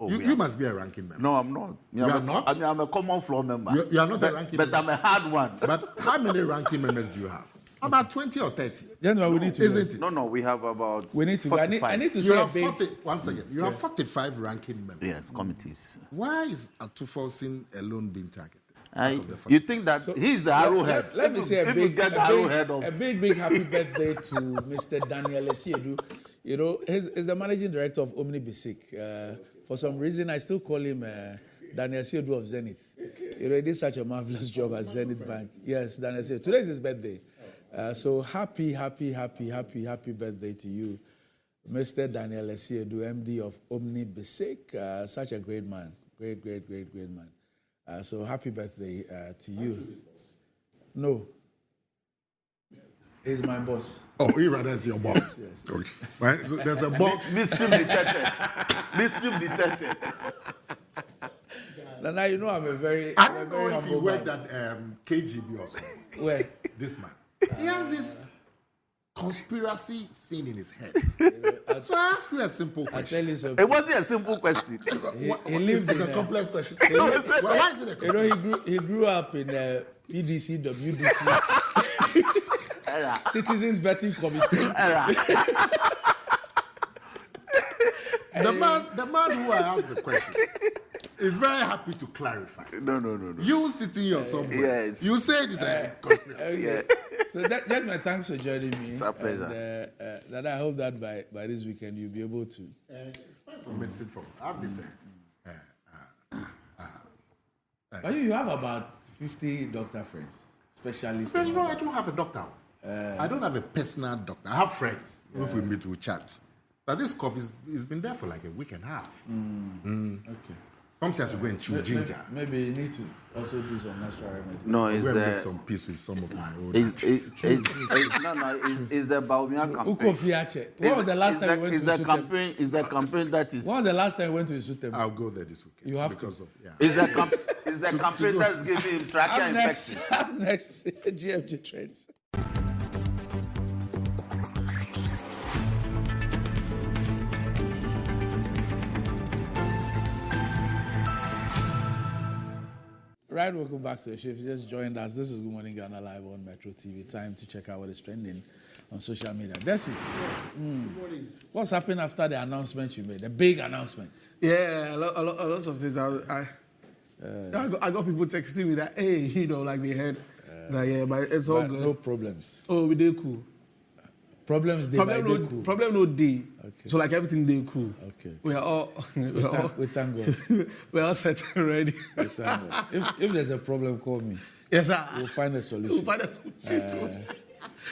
Oh, You must be a ranking member. No, I'm not. You are not? I mean, I'm a common floor member. You are not a ranking member. But I'm a hard one. But how many ranking members do you have? About 20 or 30. Gentlemen, we need to Isn't it? No, we have about. We need to go. I need to You say a have big. 40. One second. You have 45 ranking members. Yes, committees. Why is Atufosin alone being targeted? You think that he's the arrowhead? Let me say a big happy birthday to Mr. Daniel Esiedu. You know, he's the managing director of Omni Basic. For some reason, I still call him Daniel Esiedu of Zenith. You know, he did such a marvelous job at Zenith Bank. Yes, Daniel Esiedu. Today is his birthday. So happy birthday to you, Mr. Daniel Esiedu, MD of Omni Basic. Such a great man. Great man. So happy birthday to you. No. He's my boss. Oh, he rather is your boss. Yes. Okay. Right? So there's a boss. Mr. Now you know I'm a very. I don't know if he humble worked man. at KGB or something. Where? This man. He has this conspiracy thing in his head. So I ask you a simple I question. tell you something. It wasn't a simple question. He lived It's in a complex question. know, Why is it a complex You know, he grew up in PDC, WDC, Citizens Vetting Committee. The man who I asked the question is very happy to clarify. No. You sitting here somewhere, Yes. you say it's a conspiracy. Yeah. So that's my thanks for joining me. It's a pleasure. And, that I hope that by this weekend you'll be able to. Find some medicine from. I have this. You have about 50 doctor friends, specialists. Well, I don't have a doctor. I don't have a personal doctor. I have friends. If we meet, we chat. But this cough has been there for like a week and a half. Okay. Some say I should go and chew ginger. Maybe you need to also do some natural remedies. No, I'm it's going to make some peace with some of my old it's the Baumia campaign. When was the last time you went to Sutem? Is the campaign that is? When was the last time you went to Sutem? I'll go there this weekend. You have because to. of yeah. Is the campaign that's giving him trachea infection? Up next, GMG Trends. Right, welcome back to the show. If you just joined us, this is Good Morning Ghana Live on Metro TV. Time to check out what is trending on social media. Desi, Good morning. what's happened after the announcement you made, the big announcement? Yeah, a lot of things. I got people texting me that, hey, like they heard that, yeah, but it's all good. No problems. Oh, we did cool. Problems day by day cool. Problem no day. Okay. So like everything they cool. Okay. We Thank God. we're all set already. We thank God. If there's a problem, call me. Yes, sir. We'll find a solution. We'll find a solution too.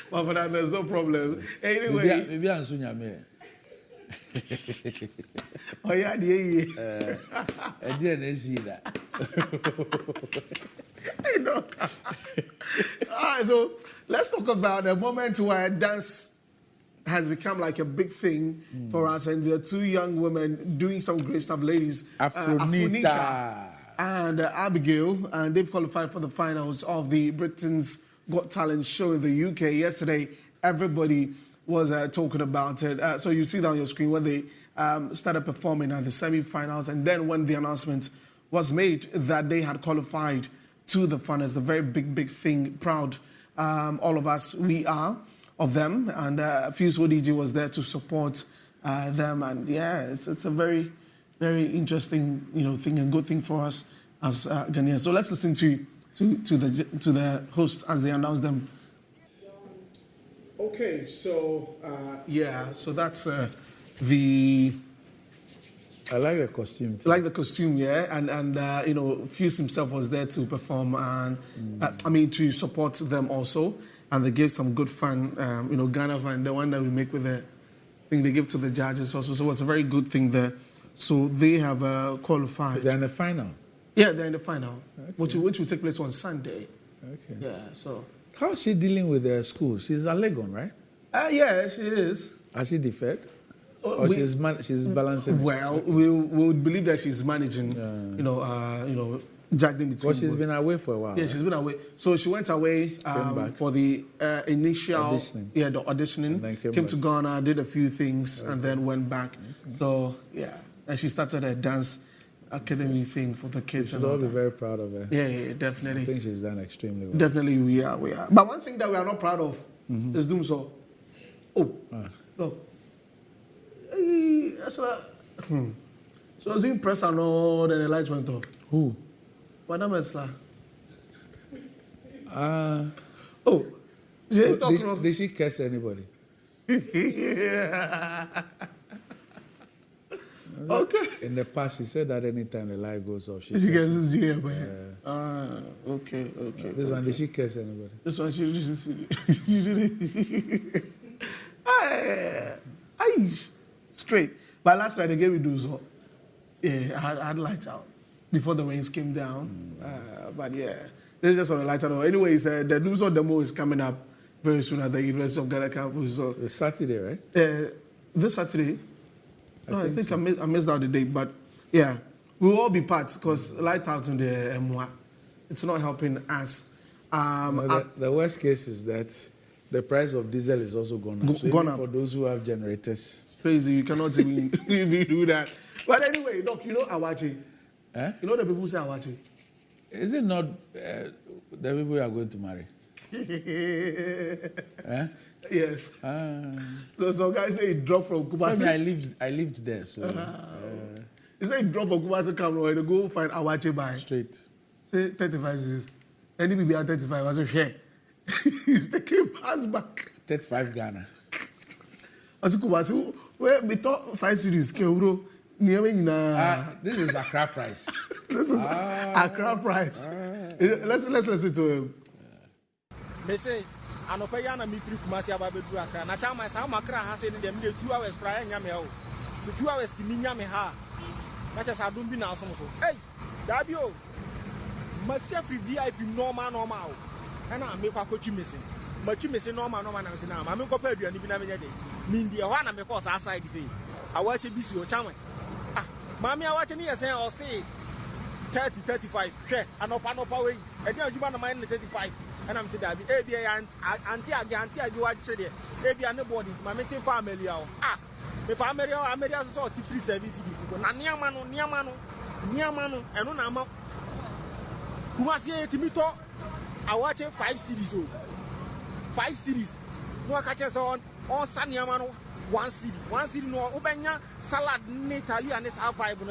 But for that, there's no problem. Anyway. Maybe I'm soon here. Oh yeah, I didn't see that. I know. All right, so let's talk about the moment where dance has become like a big thing for us, and there are two young women doing some great stuff, ladies. Afronita and Abigail, and they've qualified for the finals of the Britain's Got Talent show in the UK. Yesterday, everybody was talking about it. So you see that on your screen when they started performing at the semi-finals, and then when the announcement was made that they had qualified to the finals, the very big thing. Proud, all of us, we are of them, and Fuse ODG was there to support them, and yeah, it's a very interesting thing and good thing for us as Ghanaians. So let's listen to the host as they announce them. Okay, so so that's the. I like the costume too. Like the costume, yeah, and Fuse himself was there to perform and to support them also, and they gave some good fun, Ghana fun, the one that we make with the thing they give to the judges also. So it was a very good thing there. So they have qualified. They're in the final. Yeah, they're in the final, which will take place on Sunday. Okay. Yeah. So how is she dealing with the school? She's a Legon, right? Yeah, she is. Has she deferred? Or she's balancing? Well, we'll believe that she's managing, dragged in between. Well, she's been away for a while. Yeah, she's been away. So she went away for the initial Auditioning. the auditioning. And then came Came back. to Ghana, did a few things, and then went back. So yeah, and she started a dance academy thing for the We kids. should And all all be that. very proud of her. Yeah, I definitely. think she's done extremely well. Definitely, we are. But one thing that we are not proud of is Doomso. Oh, no. Hey, that's what. So I was doing press and all, then the lights went off. Who? Madam Esla. Oh, She so did she curse anybody? Okay. In the past, she said that anytime the light goes off, she She gets curses. this GM, man. Okay. This one, did she curse anybody? This one, she didn't. She didn't. Straight. But last night, they gave me Doomso. Yeah, I had lights out before the rains came down. But yeah, there's just on the lights out. Anyways, the Doomso demo is coming up very soon at the University of Ghana campus. So, It's Saturday, right? this Saturday. No, I think so. I missed out the date, but yeah, we'll all be part because light out in the MWA, it's not helping us. The worst case is that the price of diesel is also gone up. So Gone even up. for those who have generators. Crazy, you cannot even, even do that. But anyway, look, you know Awache. Eh? You know the people say Awache. Is it not the people you are going to marry? Eh? Yes. Ah. So some guys say it dropped from So Kumasi. I lived there, so They say it dropped from Kumasi Cameroon. They go find Awache by. straight. Say 35 is. Any people are 35. I say share. He's taking pass back. 35 Ghana. I say Kumasi. Where we thought 5 cities. Kebro. This is Accra price. This is Accra price. Let's listen to him. They say, I know pay na me free Kumasi aba bedu Accra. Na chama sa ma kra ha say dem dey 2 hours prior nya me o. So 2 hours ti mi nya me ha. Na cha sa dum bi na asom so. Hey, dabi o. Masi free VIP normal o. E na me kwa kochi mesi. Ma twi mesi normal na se na ma me ko pa aduani bi na me nya de. Mi ndi e ho na me ko sa side say. Awache bi si o chama. Ah, ma me awache ni yesen o say 30 35 hwe anopa we. E dey adwuma na man 35. And I'm saying that ABBEY anti what said there. ABBEY and nobody, my meeting family. My family are so free service. Na niamano, and on ama. Kumasi Timito, I watch 5 series. 5 series. No catches on Sanyamano, 1 series, no Ubenya, salad, Italy, and this half 5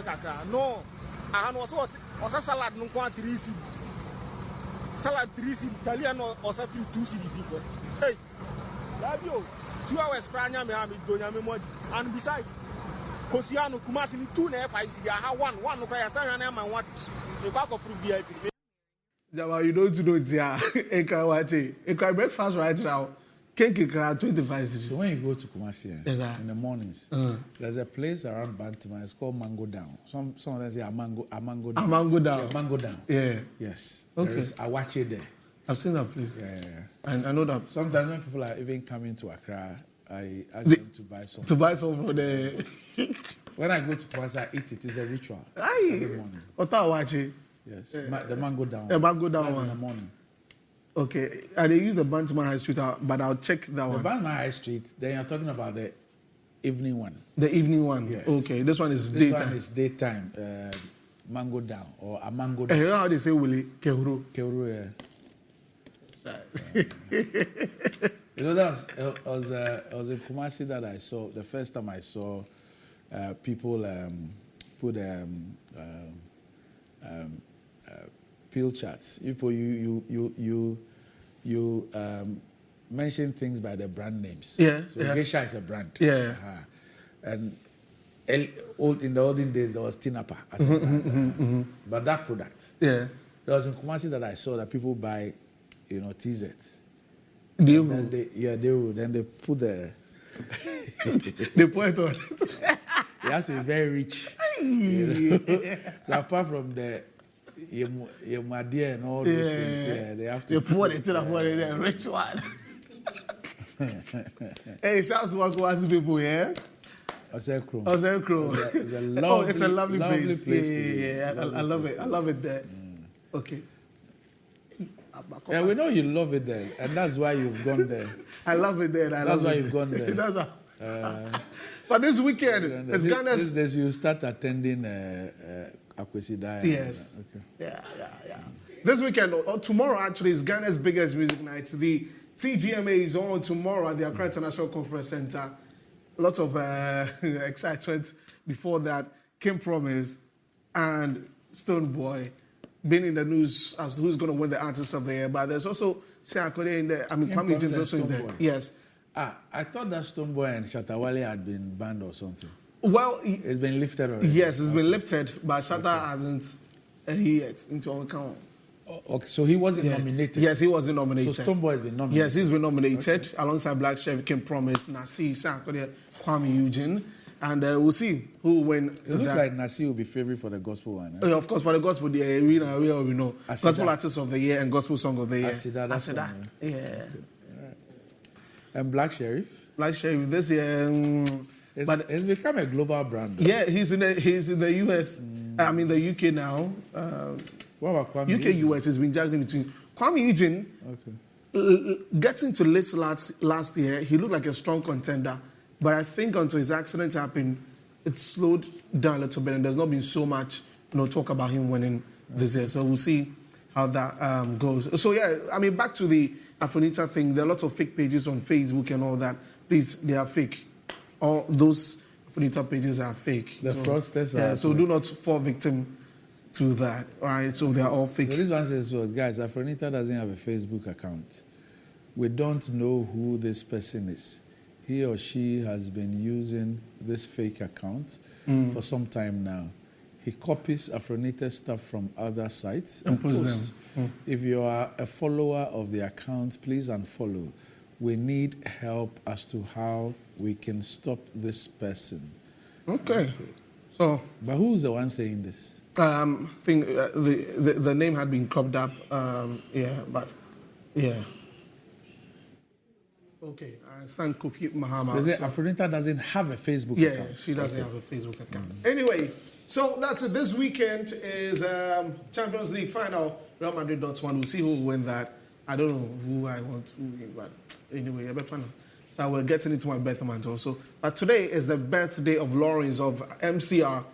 no. I was also salad, no 3 series. Salad 3 series, Italian or something 2 series. Hey, Labio, 2 hours pranya me have donya me more. And besides, Kosiano Kumasi 2 and 5 series. I have one no cry. Sorry, I want the back of free VIP. Jama, you don't know it, yeah. Ekra wache. Ekra breakfast right now. Cake ekra 25 cities. So when you go to Kumasi Yes, sir. in the mornings, there's a place around Bantima. It's called Mango Down. Some of them say Amango Down. Amango Down. Yeah, Mango Down. Yeah. Yes. Okay. There is Awache there. I've seen that place. Yeah. And I know that. Sometimes when people are even coming to Accra, I ask them to buy some. To buy some for the. When I go to Kumasi, I eat it. It's a ritual. Aye. Every morning. Ota wache. Yes. The Mango Down. The Mango Down That's one. in the morning. Okay. And they use the Bantima High Street, but I'll check that The one. Bantima High Street, then you're talking about the evening one. The evening one. Yes. Okay. This one is This daytime. one is daytime. Mango Down or a Mango And Down. you know how they say Willie Kehuru? Keuru, You know, that was in Kumasi that I saw, the first time I saw people put pill charts. You mention things by the brand names. Yeah, So yeah. Geisha is a brand. Yeah. And in the olden days, there was Tinapa as a brand. But that product. Yeah. There was in Kumasi that I saw that people buy, TZ. They Then they put the. they point on. It has to be very rich. So apart from the Yemadia and all those things, they have to. They pour it in a rich one. Hey, shouts to Kumasi people, yeah? Osekro. Osekro. It's a lovely, it's a lovely place. place to be. Yeah, I love it. I love it there. Okay. Yeah, we know you love it there, and that's why you've gone there. I love it there. That's why you've gone there. That's why. But this weekend, it's Ghana's. These days you start attending Akwesida. Yes. Okay. Yeah. This weekend, or tomorrow actually, is Ghana's biggest music night. The TGMA is on tomorrow at the Accra International Conference Center. Lots of excitement before that. Kim Promise and Stonebwoy being in the news as who's going to win the Artist of the Year. But there's also Siakode in there. I mean, Kwame Eugene also in there. Yes. I thought that Stonebwoy and Shatta had been banned or something. Well, it's been lifted already. Yes, it's been lifted, but Shatta hasn't yet into our account. Okay, so he wasn't nominated. Yes, he wasn't nominated. So Stonebwoy has been nominated. Yes, he's been nominated alongside Black Chef, Kim Promise, Nasi, Siakode, Kwame Eugene. And we'll see who will win. It looks like Nasi will be favourite for the gospel one. Yeah, of course, for the gospel, we know. Gospel Artist of the Year and Gospel Song of the Year. Asida. Yeah. Okay. Right. And Black Sheriff? Black Sheriff this year. But it's become a global brand. Though. Yeah, he's in the US. I mean, the UK now. What about Kwame UK, US has been juggling between. Kwame Eugene, getting to list last year, he looked like a strong contender. But I think until his accident happened, it slowed down a little bit, and there's not been so much talk about him winning this year. So we'll see how that goes. So yeah, I mean, back to the Afronita thing. There are lots of fake pages on Facebook and all that. Please, they are fake. All those Afronita pages are fake. The fraudsters are. So do not fall victim to that. Right? So they are all fake. So this one says, well, guys, Afronita doesn't have a Facebook account. We don't know who this person is. He or she has been using this fake account for some time now. He copies Afronita stuff from other sites and posts them. If you are a follower of the account, please unfollow. We need help as to how we can stop this person. Okay. So, but who's the one saying this? I think the name had been cropped up. Okay, I understand Kofi Mahama. Afronita doesn't have a Facebook account. Yeah, she doesn't have a Facebook account. Anyway, so that's it. This weekend is Champions League final. Real Madrid .1. We'll see who will win that. I don't know who I want to win, but anyway, I bet final. So we're getting into my birthday month also. But today is the birthday of Lawrence of MCR.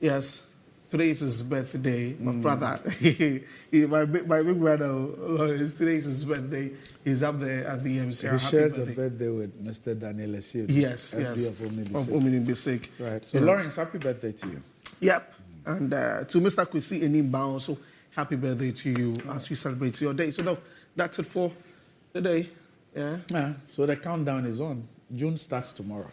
Yes. Today is his birthday. My brother, my big brother, Lawrence, today is his birthday. He's up there at the MCR. He shares a birthday with Mr. Daniel Essie. Yes. Of Omini Bisek. Right. So, Lawrence, happy birthday to you. Yep. And to Mr. Kwesi Enimba also, happy birthday to you as you celebrate your day. So that's it for the day. Yeah. So the countdown is on. June starts tomorrow.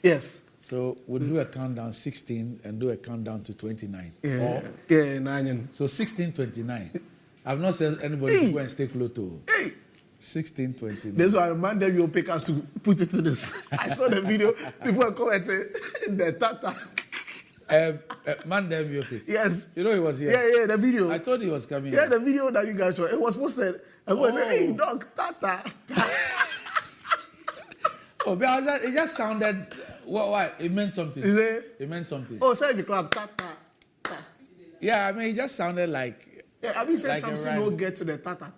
Yes. So we'll do a countdown 16 and do a countdown to 29. Yeah, 9. So 16, 29. I've not said anybody to go and stay close to 16, 29. That's why I remind them you'll pick us to put it to this. I saw the video. People are commenting the Tata. Mandem Yoke. Yes. You know he was here. Yeah, the video. I thought he was coming. Yeah, the video that you guys saw. It was posted. I was like, hey, dog, Tata. But it just sounded. Why? It meant something. Is it? It meant something. Oh, say if you clap, Tata. Yeah, I mean, it just sounded like. Yeah, I mean, say like something will get to the Tata.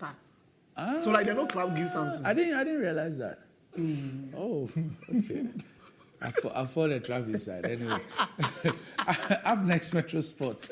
So like, they don't clap, give something. I didn't realize that. Oh, okay. I follow the traffic side. Anyway, up next, Metro Sports.